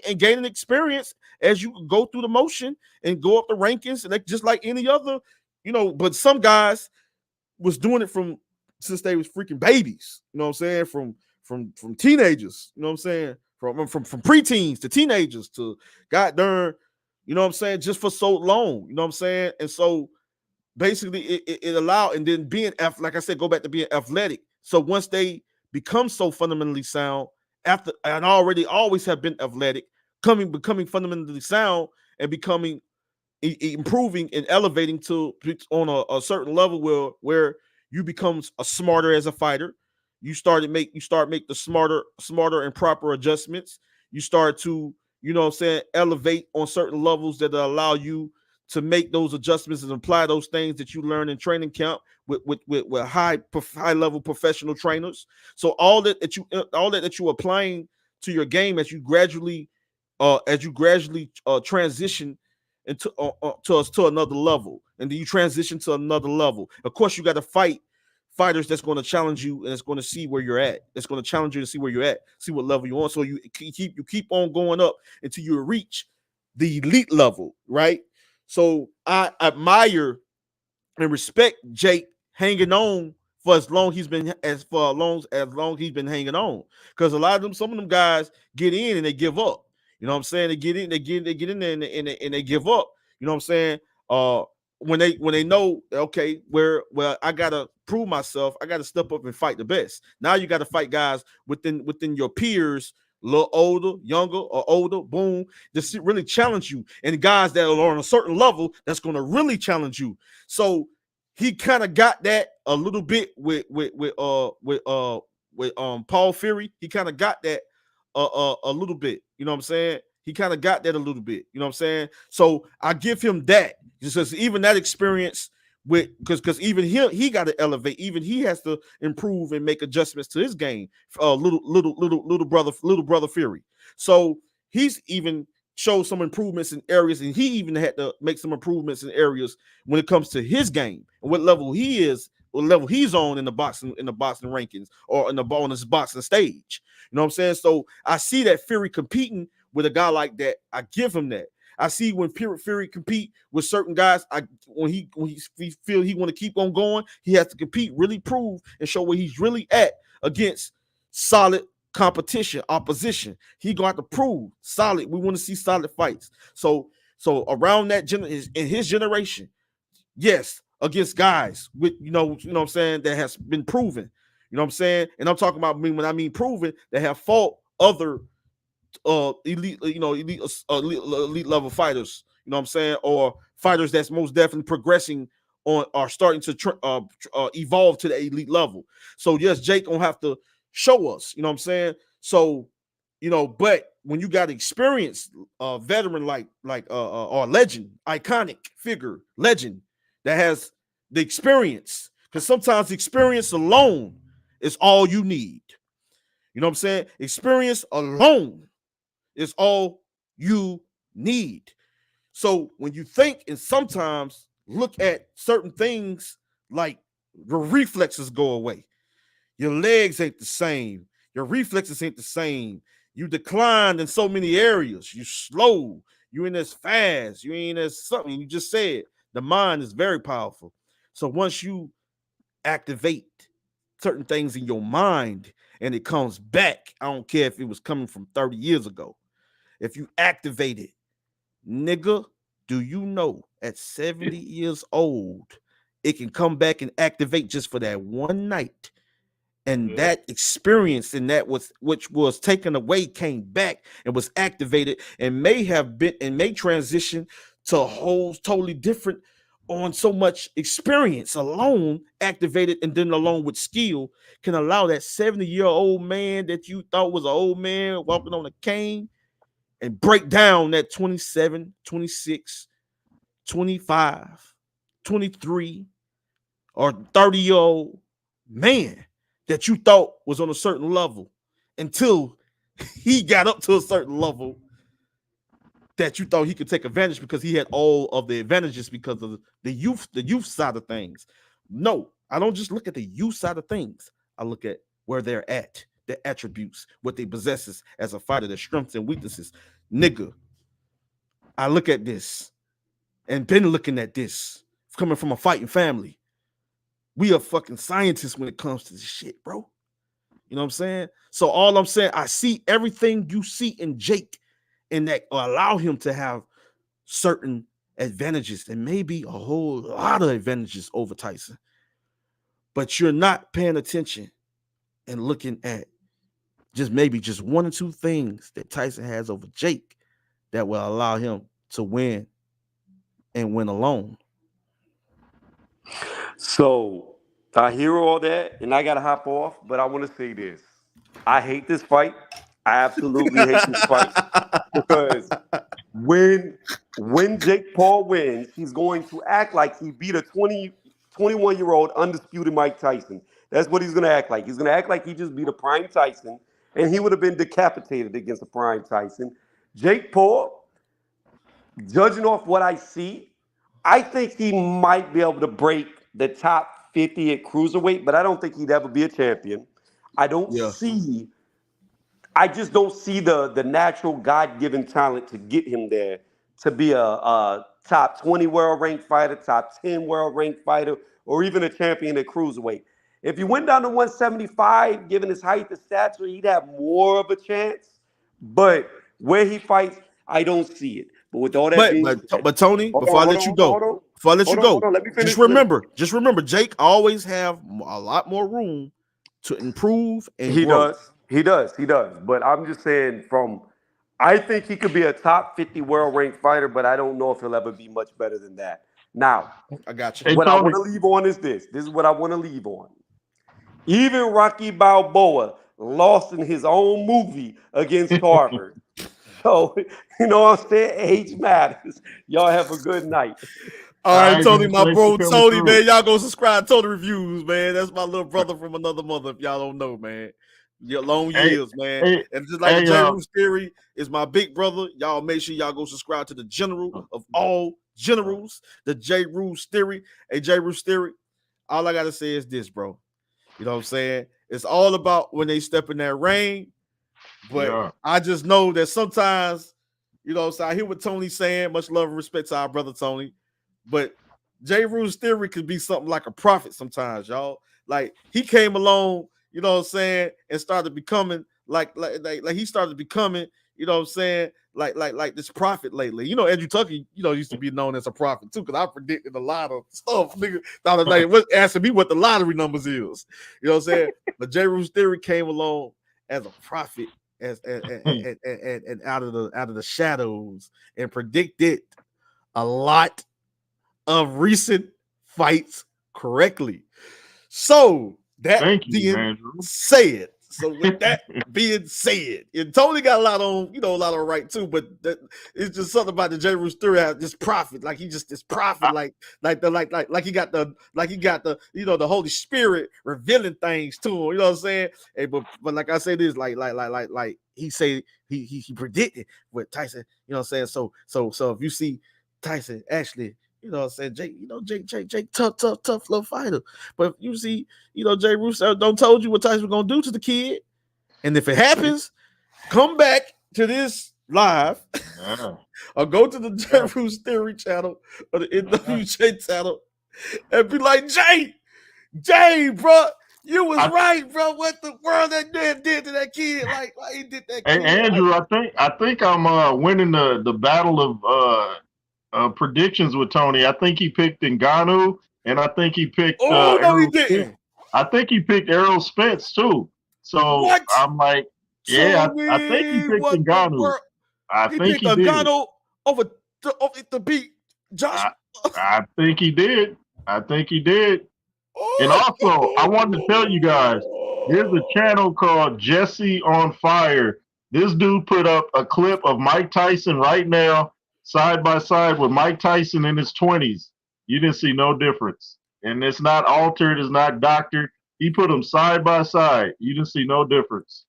and gaining experience as you go through the motion and go up the rankings, and just like any other, But some guys was doing it since they was freaking babies. You know what I'm saying? From teenagers. You know what I'm saying? From preteens to teenagers to goddamn. You know what I'm saying? Just for so long, you know what I'm saying? And so basically it allowed, and then being, like I said, go back to being athletic. So once they become so fundamentally sound, after and already always have been athletic, becoming fundamentally sound and becoming improving and elevating to on a certain level where you become a smarter as a fighter. You start make the smarter and proper adjustments. You start to, you know what I'm saying, elevate on certain levels that allow you to make those adjustments and apply those things that you learn in training camp with high level professional trainers. So all that you applying to your game as you gradually transition into to another level, and then you transition to another level. Of course, you got to fight fighters that's going to challenge you and it's going to see where you're at. It's going to challenge you to see where you're at, see what level you're on. So you keep on going up until you reach the elite level, right? So I admire and respect Jake hanging on for as long he's been as long he's been hanging on. Because a lot of them, some of them guys get in and they give up. You know what I'm saying? They get in there and they give up. You know what I'm saying? When they know, okay, where I gotta prove myself, I gotta step up and fight the best. Now you gotta fight guys within your peers, a little older, younger, or older, boom, just really challenge you. And guys that are on a certain level that's gonna really challenge you. So he kind of got that a little bit with Paul Fury. He kind of got that a little bit. You know what I'm saying? He kind of got that a little bit. You know what I'm saying? So I give him that, because even that experience with because even he got to elevate. Even he has to improve and make adjustments to his game. Little brother Fury. So he's even showed some improvements in areas, and he even had to make some improvements in areas when it comes to his game and what level he is, what level he's on in the boxing rankings or on this boxing stage. You know what I'm saying? So I see that Fury competing with a guy like that. I give him that. I see when Fury compete with certain guys, when he feel he want to keep on going, he has to compete, really prove and show where he's really at against solid competition, opposition. He gonna have to prove solid. We want to see solid fights. So around that in his generation, yes, against guys with you know what I'm saying, that has been proven. You know what I'm saying? And I'm talking about when I mean proven, that have fought other elite level fighters, you know what I'm saying, or fighters that's most definitely progressing on, are starting to evolve to the elite level. So yes, Jake gonna have to show us, you know what I'm saying. So but when you got experience, veteran like or legend, iconic figure, legend that has the experience, because sometimes experience alone is all you need. You know what I'm saying? Experience alone is all you need. So when you think and sometimes look at certain things, like your reflexes go away, your legs ain't the same, your reflexes ain't the same, you declined in so many areas, you slow, you ain't as fast, you ain't as something. You just said the mind is very powerful. So once you activate certain things in your mind and it comes back, I don't care if it was coming from 30 years ago. If you activate it, nigga, do you know at 70 years old, it can come back and activate just for that one night. And that experience and that which was taken away came back and was activated and may transition to a whole totally different on so much experience alone activated, and then along with skill can allow that 70-year-old man that you thought was an old man walking on a cane and break down that 27, 26, 25, 23, or 30-year-old man that you thought was on a certain level until he got up to a certain level that you thought he could take advantage because he had all of the advantages because of the youth side of things. No, I don't just look at the youth side of things. I look at where they're at, their attributes, what they possess as a fighter, their strengths and weaknesses. Nigga, I look at this and been looking at this coming from a fighting family. We are fucking scientists when it comes to this shit, bro. You know what I'm saying? So all I'm saying, I see everything you see in Jake, and that allow him to have certain advantages and maybe a whole lot of advantages over Tyson. But you're not paying attention and looking at maybe just one or two things that Tyson has over Jake that will allow him to win and win alone. So I hear all that, and I gotta hop off. But I want to say this: I hate this fight. I absolutely hate this fight because when Jake Paul wins, he's going to act like he beat a 21-year-old undisputed Mike Tyson. That's what he's going to act like. He's going to act like he just beat a prime Tyson, and he would have been decapitated against a prime Tyson. Jake Paul, judging off what I see, I think he might be able to break the top 50 at cruiserweight, but I don't think he'd ever be a champion. I just don't see the natural God-given talent to get him there to be a top 20 world ranked fighter, top 10 world ranked fighter, or even a champion at cruiserweight. If he went down to 175, given his height and stature, he'd have more of a chance. But where he fights, I don't see it. But with all that being said, but Tony, before I let you go, let me finish. just remember, Jake always have a lot more room to improve and He grow. does. But I'm just saying I think he could be a top 50 world ranked fighter, but I don't know if he'll ever be much better than that. Now, I got you. What I want to leave on is this. This is what I want to leave on. Even Rocky Balboa lost in his own movie against Carver. So, you know what I'm saying? Age matters. Y'all have a good night. All right, Tony, my bro, Tony, man. Y'all go subscribe to Tony Reviews, man. That's my little brother from another mother, if y'all don't know, man. Long years, man. And just like the J. Roos Theory is my big brother. Y'all make sure y'all go subscribe to the general of all generals, the J. Roos Theory. Hey, J. Roos Theory, all I got to say is this, bro. You know what I'm saying? It's all about when they step in that ring. But I just know that sometimes, you know, so I hear what Tony's saying. Much love and respect to our brother Tony. But J. Roos Theory could be something like a prophet sometimes, y'all. Like he came along, you know what I'm saying, and started becoming like he started becoming, you know what I'm saying, like this prophet lately. You know, Andrew Tucker, you know, used to be known as a prophet too, because I predicted a lot of stuff. Nigga, I was like, asking me what the lottery numbers is. You know what I'm saying? But J. Roos Theory came along as a prophet, and out of the shadows, and predicted a lot of recent fights correctly. So that being said, with that being said, and Tony got a lot on right too, but it's just something about the J. Roos Theory, this prophet, like he just this prophet, like he got the you know the Holy Spirit revealing things to him. You know what I'm saying? Hey, but like I say this, like he say he predicted with Tyson. You know what I'm saying? So if you see Tyson actually, you know what I'm saying, Jake, tough little fighter. But you see, you know, J. Roos don't told you what Tyson was gonna do to the kid. And if it happens, come back to this live or go to the J. Roos Theory channel or the NWJ channel and be like, Jay, bro, you was right, bro. What the world that man did to that kid? Like he did that kid. Hey, Andrew, I think I'm winning the battle of predictions with Tony. I think he picked Ngannou, and I think he picked. Oh no, he didn't. I think he picked Errol Spence too. So what? I'm like, yeah, I think he picked Ngannou. I think he did. Ngannou over to beat Josh. I think he did. And also, I wanted to tell you guys, there's a channel called Jesse on Fire. This dude put up a clip of Mike Tyson right now, side by side with Mike Tyson in his 20s. You didn't see no difference. And it's not altered, it's not doctored. He put them side by side. You didn't see no difference.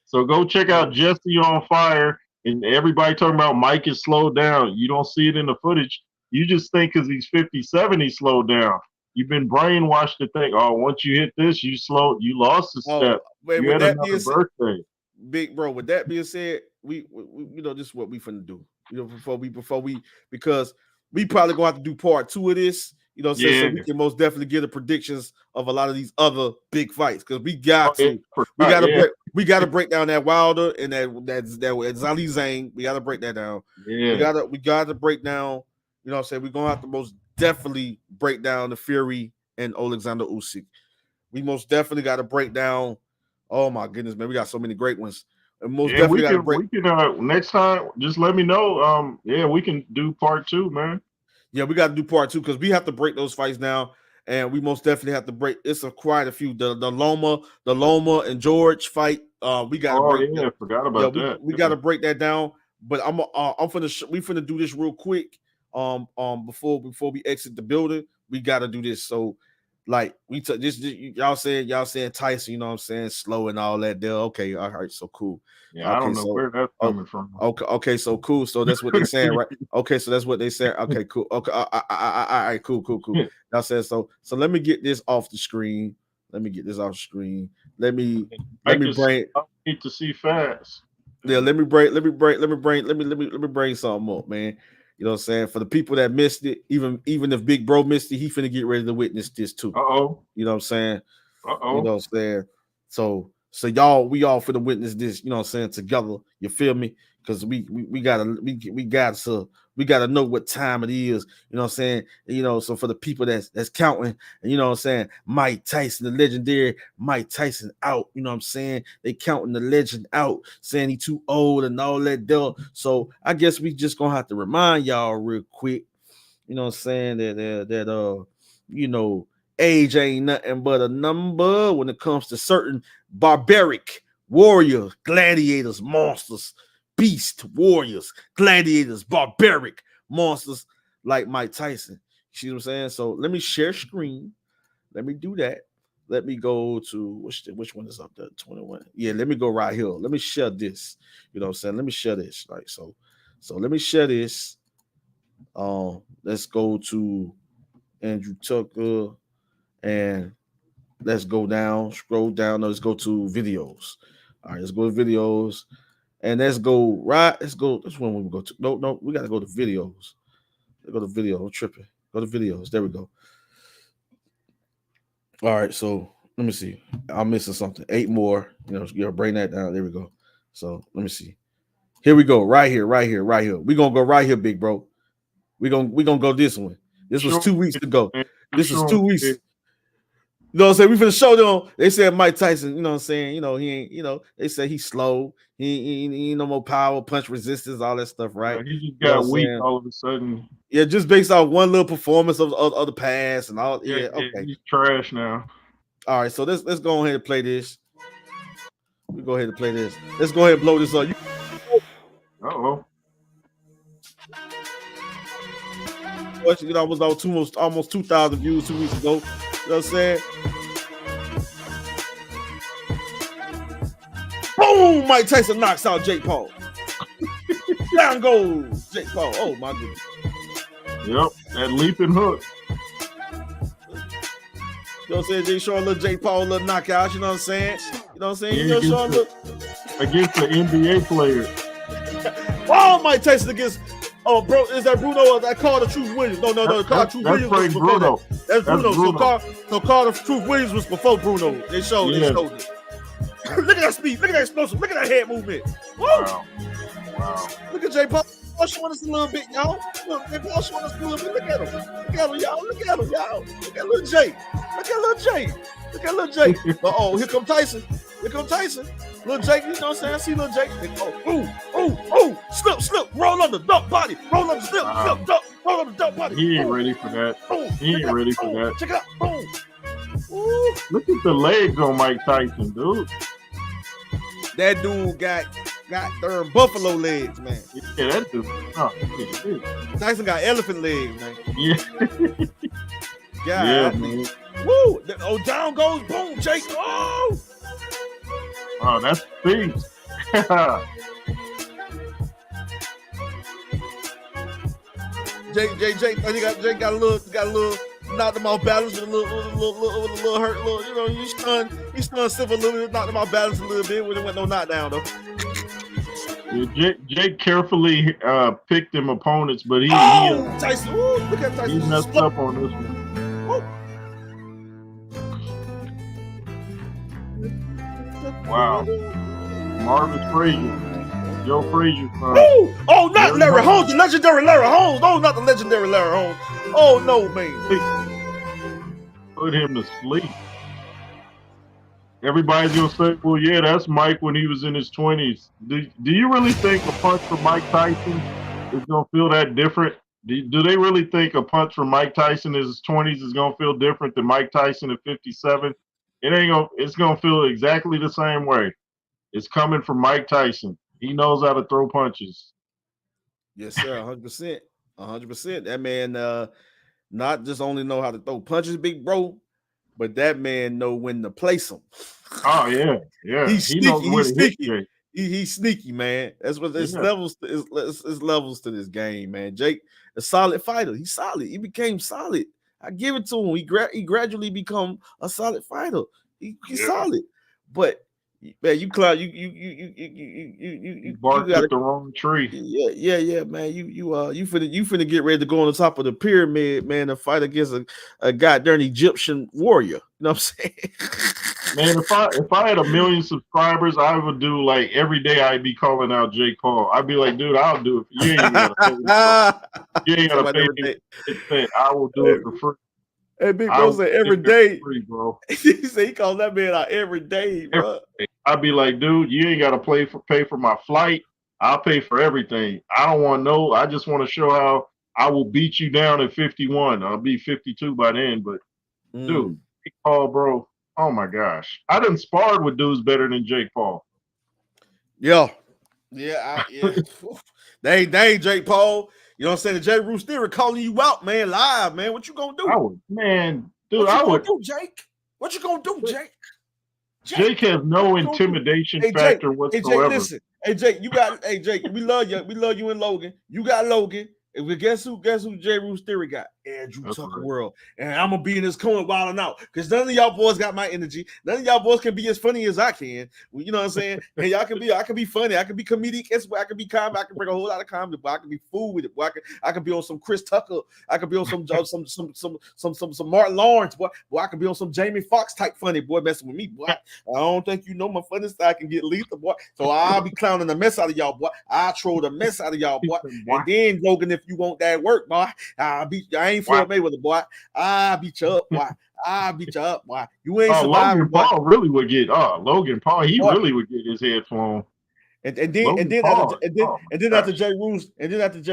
So go check out Jesse on Fire. And everybody talking about Mike is slowed down. You don't see it in the footage. You just think because he's 57, he's slowed down. You've been brainwashed to think, oh, once you hit this, you lost a step. You had another birthday. Big bro, with that being said, we you know, this is what we finna do. You know, because we probably gonna have to do part 2 of this. You know, so we can most definitely get the predictions of a lot of these other big fights, because we got to break down that Wilder and that Zali Zhang. We gotta break that down. Yeah. We gotta break down. You know what I'm saying? We're gonna have to most definitely break down the Fury and Alexander Usyk. We most definitely got to break down. Oh my goodness, man, we got so many great ones. And most definitely got to break. We can next time. Just let me know. We can do part 2, man. Yeah, we got to do part 2 because we have to break those fights down, and we most definitely have to break. It's quite a few. The Loma and George fight. We got to break. Yeah, I forgot Yeah, about that. we got to break that down. But we finna do this real quick. Before we exit the building, we got to do this. So, like we took this. Y'all saying Tyson. You know what I'm saying? Slow and all that. There. Okay. All right. So cool. Yeah, I don't know where that's coming from. Okay. So cool. So that's what they saying, right? Okay. So that's what they said. Okay. Cool. Okay. All right. Cool. Y'all said so. So let me get this off the screen. Let me get this off the screen. Let me bring. I need to see fast. Yeah, let me bring something up, man. You know what I'm saying? For the people that missed it, even if Big Bro missed it, he finna get ready to witness this too. You know what I'm saying? You know what I'm saying? So we all finna witness this, you know what I'm saying, together. You feel me? Because we gotta know what time it is, you know what I'm saying? You know, so for the people that's counting, and you know what I'm saying, Mike Tyson, the legendary Mike Tyson out, you know what I'm saying? They counting the legend out, saying he too old and all that deal. So I guess we just gonna have to remind y'all real quick, you know what I'm saying, that you know, age ain't nothing but a number when it comes to certain barbaric warriors, gladiators, monsters, beast warriors, gladiators, barbaric monsters like Mike Tyson. You see what I'm saying? So let me share screen. Let me do that. Let me go to which one is up there? 21. Yeah, let me go right here. Let me share this. You know what I'm saying? Let me share this. Like so let me share this. Let's go to Andrew Tucker and let's go down, scroll down. No, let's go to videos. All right, let's go to videos. And let's go right. Let's go. That's when we go to. No, we gotta go to videos. Let's go to video. I'm tripping. Go to videos. There we go. All right. So let me see. I'm missing something. 8 more. You know, bring that down. There we go. So let me see. Here we go. Right here. We're gonna go right here, big bro. We're gonna go this one. This was 2 weeks ago. This was 2 weeks. You know what I'm saying? We finna show them. They said Mike Tyson, you know what I'm saying? You know, he ain't, you know, they say he's slow. He ain't no more power, punch resistance, all that stuff, right? He just got weak all of a sudden. Yeah, just based off one little performance of the past and all. Yeah, okay. He's trash now. All right, so let's go ahead and play this. We go ahead and play this. Let's go ahead and blow this up. You know, I was on almost 2,000 views 2 weeks ago. You know what I'm saying? Boom! Mike Tyson knocks out Jake Paul. Down goes Jake Paul. Oh my goodness. Yep, that leaping hook. You know what I'm saying? They showing a little Jake Paul, a little knockout. You know what I'm saying? You know what I'm saying? Yeah, against the NBA player. Oh, Mike Tyson against. Oh, bro, is that Bruno? That called the Truth Williams. No. Called Truth Williams was before Bruno. That's Bruno. So called the Truth Williams was before Bruno. They showed it. Look at that speed. Look at that explosive. Look at that head movement. Woo! Wow. Look at Jay Paul showing us a little bit, y'all. Look, Jay Paul showing us a little bit. Look at him. Look at him, y'all. Look at him, y'all. Look at little Jay. Look at little Jay. Look at little Jay. Uh-oh, here come Tyson. Little Jake, you know what I'm saying? I see little Jake. Oh, slip, roll on the duck body. Roll on the slip, duck, roll on the duck body. He ain't ready for that. He ain't ready for that. Check it out. Boom. Look at the legs on Mike Tyson, dude. That dude got darn buffalo legs, man. Yeah, that dude. Tyson got elephant legs, man. Yeah. Yeah, man. Woo! Oh, down goes boom, Jake. Oh, that's big. Jake got a little knocked him off balance with a little hurt, you know, he stunned Silver a little bit, knocked him off balance a little bit when it went no knockdown though. Yeah, Jake carefully picked him opponents, but Tyson, look at Tyson. He messed up on this one. Wow. Marvin Frazier. Joe Frazier's son. Oh, not Larry Holmes, the legendary Larry Holmes. Oh, not the legendary Larry Holmes. Oh, no, man. Put him to sleep. Everybody's going to say, well, yeah, that's Mike when he was in his 20s. Do you really think a punch from Mike Tyson is going to feel that different Do they really think a punch from Mike Tyson in his 20s is gonna feel different than Mike Tyson at 57? It ain't gonna. It's gonna feel exactly the same way. It's coming from Mike Tyson. He knows how to throw punches. Yes, sir. 100%. 100%. That man not just only know how to throw punches, big bro, but that man know when to place them. Oh yeah, yeah. He's He knows sneaky. where He's to hit sneaky. you. He's sneaky, man. That's what there's Yeah. levels. It's levels to this game, man. Jake, a solid fighter. He's solid. He became solid. I give it to him. He gradually become a solid fighter. He's Yeah. solid, but man, you got Barked at the wrong tree. yeah, man. You finna get ready to go on the top of the pyramid, man, and fight against a goddamn Egyptian warrior. You know what I'm saying? Man, if I had 1 million subscribers, I would do like every day. I'd be calling out Jake Paul. I'd be like, dude, I'll do it. You ain't even gotta pay me. You ain't gotta pay me. I will do it for free. Hey, big bro said every day, free, bro. He said he called that man out every day, bro. I'd be like, dude, you ain't gotta pay for my flight. I'll pay for everything. I don't want no. I just want to show how I will beat you down at 51. I'll be 52 by then. But dude, Jake Paul, bro. Oh my gosh, I done sparred with dudes better than Jake Paul. Yeah. They ain't Jake Paul. You know what I'm saying? The J. Roos theory calling you out, man, live, man. What you gonna do? What you gonna do, Jake? What you gonna do, Jake? Jake has no intimidation factor whatsoever. Listen. Hey, Jake, Jake, we love you. We love you and Logan. You got Logan. And guess who J. Roos theory got? Andrew Tucker World. And I'm gonna be in this corner wilding out because none of y'all boys got my energy. None of y'all boys can be as funny as I can. You know what I'm saying? And I can be funny. I can be comedic. I can be calm. I can bring a whole lot of comedy. But I can be fool with it. Boy, I can be on some Chris Tucker. I can be on some Martin Lawrence. Boy, I can be on some Jamie Foxx type funny. Boy, messing with me. Boy, I don't think you know my funny style. I can get lethal, boy. So I'll be clowning the mess out of y'all, boy. I'll troll the mess out of y'all, boy. And then Logan, if you want that work, boy, I ain't Floyd Mayweather, boy. I beat you up, boy. You ain't surviving. Logan Paul really would get. Logan Paul, he really would get his head flown. And then after J.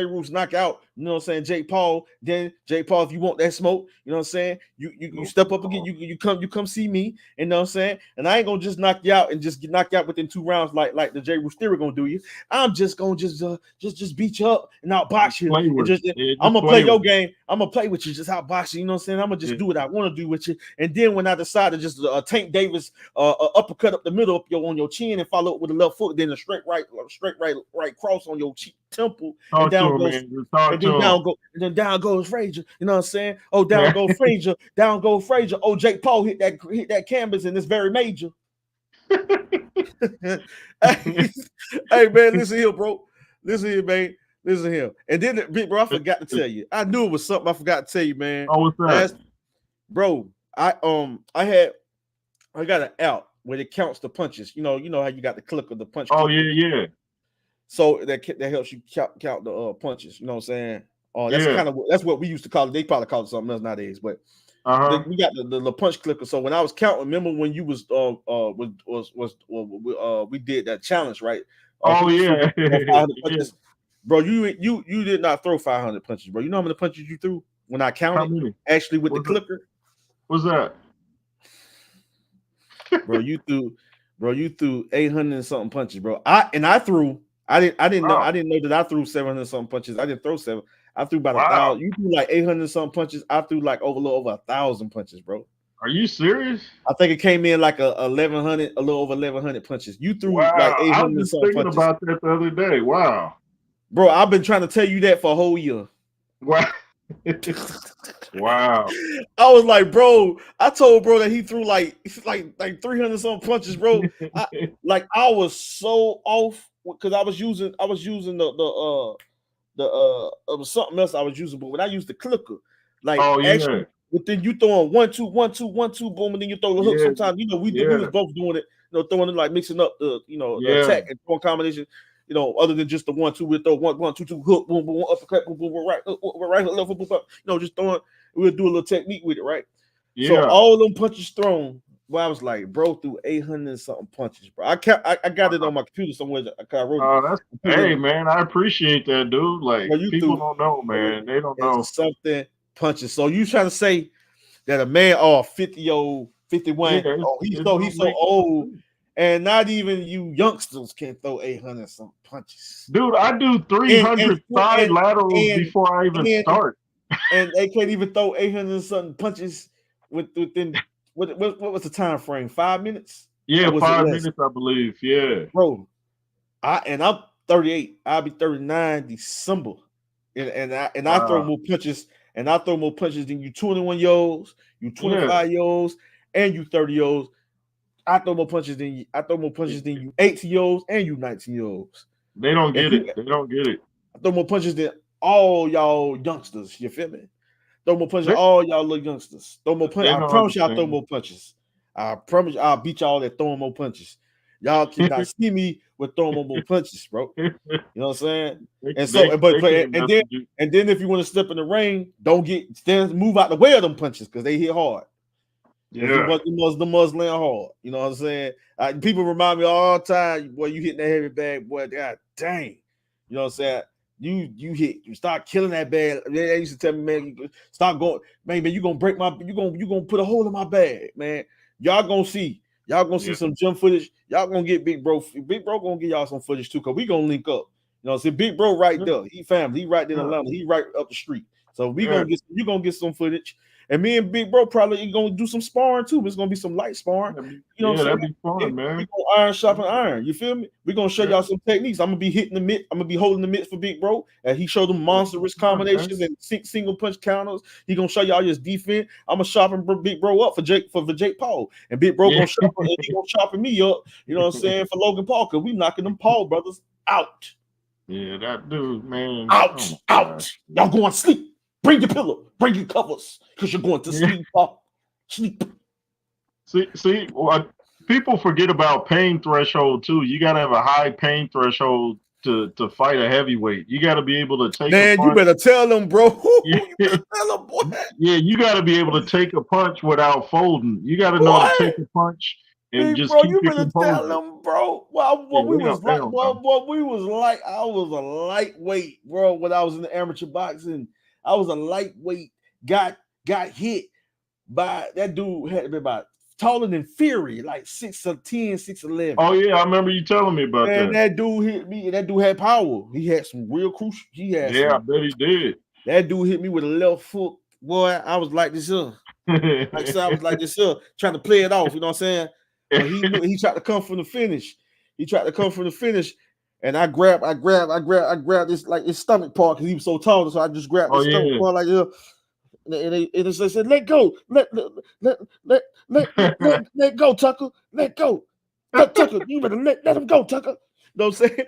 Roos knock out, you know what I'm saying, Jake Paul, if you want that smoke, you know what I'm saying, you step up again, you come see me, you know what I'm saying, and I ain't gonna just knock you out and just knock you out within 2 rounds like the J. Roos theory gonna do you. I'm just gonna just beat you up and outbox you. I'm gonna play your game. I'm gonna play with you, just outbox you. You know what I'm saying? I'm gonna just do what I want to do with you. And then when I decide to just Tank Davis uppercut up the middle up on your chin and follow up with a left foot, then a straight right cross on your cheek temple, and down goes Frazier. You know what I'm saying? Oh, down goes Frazier. Oh, Jake Paul hit that canvas and it's very major. Hey man, listen here, bro. Listen here, man. Listen here. And then, big bro, I forgot to tell you. I knew it was something I forgot to tell you, man. Oh, what's that? Bro, I got an app where it counts the punches. You know how you got the click of the punch. Oh, yeah. So that helps you count the punches. You know what I'm saying? That's what we used to call it. They probably call it something else nowadays, but we got the punch clicker. So when I was counting, remember when you was we did that challenge, right? Yeah. Bro, you did not throw 500 punches, bro. You know how many punches you threw when I counted? Actually, with the clicker. What's that? Bro, you threw 800 and something punches, bro. I didn't know that I threw 700 something punches. I didn't throw 7. I threw about 1,000. You threw like 800 something punches. I threw like a little over 1,000 punches, bro. Are you serious? I think it came in like a 1,100, a little over 1,100 punches. You threw like 800 I was something thinking punches. about that the other day. Wow. Bro, I've been trying to tell you that for a whole year. Wow. Wow. I was like, bro, I told bro that he threw like 300 something punches, bro. I was so off because I was using the it was something else I was using, but when I used the clicker, actually, but then you throwing 1 2 1 2 1 2 boom, and then you throw the hook. Sometimes we was both doing it, throwing it like mixing up the the attack and throwing combination. Other than just the 1 2, we'll throw 1 1 2 2 hook, boom boom, uppercut, boom boom, right hook, left hook, boom, boom. Just throwing. We'll do a little technique with it, right? Yeah. So all them punches thrown, I was like, bro, threw 800 and something punches, bro. I got it on my computer somewhere. I wrote That's it. hey man, I appreciate that, dude. Like Well, you people threw don't know, man. They don't and know. something punches. So you trying to say that a man, 50-year-old, 51, Yeah, he's it so don't make old, sense. and not even you youngsters can throw 800 some punches. Dude, I do And 300 side laterals and before I even start. and they can't even throw 800 something punches within what was the time frame? 5 minutes? Yeah, Or was it 5 less? minutes, I believe. Yeah. Bro, I'm 38. I'll be 39 December. I throw Wow. more punches, and I throw more punches than you 21-year-olds, you Yeah. 25-year-olds, and you 30-year-olds. I throw more punches than you 18-year-olds and you 19-year-olds. They don't And get it. They don't get it. I throw more punches than all y'all youngsters. You feel me? Throw more punches They, than all y'all little youngsters. Throw more punches. they I don't promise you, I throw understand. more punches. I promise you, I'll beat y'all at throwing more punches. Y'all cannot see me with throwing more punches, bro. You know what I'm saying? And so, they can't mess with you. and then if you want to step in the ring, move out the way of them punches because they hit hard. Because Yeah. the must land hard. You know what I'm saying? People remind me all the time, boy, you hitting that heavy bag, boy. God dang. You know what I'm saying? You start killing that bag. They used to tell me, man, you start going, man, you gonna break you gonna put a hole in my bag, man. Y'all gonna see some gym footage. Y'all gonna get Big Bro. Big Bro gonna get y'all some footage too, because we gonna link up. You know, see Big Bro right there. He family, he right there in Atlanta, he right up the street. So you gonna get some footage. And me and Big Bro probably gonna do some sparring too. It's gonna be some light sparring. You know what I'm saying? That'd be fun, man. We gonna iron sharpen iron. You feel me? We're gonna show y'all some techniques. I'm gonna be hitting the mitt. I'm gonna be holding the mitts for Big Bro. And he showed them monstrous combinations and single punch counters. He gonna show y'all his defense. I'm gonna sharpen Big Bro up for Jake Paul. And Big Bro gonna sharpen me up. You know what I'm saying? For Logan Paul, because we knocking them Paul brothers out. Yeah, that dude, man. Out. Y'all going to sleep. Bring your pillow, bring your covers, because you're going to sleep. Sleep. See, people forget about pain threshold too. You gotta have a high pain threshold to fight a heavyweight. You gotta be able to take. Man, you better tell them, bro. You better tell them, boy. Yeah, you gotta be able to take a punch without folding. You gotta know how to take a punch and just keep your composure. Tell them, bro. Well, we was like, I was a lightweight, bro. When I was in the amateur boxing, I was a lightweight. Got hit by that dude had to be about taller than Fury, like 6'10", 6'11". Oh yeah, I remember you telling me about that. And that dude hit me, and that dude had power. He had some real crucial. I bet he did. That dude hit me with a left foot. Boy, I was like this here. I was like this here, trying to play it off. You know what I'm saying? But he tried to come from the finish. And I grabbed this like his stomach part because he was so tall. So I just grabbed his stomach part like this. And they said, "Let go, let go, Tucker, let go, Tucker. You better let him go, Tucker." You know what I'm saying?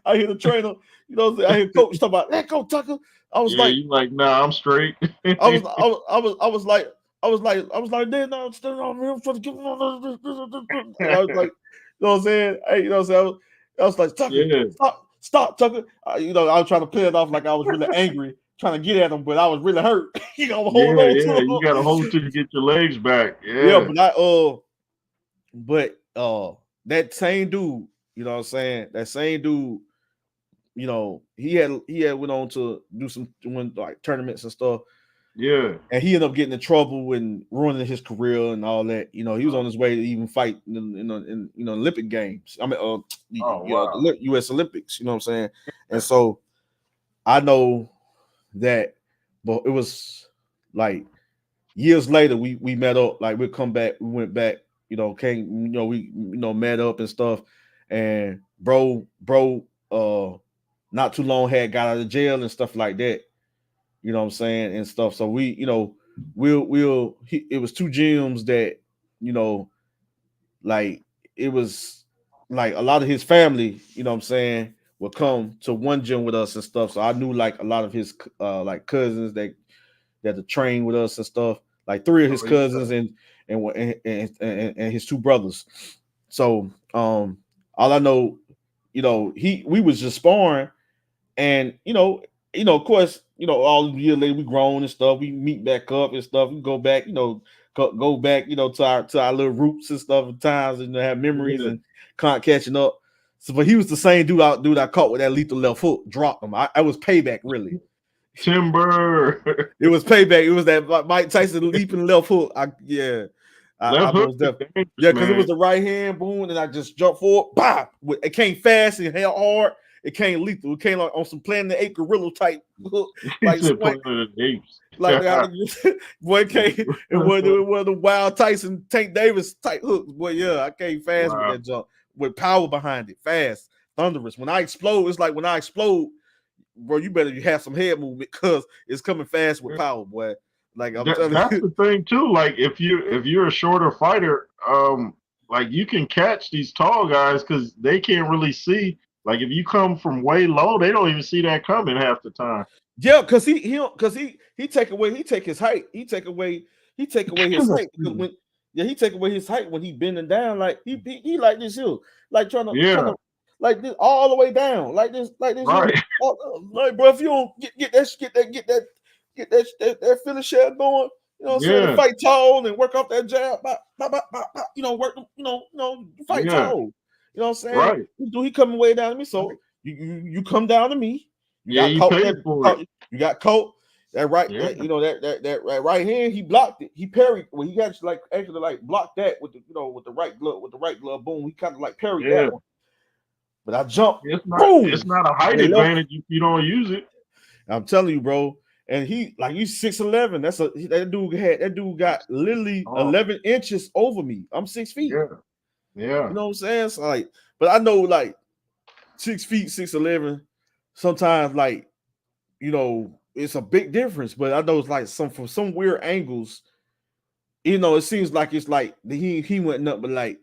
I hear the trainer. You know what I'm saying? I hear coach talking about, "Let go, Tucker." I was like, "You like, nah, I'm straight." I was like, "Then no, still on him for the give." I was like, you know what I'm saying? Hey, you know what I'm saying? I was like, "Tucker, stop, Tucker." You know, I was trying to play it off like I was really angry, trying to get at him, but I was really hurt. You know, hold on to him. You gotta hold till you get your legs back. Yeah, but that same dude, you know what I'm saying? That same dude, you know, he had went on to do some like tournaments and stuff. Yeah. And he ended up getting in trouble and ruining his career and all that. You know, he was on his way to even fight in Olympic Games. I mean, the U.S. Olympics. You know what I'm saying? And so I know that, but it was like years later we met up. Like we went back. You know, we met up and stuff. And bro, not too long had got out of jail and stuff like that. You know what I'm saying, and stuff. So we, you know, it was two gyms that, you know, like it was like a lot of his family, you know what I'm saying, would come to one gym with us and stuff. So I knew like a lot of his like cousins that to train with us and stuff. Like three of his cousins and his two brothers. So all I know, you know, we was just sparring, and you know, of course, all the year later we grown and stuff. We meet back up and stuff. We go back, go back, to our little roots and stuff at times, and have memories and catching up. So, but he was the same dude I caught with that lethal left hook, dropped him. I was payback, really. Timber. It was payback. It was that Mike Tyson leaping left hook. Left hook, because it was the right hand, boom, and I just jumped forward. Bah! It came fast and held hard. It came lethal. It came like on some Planet of the Apes gorilla type hook. Like Planet of the Apes. Like boy, it came. It was the Wild Tyson, Tank Davis type hooks. Boy, yeah, I came fast with that jump, with power behind it, fast, thunderous. When I explode, it's like when I explode, bro, you better have some head movement because it's coming fast with power, boy. Like that's the thing too. Like if you're a shorter fighter, like you can catch these tall guys because they can't really see. Like if you come from way low, they don't even see that coming half the time. Yeah, because he take his height. He take away his height. He take away his height when he bending down. Like he like this here, like trying to like this all the way down, like this. Right. Like, bro, if you don't get that finish shell going, you know what I'm saying? Fight tall and work off that jab, fight tall. You know what I'm saying? Right. He coming way down to me, so you come down to me. You got caught. That right, that right hand, he blocked it. He parried. Well, he got actually blocked that with the right glove. Boom. He kind of like parried that one. But I jumped. It's not a height advantage if you don't use it. I'm telling you, bro. And he's 6'11". That dude got literally 11 inches over me. I'm 6 feet. Yeah. You know what I'm saying? So but I know 6 feet, 6'11". Sometimes it's a big difference. But I know it's from some weird angles. It seems like it's like he went up, but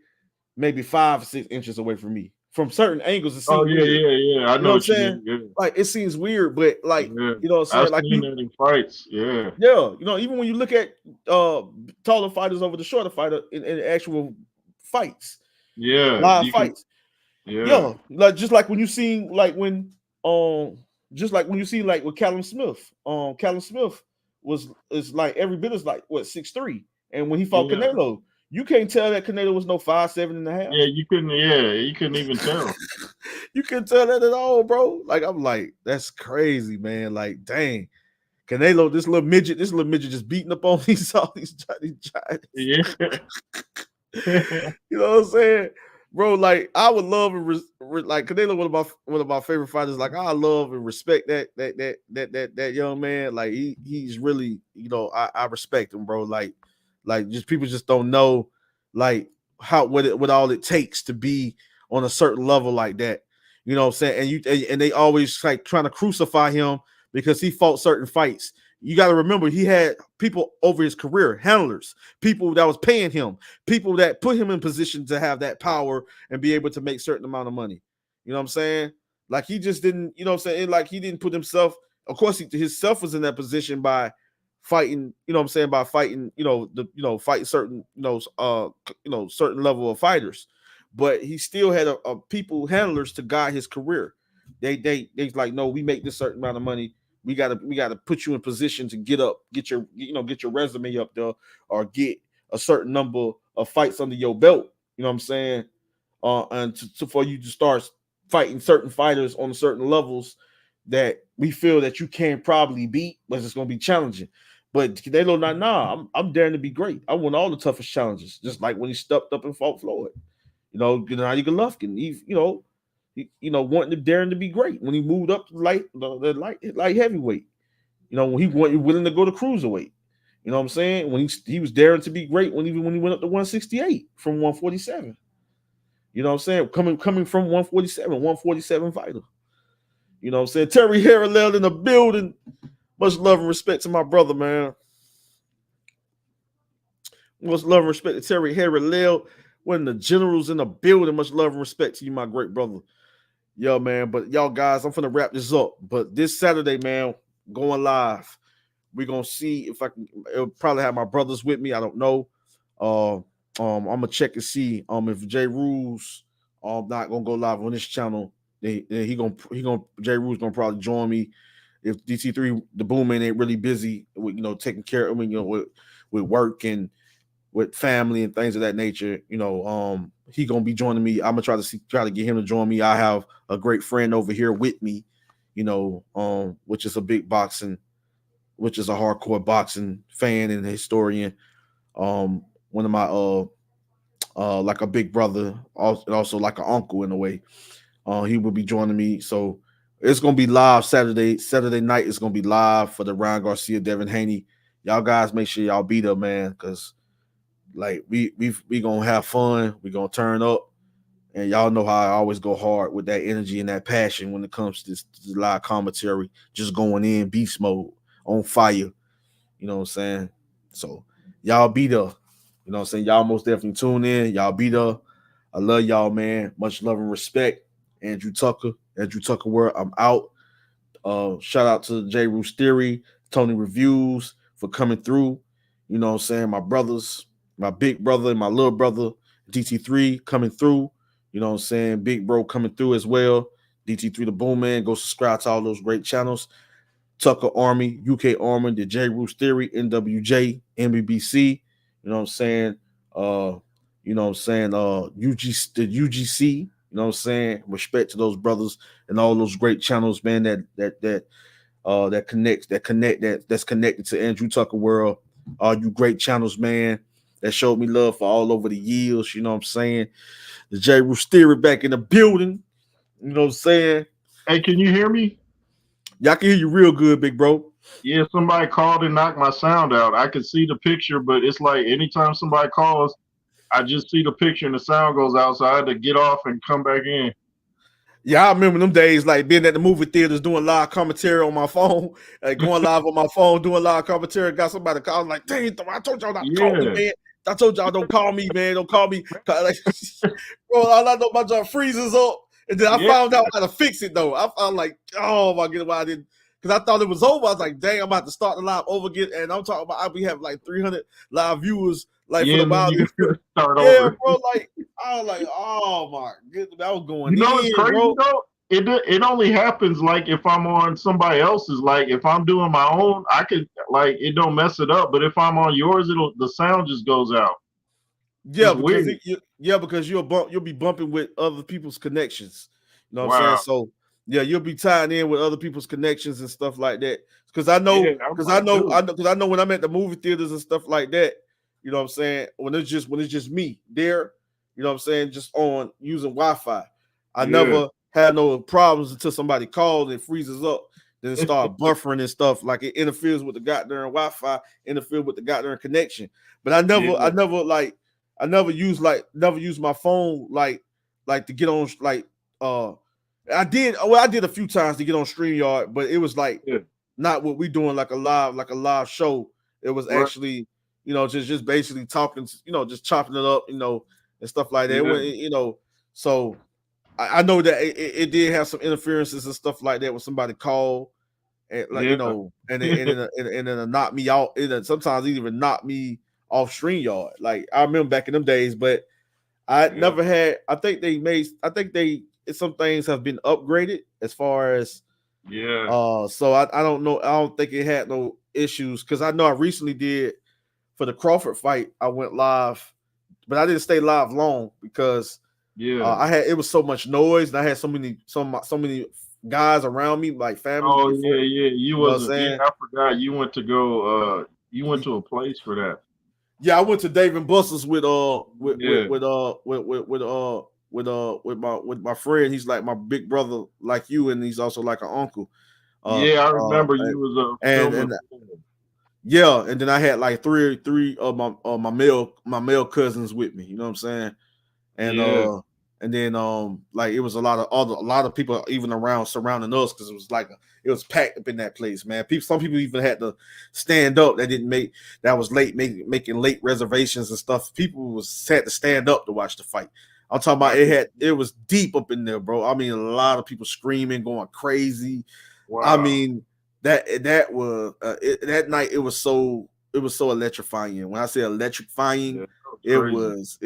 maybe 5 or 6 inches away from me. From certain angles, it seems weird. I know what I'm saying. It seems weird, but you know what I'm saying. I've seen that in fights. Yeah. Even when you look at taller fighters over the shorter fighter in actual fights, live fights, just like when you see with Callum Smith. Callum Smith is like every bit is 6'3", and when he fought Canelo. You can't tell that Canelo was no 5'7.5". Yeah, you couldn't even tell. You couldn't tell that at all, bro. I'm like, that's crazy, man. Like, dang. Canelo, this little midget just beating up on all these giants. Yeah. You know what I'm saying? Bro, I would love and Canelo, one of my favorite fighters. I love and respect that young man. He's really, I respect him, bro. Just people just don't know what all it takes to be on a certain level like that. You know what I'm saying? And they always trying to crucify him because he fought certain fights. You got to remember he had people over his career, handlers, people that was paying him, people that put him in position to have that power and be able to make certain amount of money. You know what I'm saying? He just didn't, you know what I'm saying? He didn't put himself, of course, himself was in that position by fighting, you know what I'm saying, by fighting, fighting certain, certain level of fighters, but he still had a people handlers to guide his career. They no, we make this certain amount of money. We gotta put you in position to get your resume up there or get a certain number of fights under your belt. You know what I'm saying? And for you to start fighting certain fighters on certain levels that we feel that you can probably beat, but it's gonna be challenging. But Canelo, I'm daring to be great. I won all the toughest challenges, just like when he stepped up and fought Floyd. Gennady Golovkin, wanting to daring to be great when he moved up to light heavyweight. When he willing to go to cruiserweight. You know what I'm saying? When he was daring to be great when he went up to 168 from 147. You know what I'm saying? Coming from 147 fighter. You know what I'm saying? Terry Harrell in the building. Much love and respect to my brother, man. Much love and respect to Terry Harrell. One of the generals in the building. Much love and respect to you, my great brother. Yo, man. But y'all guys, I'm finna wrap this up. But this Saturday, man, going live. We're gonna see if I can. It'll probably have my brothers with me. I don't know. I'm gonna check and see if Jay Roos not gonna go live on this channel. Jay Roos gonna probably join me if DT3 the boomman ain't really busy with taking care of with work and with family and things of that nature, he gonna be joining me. I'm gonna try to get him to join me. I have a great friend over here with me, which is a which is a hardcore boxing fan and historian. One of my like a big brother, also like an uncle in a way. He will be joining me. So it's gonna be live Saturday. Saturday night is gonna be live for the Ryan Garcia, Devin Haney. Y'all guys make sure y'all be there, man, because like we gonna have fun. We gonna turn up, and y'all know how I always go hard with that energy and that passion when it comes to this live commentary. Just going in beast mode, on fire. You know what I'm saying? So y'all be there. You know what I'm saying? Y'all most definitely tune in. Y'all be there. I love y'all, man. Much love and respect. Andrew Tucker World. I'm out. Shout out to J. Roos Theory, Tony Reviews for coming through. You know what I'm saying? My brothers, my big brother and my little brother, DT3 coming through. You know what I'm saying? Big bro coming through as well. DT3 the Boom Man. Go subscribe to all those great channels. Tucker Army, UK Army, the J. Roos Theory, NWJ, MBBC. You know what I'm saying? UGC, the UGC. You know what I'm saying? Respect to those brothers and all those great channels, man. That's connected to Andrew Tucker World. All you great channels, man. That showed me love for all over the years. You know what I'm saying? The J. Roos Theory back in the building. You know what I'm saying? Hey, can you hear me? Y'all can hear you real good, big bro. Yeah, somebody called and knocked my sound out. I could see the picture, but it's like anytime somebody calls, I just see the picture and the sound goes out. So I had to get off and come back in. Yeah, I remember them days, like being at the movie theaters doing live commentary on my phone, like going live on my phone, doing live commentary. Got somebody calling, like, dang, I told y'all not to call me, man. I told y'all don't call me, man. Don't call me. Like, bro, all I know my job freezes up. And then I found out how to fix it, though. I found like, oh my God, why I didn't. Because I thought it was over. I was like, dang, I'm about to start the live over again. And I'm talking about, we have like 300 live viewers, like for the wild. Yeah, bro, like, I was like, oh my goodness, I was going it's crazy, bro. Though? It only happens like if I'm on somebody else's. Like if I'm doing my own, I could like it don't mess it up. But if I'm on yours, the sound just goes out. Yeah, because you'll be bumping with other people's connections. You know what I'm saying? So yeah, you'll be tying in with other people's connections and stuff like that. Because I know when I'm at the movie theaters and stuff like that. You know what I'm saying? When it's just me there, you know what I'm saying, just on using Wi-Fi. I never had no problems until somebody calls and freezes up, then start buffering and stuff. Like it interferes with the goddamn Wi-Fi, interferes with the goddamn connection. But I never use my phone like to get on like I did a few times to get on StreamYard, but it was like not what we doing like a live show. It was actually just basically talking, just chopping it up, and stuff like that. So I know that it did have some interferences and stuff like that when somebody called and and then knock me out. Sometimes it even knocked me off StreamYard. Like I remember back in them days, but I never had. I think some things have been upgraded as far as so I don't know. I don't think it had no issues because I know I recently did for the Crawford fight. I went live, but I didn't stay live long because it was so much noise and I had so many guys around me, like family. Oh you wasn't. I forgot you went to go. You went to a place for that. Yeah, I went to Dave and Buster's with my friend. He's like my big brother, like you, and he's also like an uncle. I remember you was and then I had like three of my male cousins with me. You know what I'm saying? And then like it was a lot of people even around surrounding us because it was packed up in that place, man. Some people even had to stand up that was late making late reservations and stuff. People had to stand up to watch the fight. I'm talking about it was deep up in there, bro. I mean, a lot of people screaming, going crazy. Wow. I mean, that night it was so electrifying. When I say electrifying, it was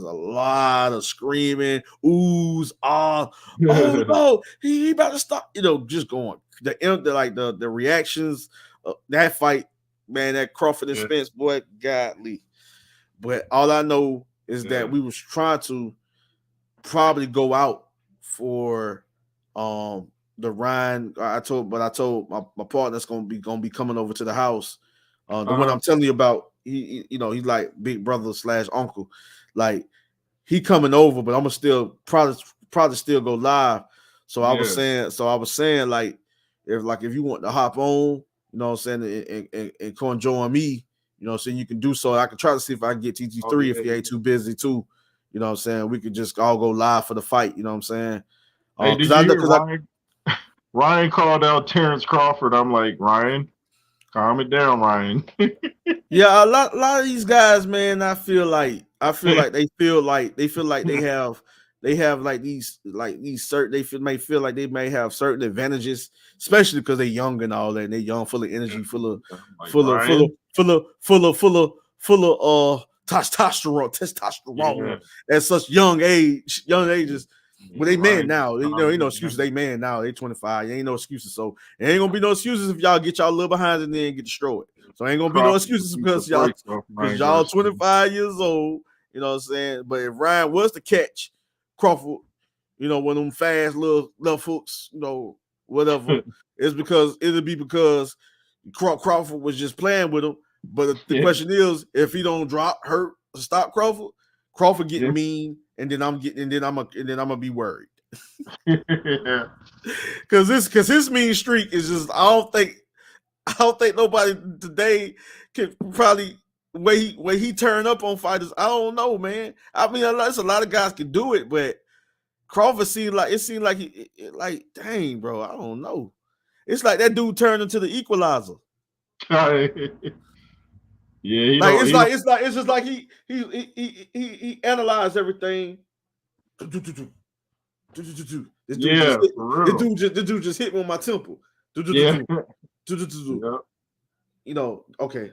a lot of screaming, oohs, oh no, he about to stop, just going the reactions, that fight, man, that Crawford and Spence, boy, godly. But all I know is that we was trying to probably go out for the Ryan. I told my partner's gonna be coming over to the house. The one I'm telling you about, he's like big brother / uncle. Like, he coming over, but I'm gonna still probably still go live. So I was saying like if you want to hop on, you know what I'm saying, and come join me, you know what I'm saying, you can do so. I can try to see if I can get TT3 if he ain't too busy too. You know what I'm saying? We could just all go live for the fight, you know what I'm saying? Hey, did you hear Ryan called out Terrence Crawford? I'm like, Ryan, calm it down, Ryan. Yeah, a lot of these guys, man, I feel like they feel like they have like these certain, may feel like they may have certain advantages, especially because they're young and all that, and they're young, full of energy, full of testosterone at such young ages. But they men now. Ain't no excuses. They man now. They 25. Ain't no excuses. So it ain't gonna be no excuses if y'all get y'all little behind and then get destroyed. So ain't gonna be no excuses because y'all 25 years old. You know what I'm saying? But if Ryan was to catch Crawford, one of them fast little hooks, whatever, it'll be because Crawford was just playing with him. But the question is, if he don't hurt, stop Crawford getting mean, and then I'm gonna be worried. Because his mean streak is just, I don't think nobody today can probably way he turn up on fighters. I don't know, man. I mean, a lot of guys can do it, but Crawford seemed like he dang, bro. I don't know. It's like that dude turned into the equalizer. It's just like he analyzed everything. This dude just hit me on my temple. Okay,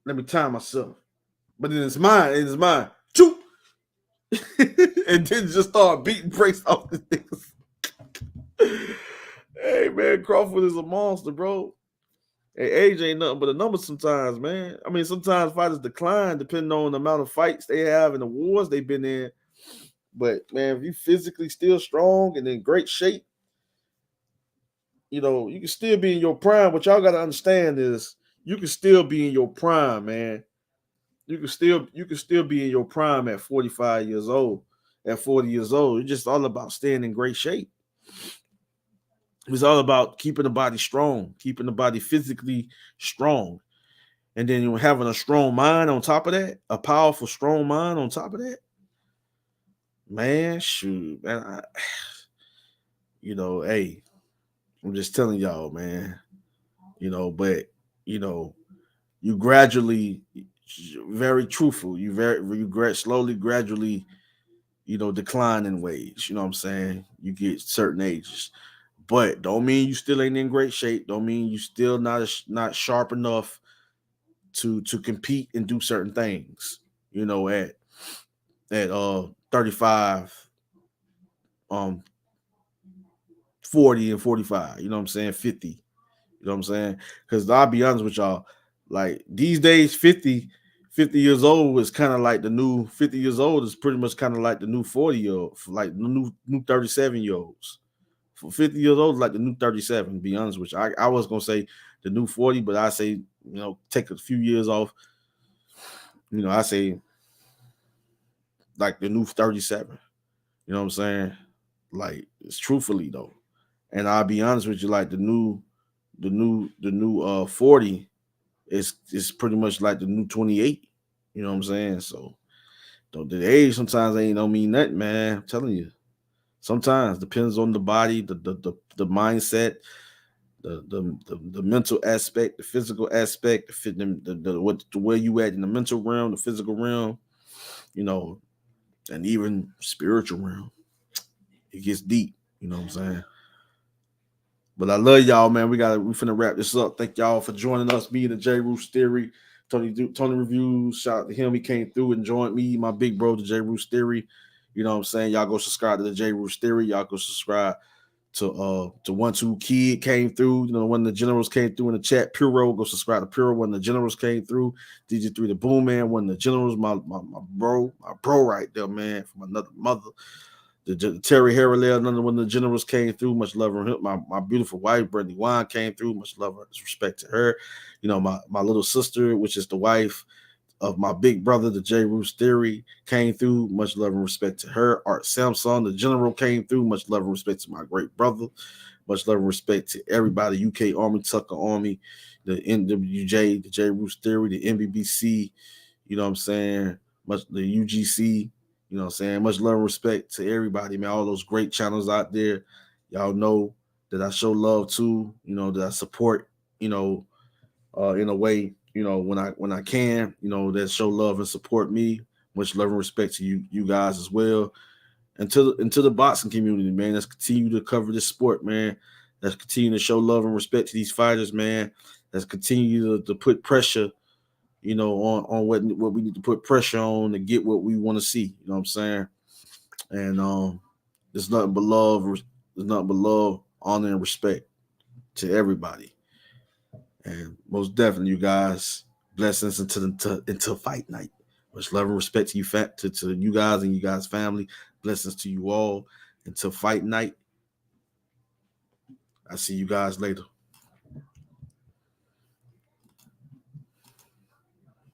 let me time myself. But then it's mine. Choo! And then just start beating breaks off the things. Hey, man, Crawford is a monster, bro. Hey, age ain't nothing but a number sometimes, man. I mean, sometimes fighters decline depending on the amount of fights they have and the wars they've been in. But, man, if you physically still strong and in great shape, you can still be in your prime. What y'all got to understand is you can still be in your prime, man. You can still be in your prime at 45 years old, at 40 years old. It's just all about staying in great shape. It's all about keeping the body strong, keeping the body physically strong. And then having a strong mind on top of that, a powerful, strong mind on top of that. Man, shoot, man. Hey, I'm just telling y'all, man. But you gradually, very truthful. You slowly, gradually, decline in ways. You know what I'm saying? You get certain ages. But don't mean you still ain't in great shape. Don't mean you still not sharp enough to compete and do certain things. At 35, 40 and 45. You know what I'm saying? 50. You know what I'm saying? Because I'll be honest with y'all, like these days, 50 years old is kind of like the new 50 years old is pretty much kind of like the new 40-year-old, like the new 37-year-olds. For 50 years old, like the new 37, to be honest with you. I was going to say the new 40, but I say, take a few years off. I say like the new 37. You know what I'm saying? Like, it's truthfully though. And I'll be honest with you, like the new 40 is pretty much like the new 28. You know what I'm saying? So the age sometimes ain't don't mean nothing, man. I'm telling you. Sometimes depends on the body, the mindset, the mental aspect, the physical aspect, where you at in the mental realm, the physical realm, and even spiritual realm. It gets deep, you know what I'm saying? But I love y'all, man. We finna wrap this up. Thank y'all for joining us. Me and the J. Roos Theory. Tony Reviews. Shout out to him. He came through and joined me, my big bro, the J. Roos Theory. You know what I'm saying? Y'all go subscribe to the J. Roos Theory. Y'all go subscribe to 1-2 Kid came through. You know, when the generals came through in the chat. Puro, go subscribe to Puro when the generals came through. DJ3 the Boom Man, when the generals, my bro right there, man, from another mother. The Terry Harrell, another one of the generals came through. Much love her. My beautiful wife, Brittany Wine, came through. Much love her. Respect to her. You know, my little sister, which is the wife of my big brother, the J. Roos Theory, came through. Much love and respect to her. Art Samson, the general, came through. Much love and respect to my great brother. Much love and respect to everybody. UK Army, Tucker Army, the NWJ, the J. Roos Theory, the NBBC, you know what I'm saying? The UGC, you know what I'm saying? Much love and respect to everybody, man. All those great channels out there. Y'all know that I show love to, you know, that I support, you know, in a way, you know, when I can, you know, that show love and support me. Much love and respect to you guys as well. And to the boxing community, man. Let's continue to cover this sport, man. Let's continue to show love and respect to these fighters, man. Let's continue to put pressure, you know, on what we need to put pressure on to get what we want to see. You know what I'm saying? And there's nothing but love. There's nothing but love, honor, and respect to everybody. And most definitely, you guys, blessings until fight night. Much love and respect to you, to you guys and you guys' family. Blessings to you all until fight night. I'll see you guys later.